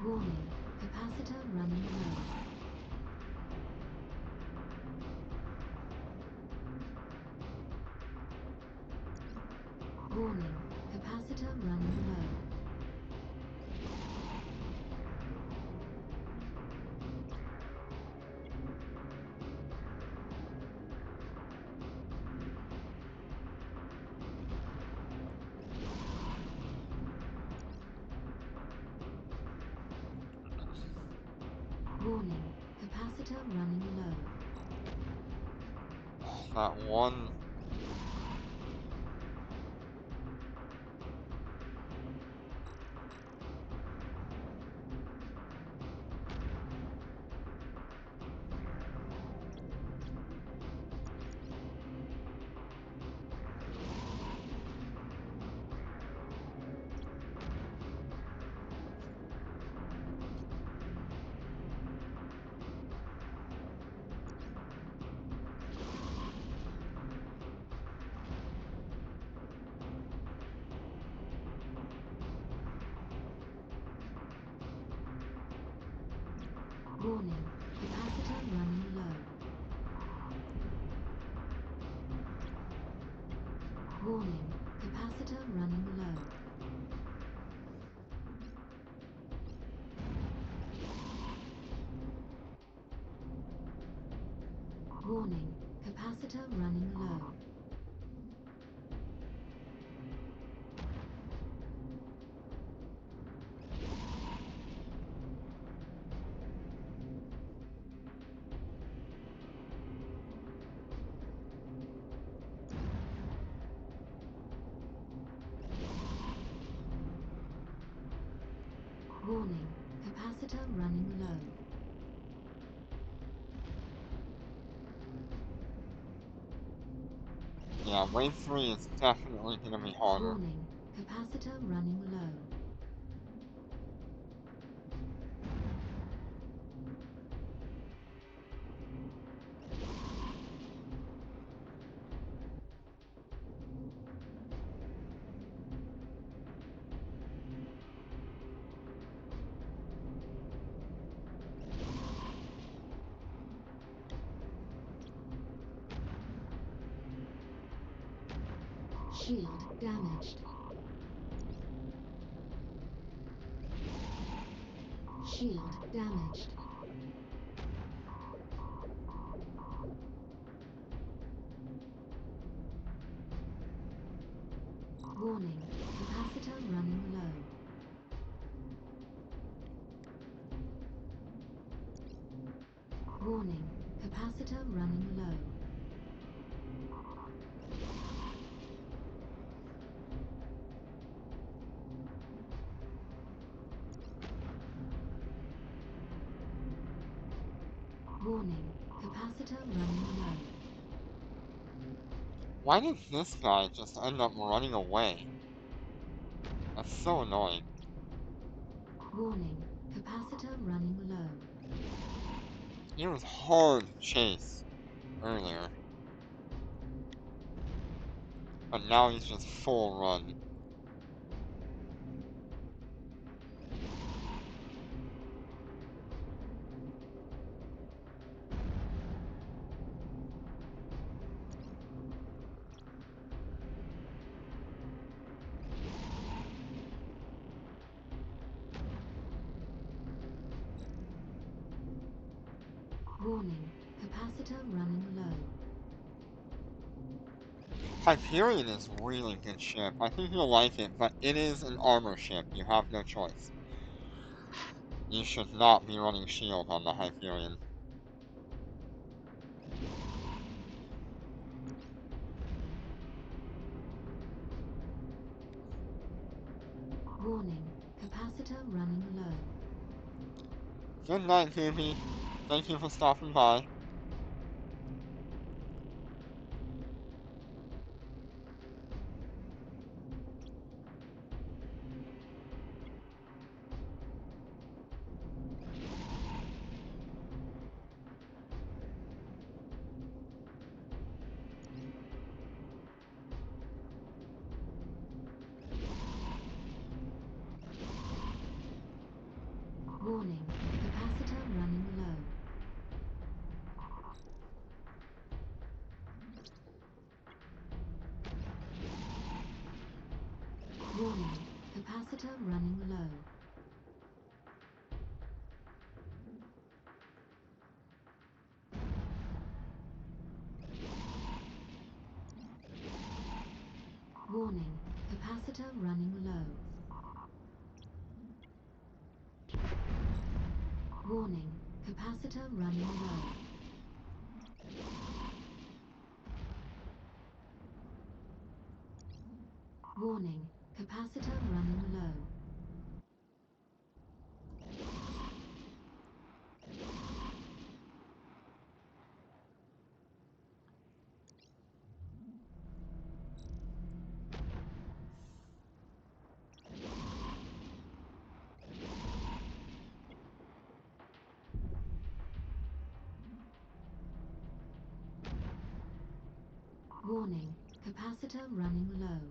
Warning, capacitor running low. Warning, capacitor running low. Warning, capacitor running low. That one. Warning, capacitor running low. Warning, capacitor running low. Warning, capacitor running low. Warning, capacitor running low. Yeah, wave 3 is definitely gonna be harder. Warning, capacitor running low. Shield damaged. Shield damaged. Warning, capacitor running low. Warning, capacitor running low. Warning, capacitor running low. Why did this guy just end up running away? That's so annoying. Warning, capacitor running low. It was hard to chase earlier. But now he's just full run. Warning, capacitor running low. Hyperion is a really good ship. I think you'll like it, but it is an armor ship. You have no choice. You should not be running shield on the Hyperion. Warning, capacitor running low. Good night, Goofy. Thank you for stopping by. Warning, capacitor running low. Warning, capacitor running low. Warning, capacitor running low. Warning, capacitor running low. Warning, capacitor running low. Warning, capacitor running low.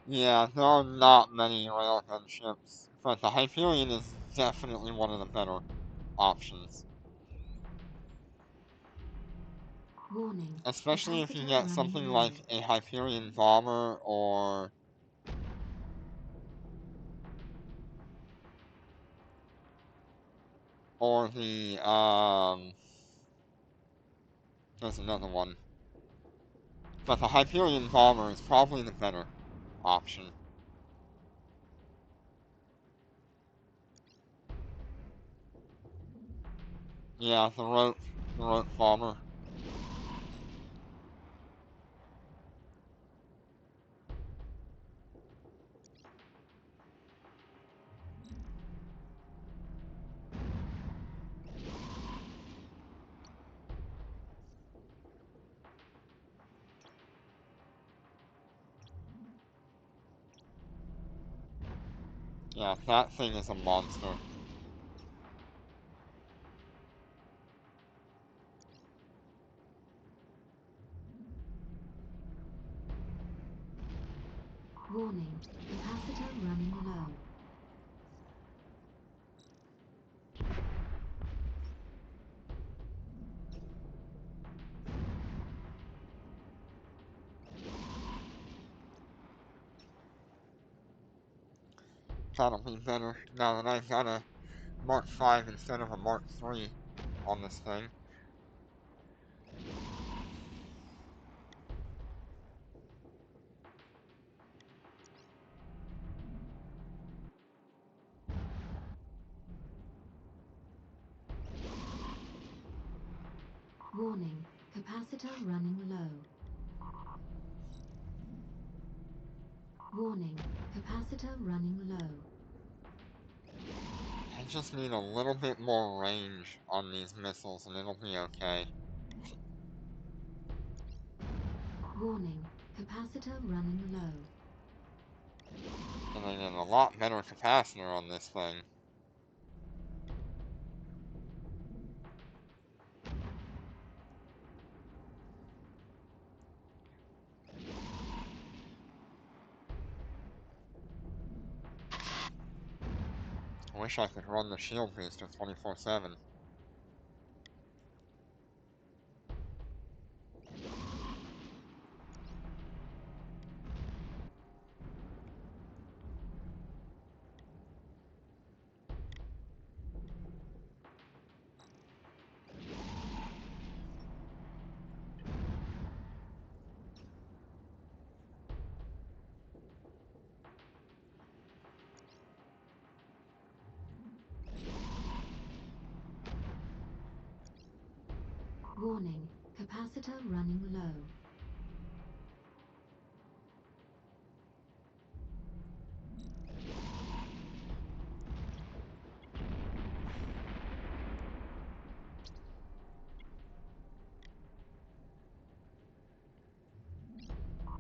Yeah, there are not many railgun ships, but the Hyperion is definitely one of the better options. Warning, Especially if you capacitor get running something low. like a Hyperion bomber or the there's another one. But the Hyperion bomber is probably the better option. Yeah, the rope bomber. Yeah, that thing is a monster. Warning, capacitor running low. That'll be better now that I've got a Mark 5 instead of a Mark 3 on this thing. Warning, capacitor running low. Warning, capacitor running low. I just need a little bit more range on these missiles and it'll be okay. Warning, capacitor running low. And I get a lot better capacitor on this thing. I wish I could run the shield booster 24/7. Warning, capacitor running low.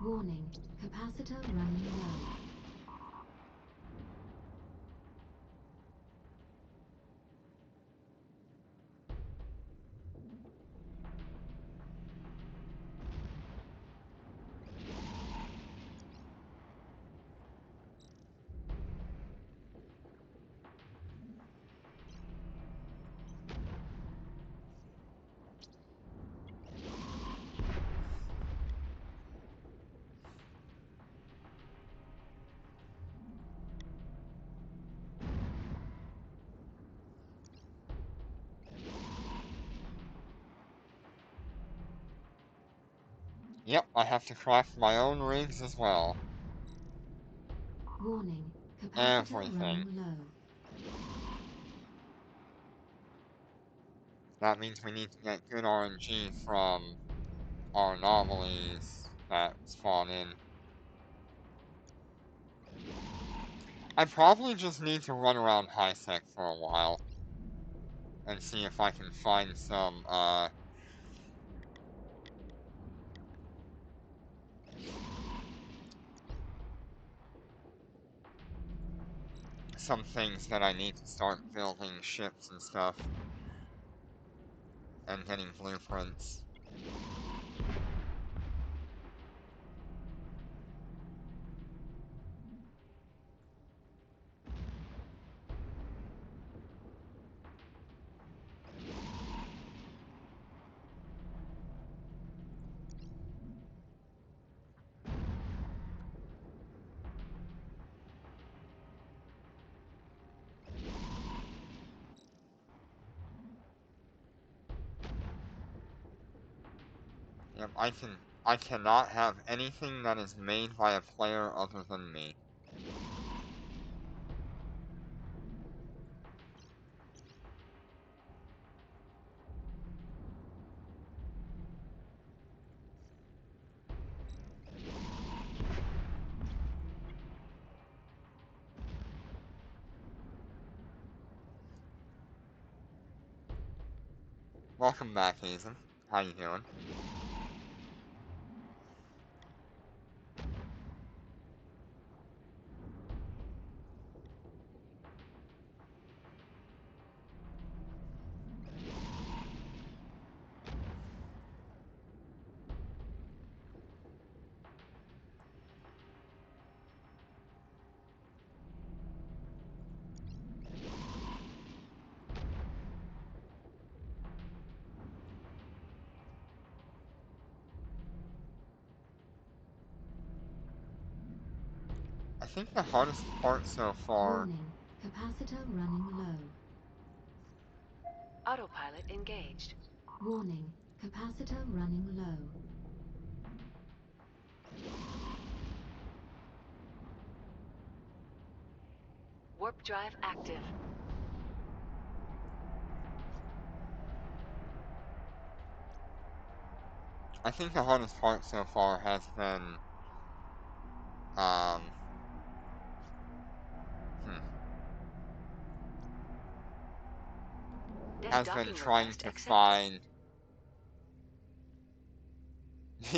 Warning, capacitor running low. Yep, I have to craft my own rigs as well. Warning, capacitor Everything. running low. That means we need to get good RNG from our anomalies that spawn in. I probably just need to run around high sec for a while and see if I can find some things that I need to start building ships and stuff and getting blueprints. Yep, I cannot have anything that is made by a player other than me. Welcome back, Hazen. How you doing? I think the hardest part so far... Warning, capacitor running low. Autopilot engaged. Warning, capacitor running low. Warp drive active. I think the hardest part so far has been... Um... Has been Docking trying request to accepted. find...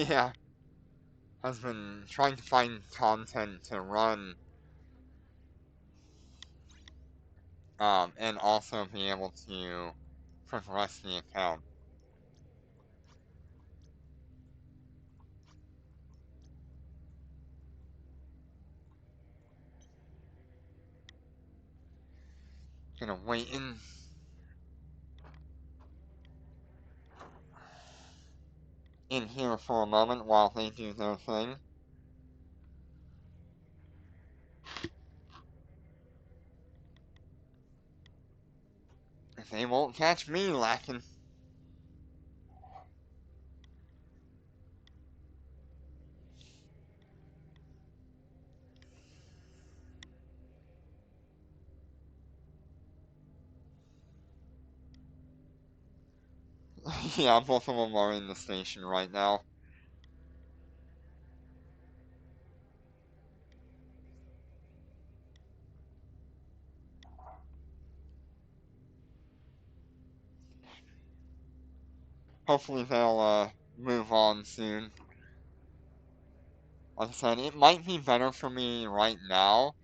Yeah. Has been trying to find content to run... and also be able to progress the account. Gonna wait in here for a moment while they do their thing. They won't catch me lacking. Yeah, both of them are in the station right now. Hopefully they'll move on soon. Like I said, it might be better for me right now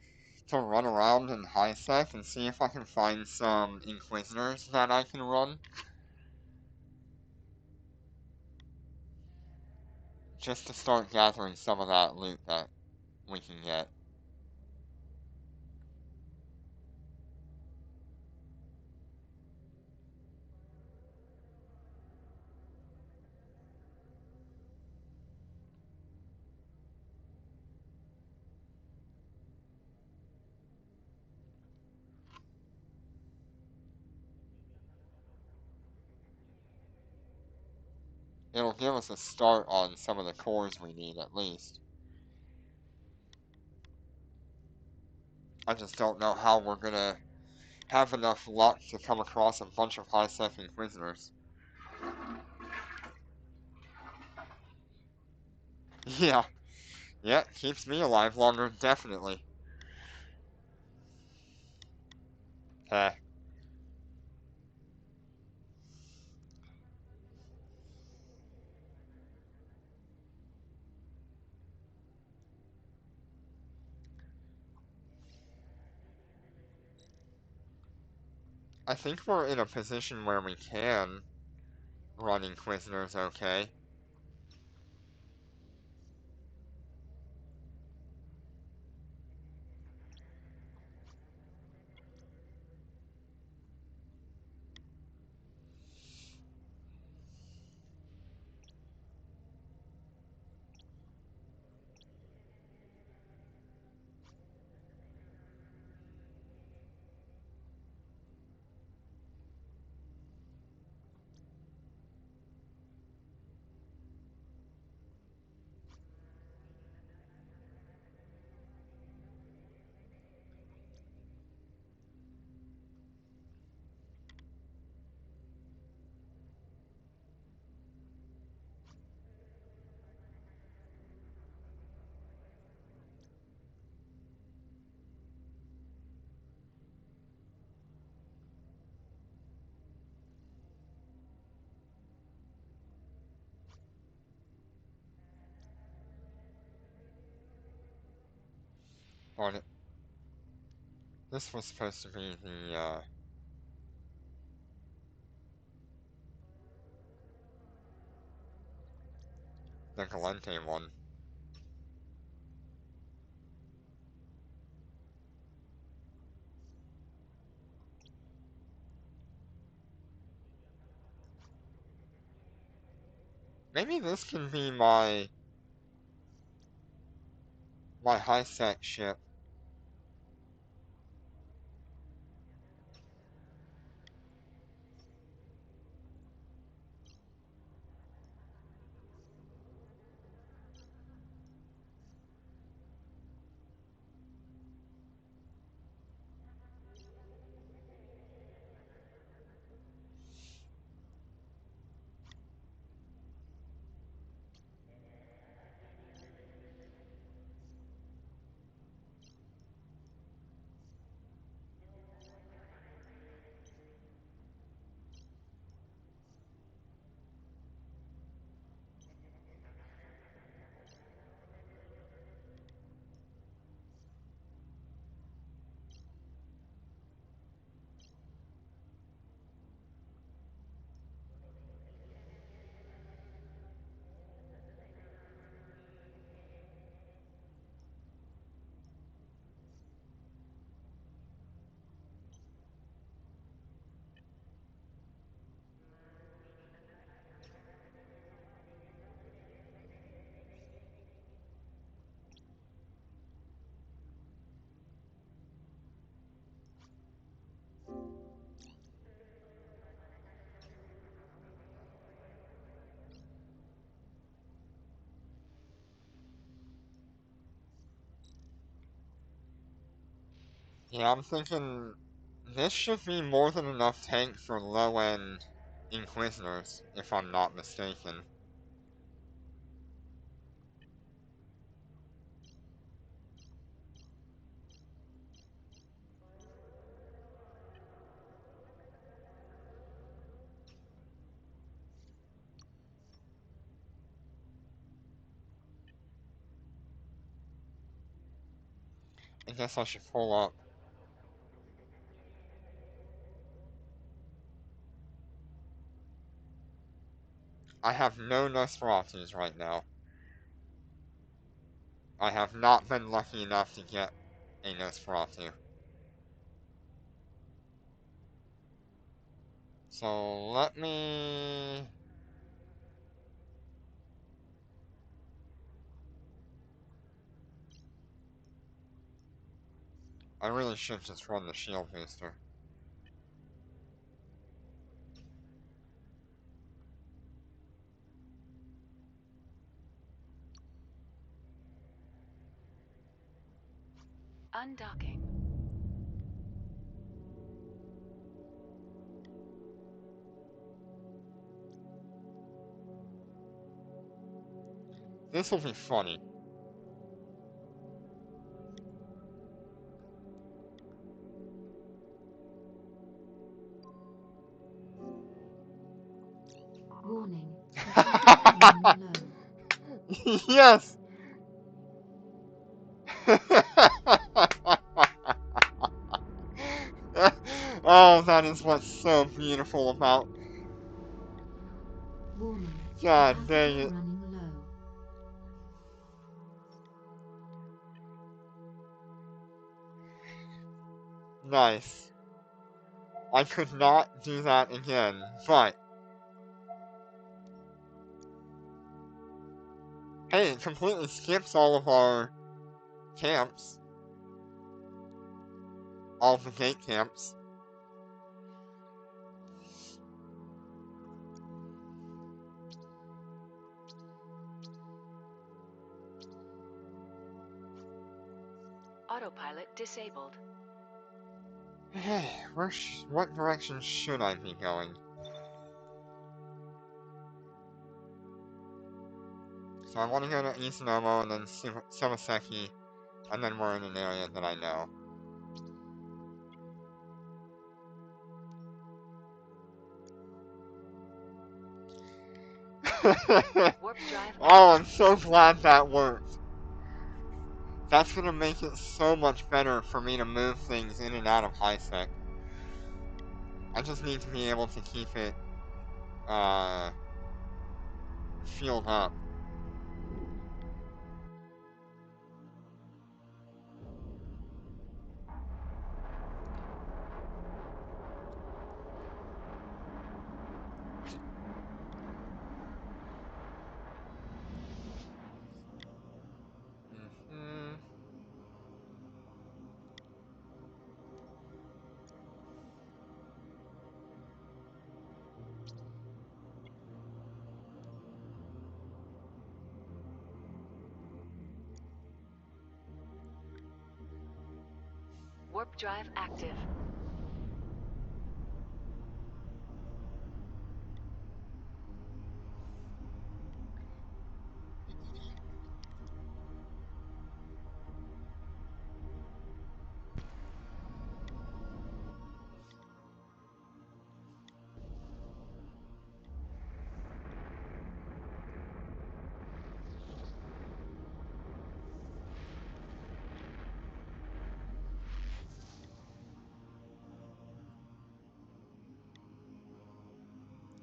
to run around in high sec and see if I can find some Inquisitors that I can run. Just to start gathering some of that loot that we can get. It'll give us a start on some of the cores we need at least. I just don't know how we're gonna have enough luck to come across a bunch of high-sec Inquisitors. Yeah, yeah, keeps me alive longer, definitely. Heh. I think we're in a position where we can run Inquisitors okay. But this was supposed to be the Galente one. Maybe this can be my high-sec ship. Yeah, I'm thinking this should be more than enough tank for low-end Inquisitors, if I'm not mistaken. I guess I should pull up. I have no Nosferatus right now. I have not been lucky enough to get a Nosferatu. So let me... I really should just run the shield booster. Undocking. This will be funny. Warning. Capacity running low. Yes! Oh, that is what's so beautiful about... Warning. God dang Capacity it. running low. Nice. I could not do that again, but... Hey, it completely skips all of our camps. All of the gate camps. Autopilot disabled. Hey, what direction should I be going? So I want to go to Izunomo and then Sumaseki, and then we're in an area that I know. Warp drive Oh, I'm active. so glad that worked. That's gonna make it so much better for me to move things in and out of high sec. I just need to be able to keep it, filled up. Mm-hmm. Warp drive active.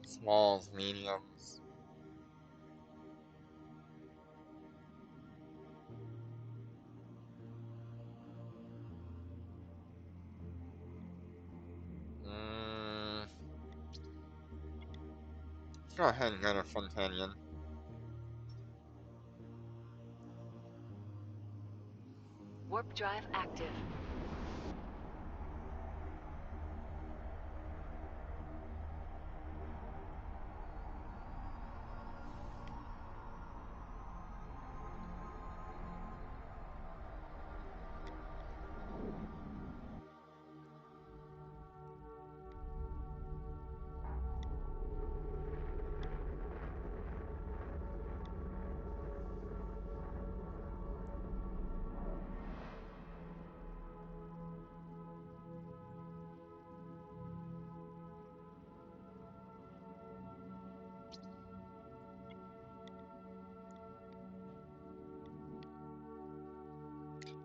Smalls, mediums. Let's go ahead and go to Fontanian. Warp drive active.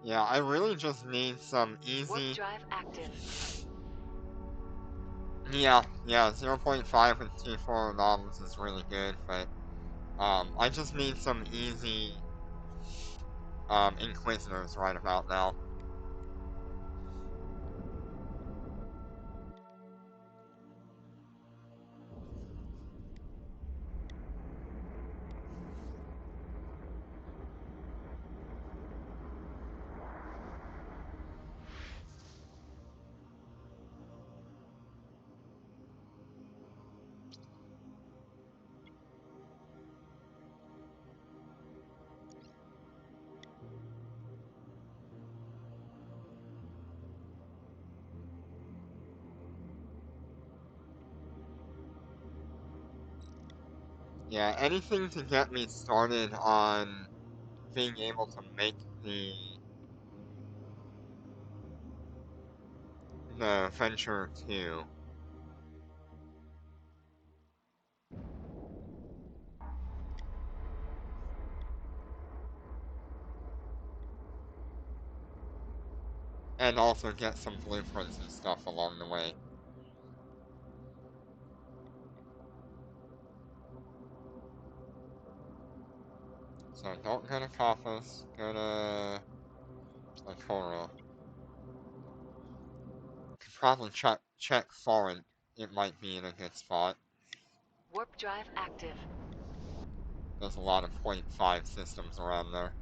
Yeah, I really just need some Warp easy... drive active. Yeah, 0.5 with T4 novels is really good, but, I just need some easy, Inquisitors right about now. Yeah, anything to get me started on being able to make the Venture 2. And also get some blueprints and stuff along the way. So don't go to Kaphos, go to Akora. Could probably check Foreign. It might be in a good spot. Warp drive active. There's a lot of .5 systems around there.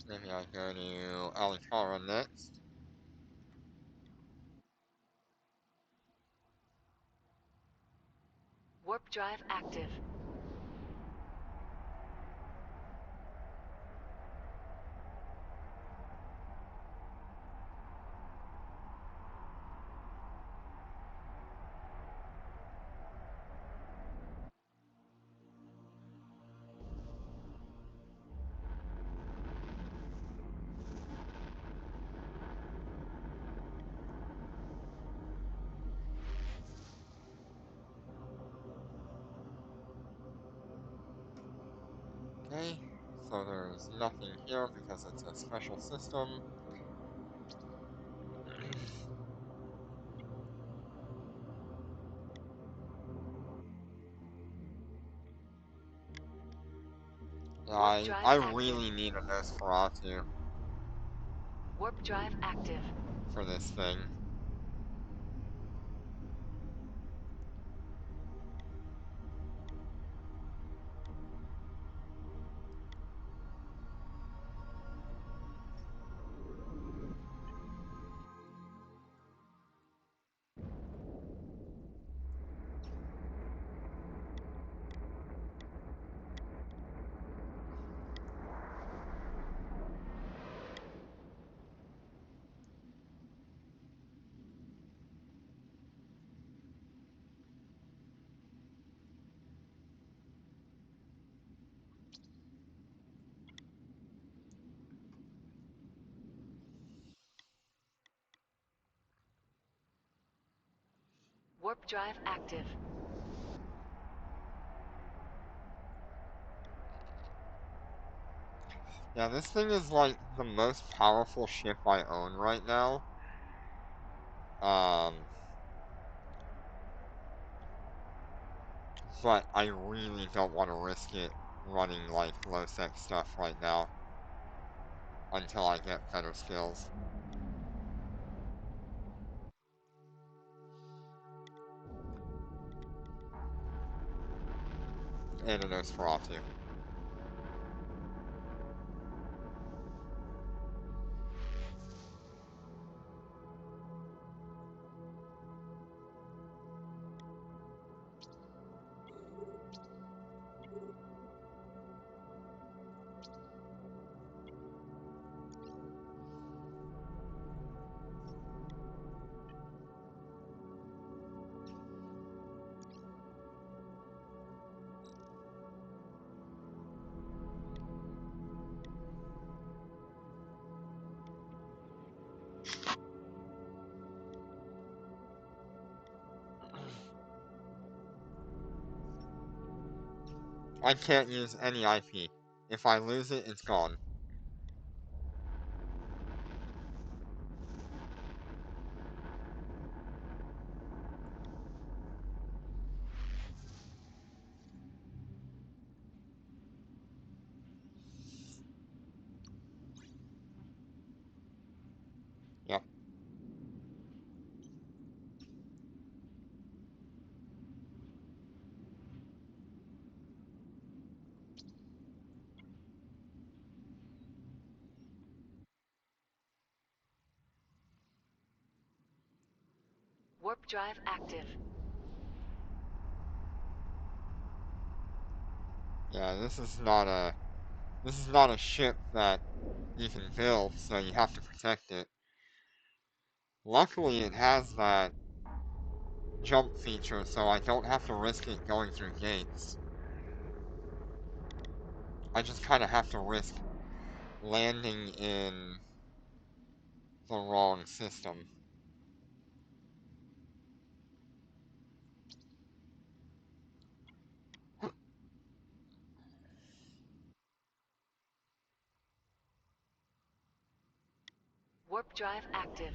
Maybe I go to Alikara next. Warp drive active. Okay, so there's nothing here because it's a special system. Warp I drive I active. really need a Nosferatu Warp drive active. for this thing. Warp drive active. Yeah, this thing is like the most powerful ship I own right now. Um, but I really don't want to risk it running like low-sec stuff right now until I get better skills. And a Nosferatu. I can't use any IP. If I lose it, it's gone. Yep. Warp drive active. Yeah, this is not a ship that you can build, so you have to protect it. Luckily, it has that jump feature, so I don't have to risk it going through gates. I just kind of have to risk landing in the wrong system. Warp drive active.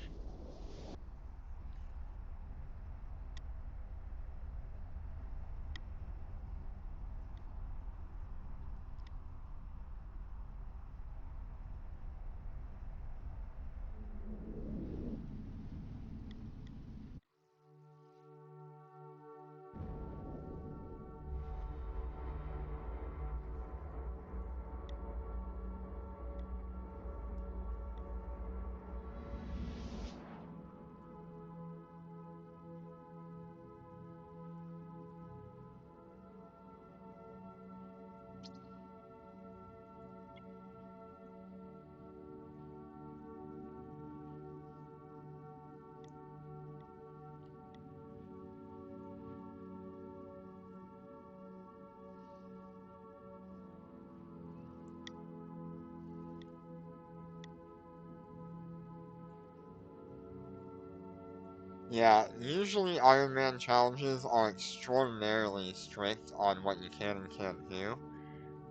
Yeah, usually Ironman challenges are extraordinarily strict on what you can and can't do,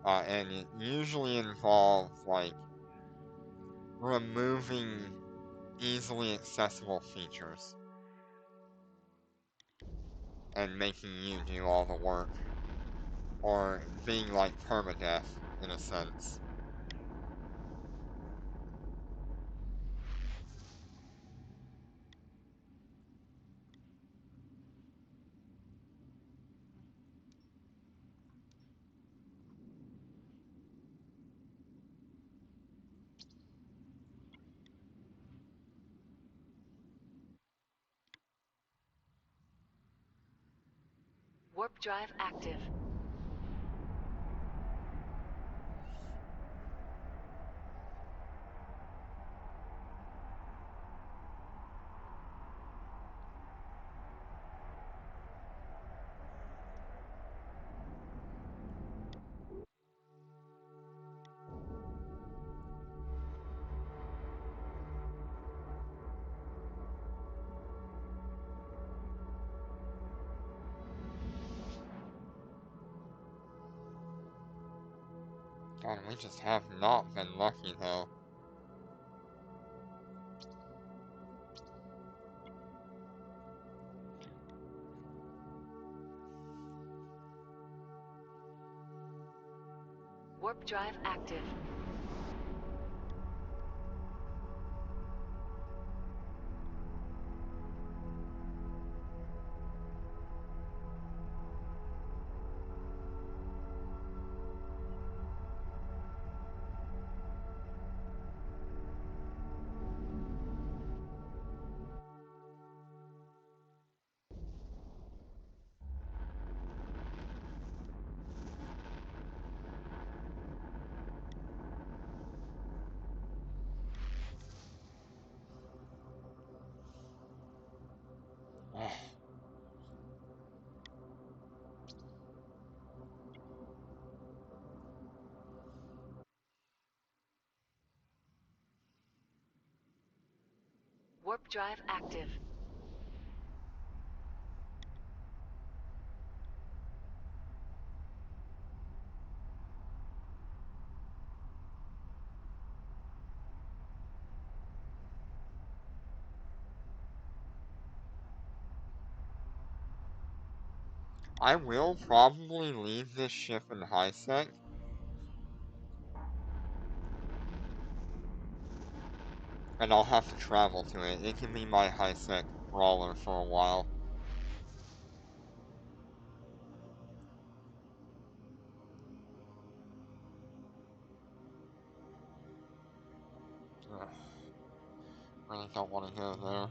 and it usually involves, like, removing easily accessible features and making you do all the work, or being like permadeath, in a sense. Warp drive active. God, we just have not been lucky, though. Warp drive active. Warp drive active. I will probably leave this ship in high sec. And I'll have to travel to it. It can be my high sec brawler for a while. Ugh, really don't want to go there.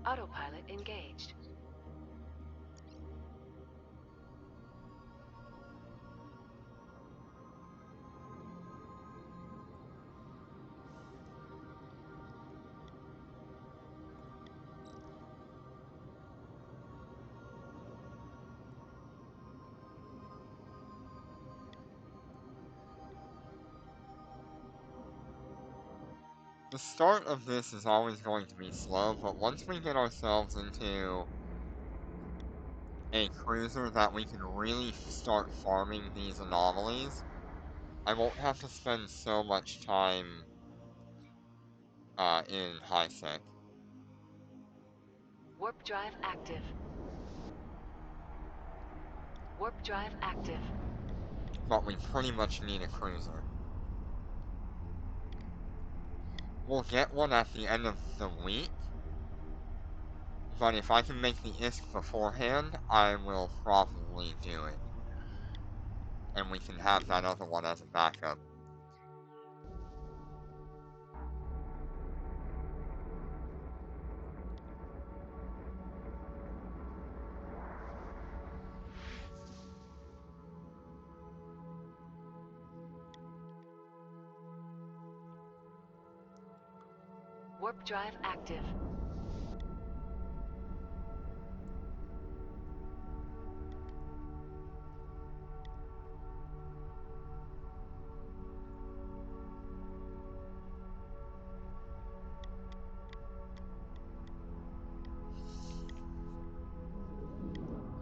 Autopilot engaged. The start of this is always going to be slow, but once we get ourselves into a cruiser that we can really start farming these anomalies, I won't have to spend so much time in high sec. Warp drive active. Warp drive active. But we pretty much need a cruiser. We'll get one at the end of the week, but if I can make the ISK beforehand, I will probably do it. And we can have that other one as a backup. Warp drive active.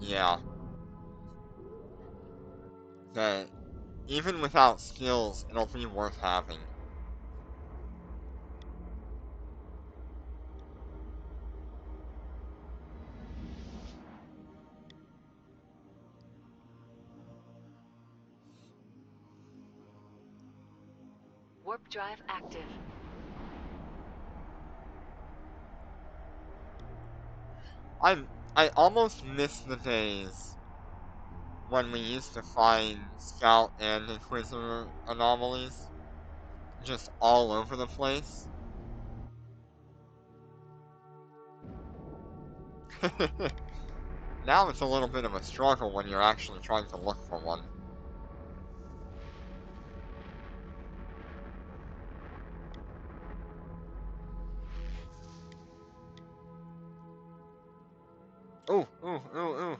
Yeah. That even without skills, it'll be worth having. Warp drive active. I almost miss the days when we used to find Scout and Inquisitor anomalies just all over the place. Now it's a little bit of a struggle when you're actually trying to look for one. Ooh, ooh, ooh, ooh.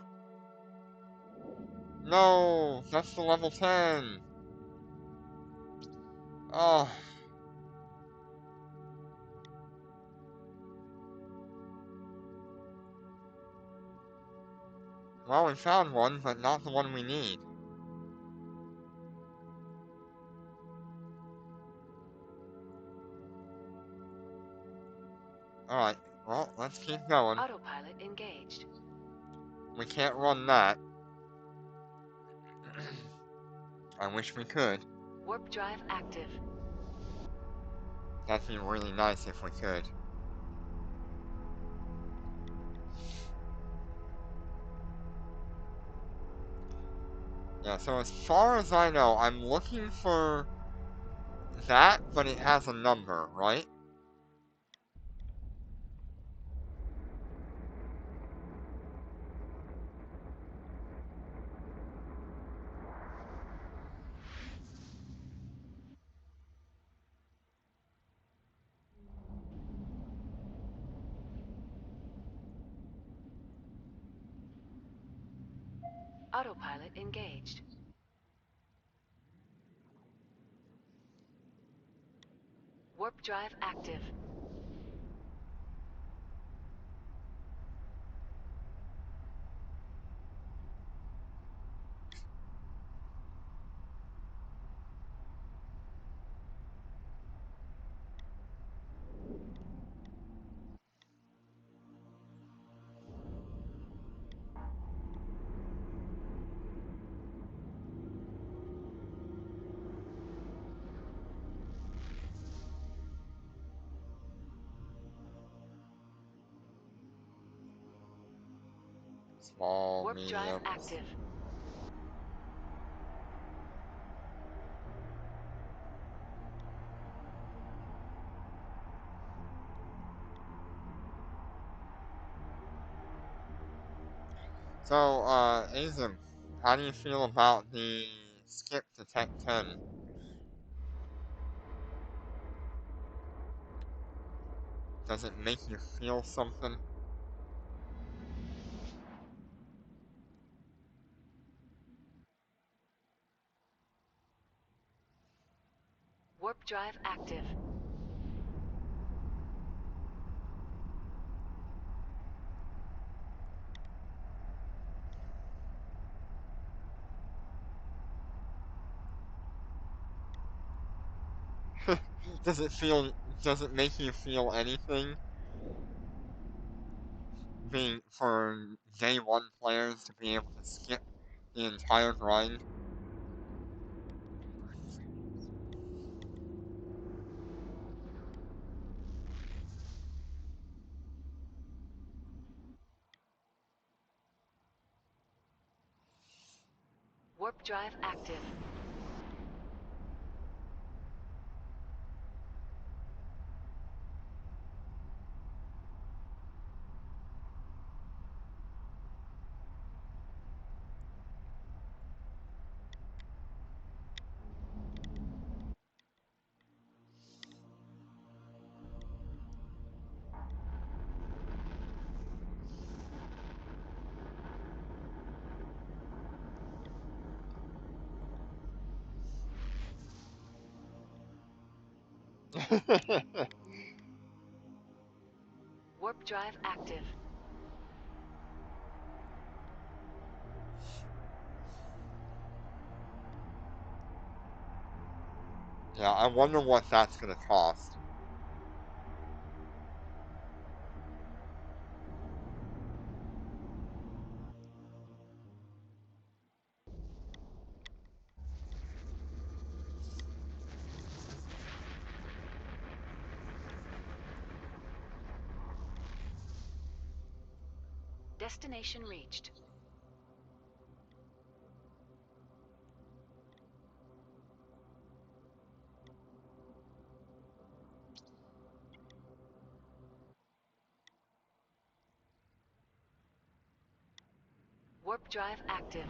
No, that's the level 10. Oh, well, we found one, but not the one we need. Alright, well, let's keep going. Autopilot engaged. We can't run that. I wish we could. Warp drive active. That'd be really nice if we could. Yeah, so as far as I know, I'm looking for that, but it has a number, right? Autopilot engaged. Warp drive active. Small, Warp drive medium. active. So, Azim, how do you feel about the skip to Tech 10? Does it make you feel something? Warp drive active. Does it feel, does it make you feel anything being, for day one players to be able to skip the entire grind? Warp drive active. Warp drive active. Yeah, I wonder what that's gonna cost. Destination reached. Warp drive active.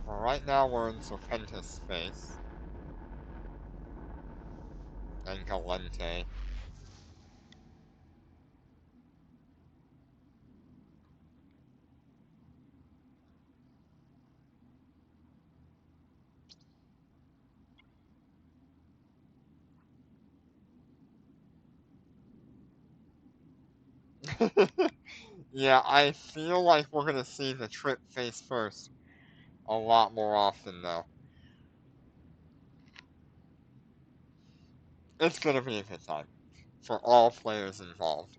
Well, right now we're in Serpentis space. And Galente. Yeah, I feel like we're gonna see the trip face first a lot more often though. It's gonna be a good time for all players involved.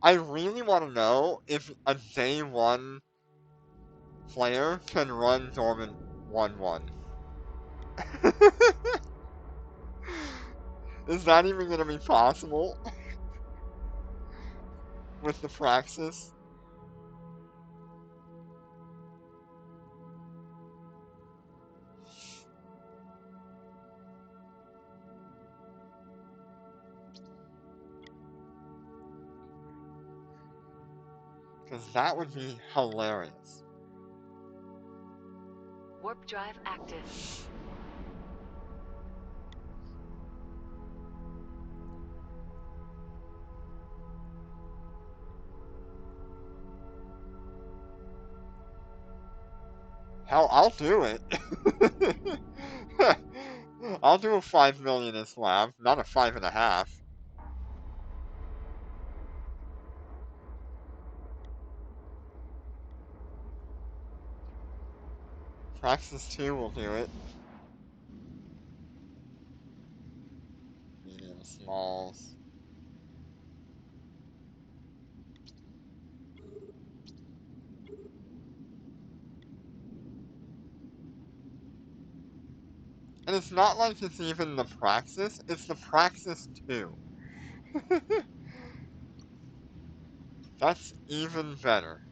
I really want to know if a day one player can run Dormant 1-1. Is that even gonna be possible with the Praxis? Because that would be hilarious. Warp drive active. Hell, I'll do it. I'll do a 5 million in slab, not a 5.5. Praxis 2 will do it. smalls. And it's not like it's even the Praxis, it's the Praxis 2. That's even better.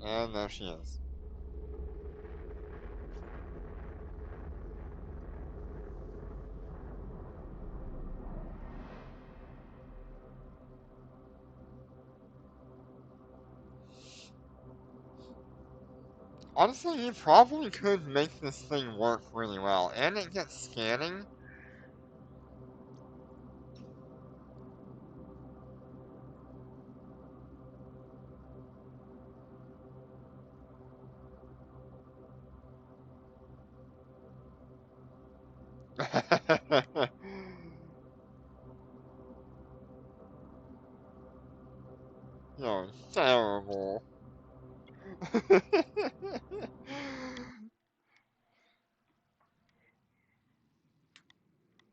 And there she is. Honestly, you probably could make this thing work really well, and it gets scanning. You're terrible.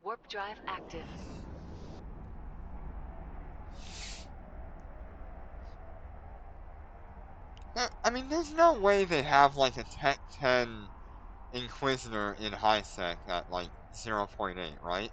Warp drive active. I mean, there's no way they have like a Tech 10 Inquisitor in high sec at like 0.8, right?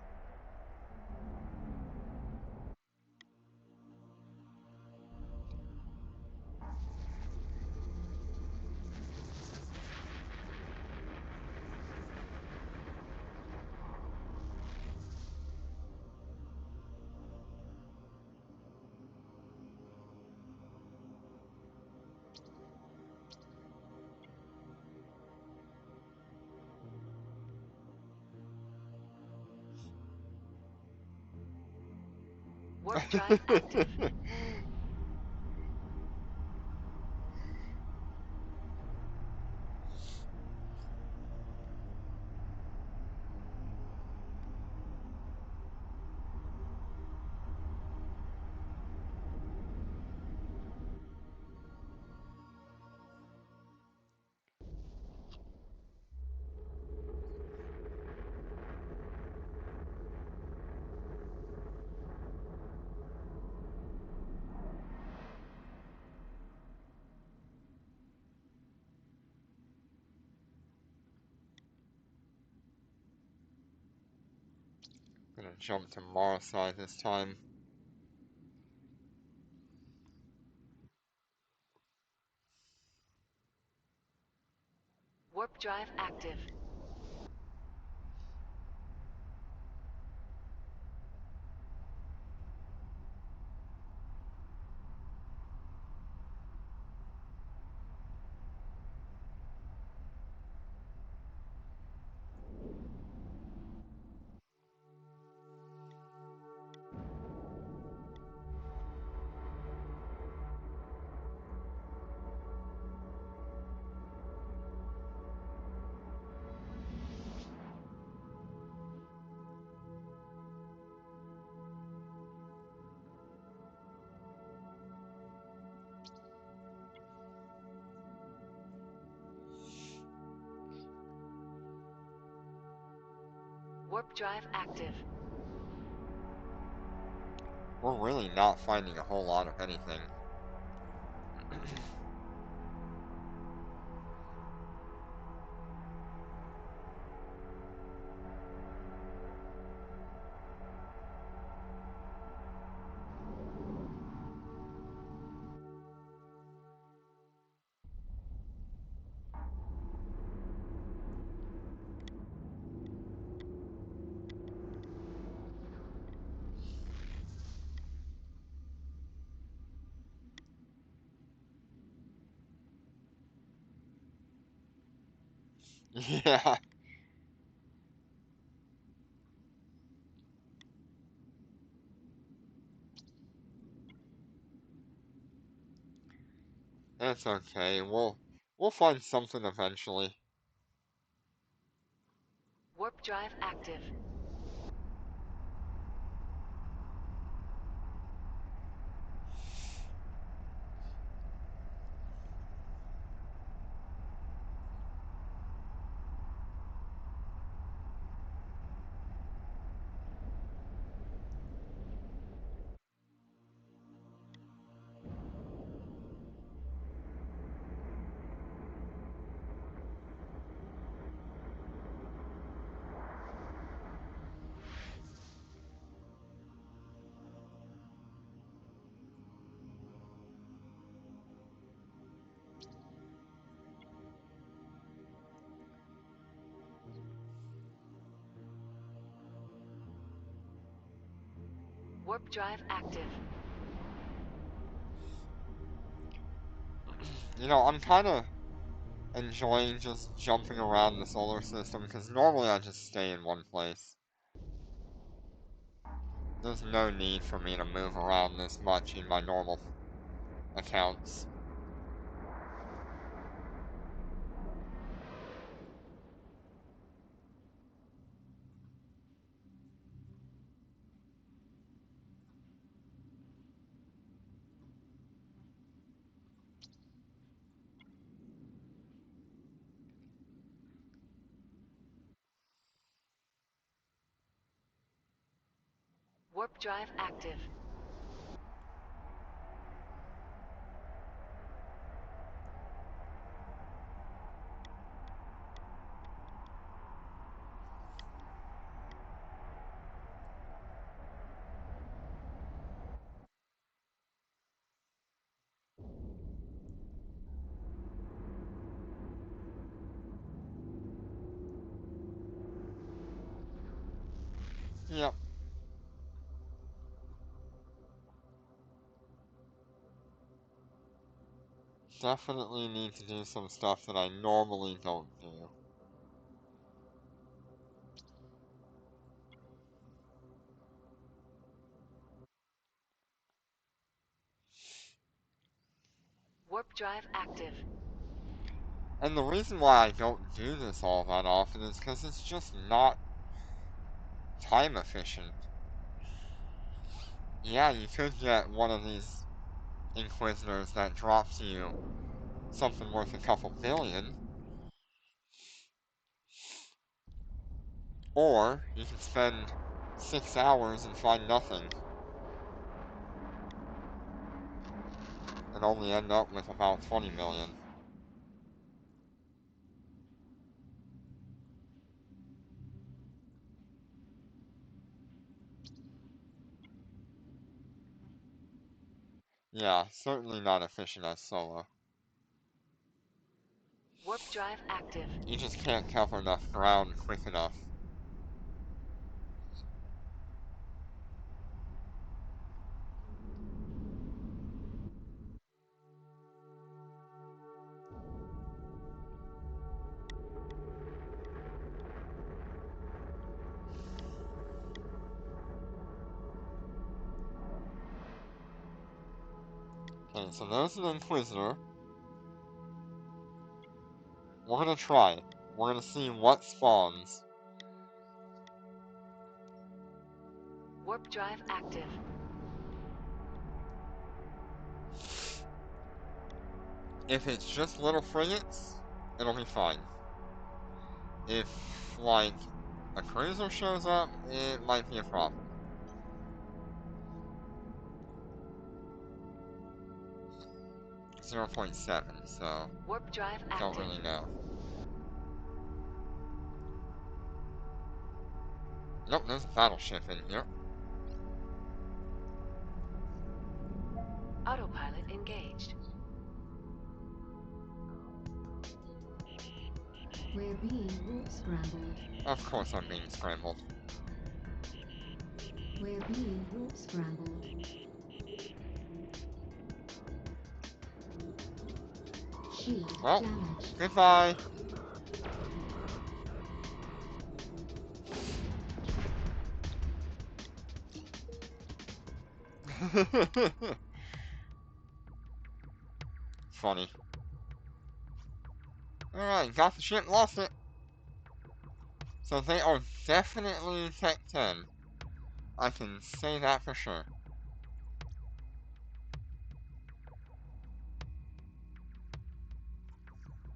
Warp drive active. Gonna jump to Mars side this time. Warp drive active. Warp drive active. We're really not finding a whole lot of anything. Yeah. It's okay. We'll find something eventually. Warp drive active. Warp drive active. You know, I'm kind of enjoying just jumping around the solar system because normally I just stay in one place. There's no need for me to move around this much in my normal accounts. Warp drive active. Yep. Definitely need to do some stuff that I normally don't do. Warp drive active. And the reason why I don't do this all that often is because it's just not time efficient. Yeah, you could get one of these Inquisitors that drops you something worth a couple billion, or you can spend 6 hours and find nothing, and only end up with about 20 million. Yeah, certainly not efficient as solo. Warp drive active. You just can't cover enough ground quick enough. Okay, so there's an Inquisitor. We're gonna try it. We're gonna see what spawns. Warp drive active. If it's just little frigates, it'll be fine. If, like, a cruiser shows up, it might be a problem. 0.7, so Warp drive don't active. really know. Nope, there's a battleship in here. Autopilot engaged. We're being warp scrambled. Of course I'm being scrambled. We're being warp scrambled. Shield Well, damaged. goodbye. Funny. Alright, got the ship, lost it. So they are definitely Tech 10. I can say that for sure.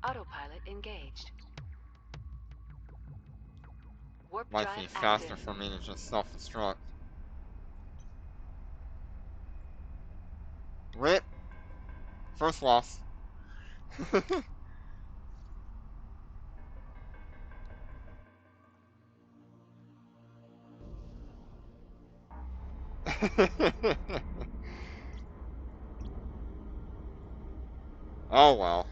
Autopilot engaged. Warp Might drive be faster active. for me to just self-destruct. RIP! First loss. Oh well.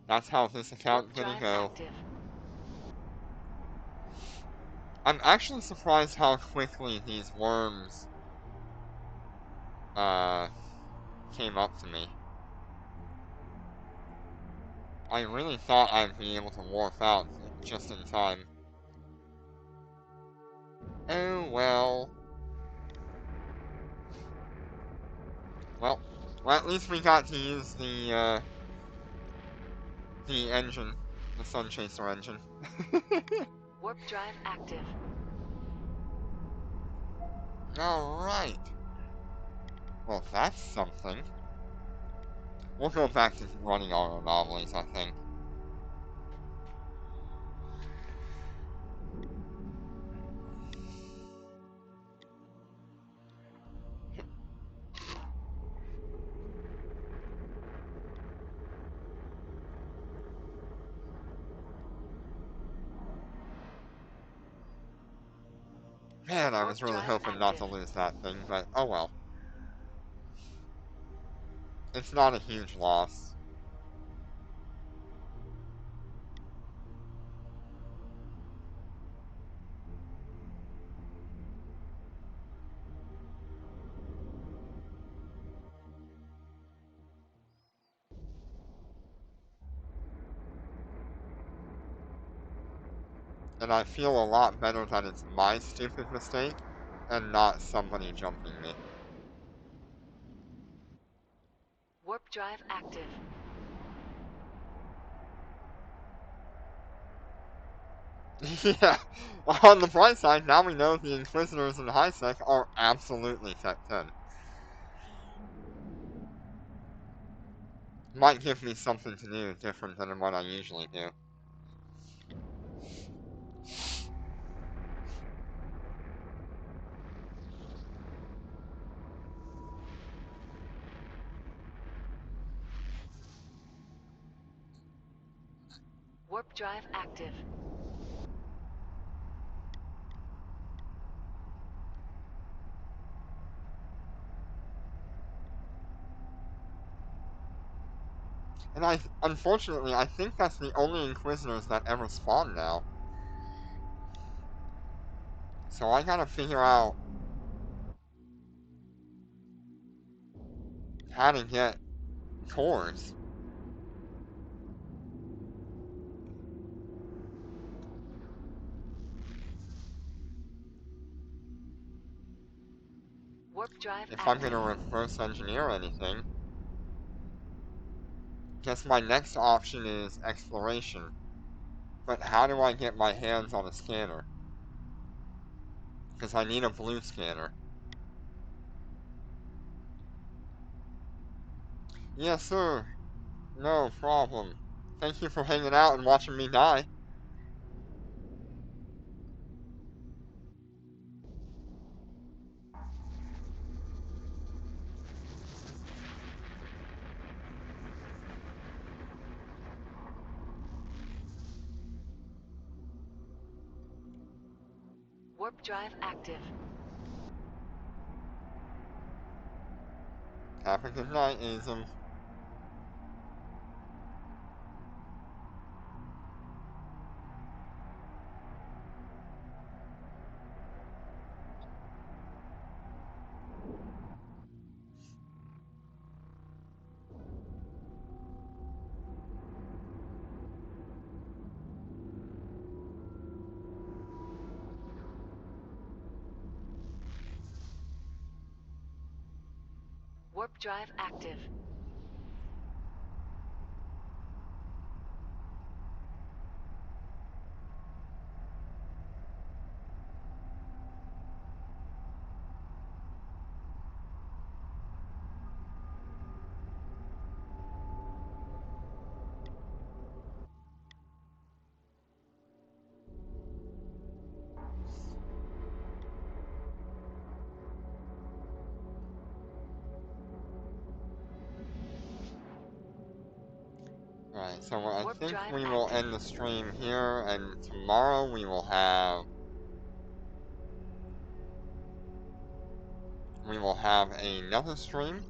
That's how this account Warp gonna drive go. active. I'm actually surprised how quickly these worms, came up to me. I really thought I'd be able to warp out just in time. Oh well. Well, at least we got to use the engine. The Sun Chaser engine. Warp drive active. Alright. Well, that's something. We'll go back to running our anomalies, I think. Man, I was Warp really drive hoping not to active. lose that thing, but oh well. It's not a huge loss. And I feel a lot better that it's my stupid mistake and not somebody jumping me. Warp drive active. Yeah, on the bright side, now we know the Inquisitors in high-sec are absolutely Tech 10. Might give me something to do different than what I usually do. Warp drive active. And unfortunately, I think that's the only Inquisitors that ever spawn now. So I gotta figure out how to get cores. Warp drive If I'm active. gonna reverse engineer anything. Guess my next option is exploration. But how do I get my hands on a scanner? Because I need a blue scanner. Yes, sir. No problem. Thank you for hanging out and watching me die. Warp drive active. Have a good night, Azum. Warp drive active. Alright, so I Warp think drive we will active. end the stream here, and tomorrow we will have another stream.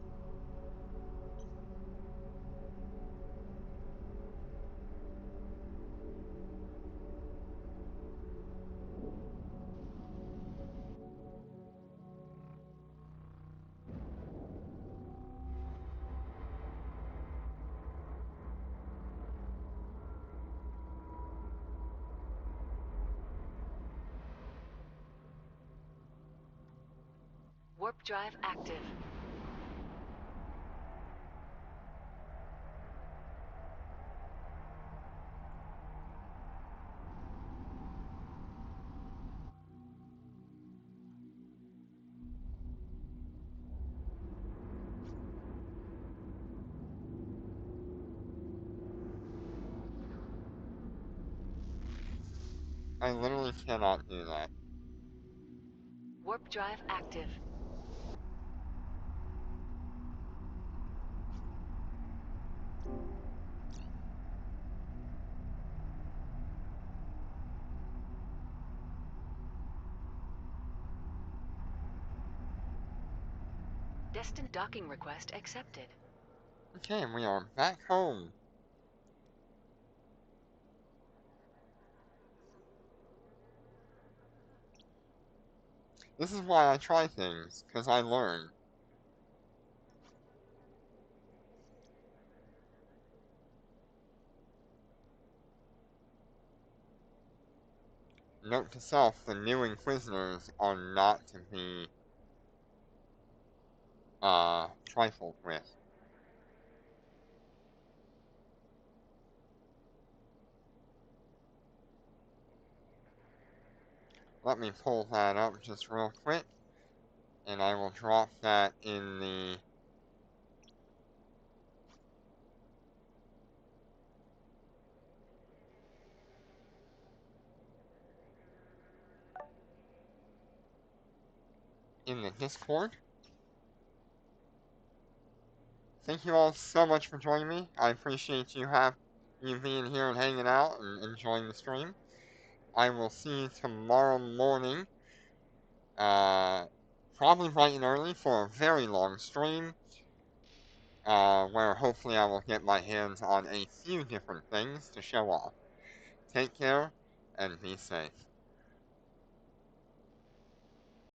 Warp drive active. I literally cannot do that. Warp drive active. Destined docking request accepted. Okay, and we are back home. This is why I try things, because I learn. Note to self, the new Inquisitors are not to be, trifled with. Let me pull that up just real quick, and I will drop that in the Discord. Thank you all so much for joining me. I appreciate you being here and hanging out and enjoying the stream. I will see you tomorrow morning, probably bright and early for a very long stream, where hopefully I will get my hands on a few different things to show off. Take care and be safe.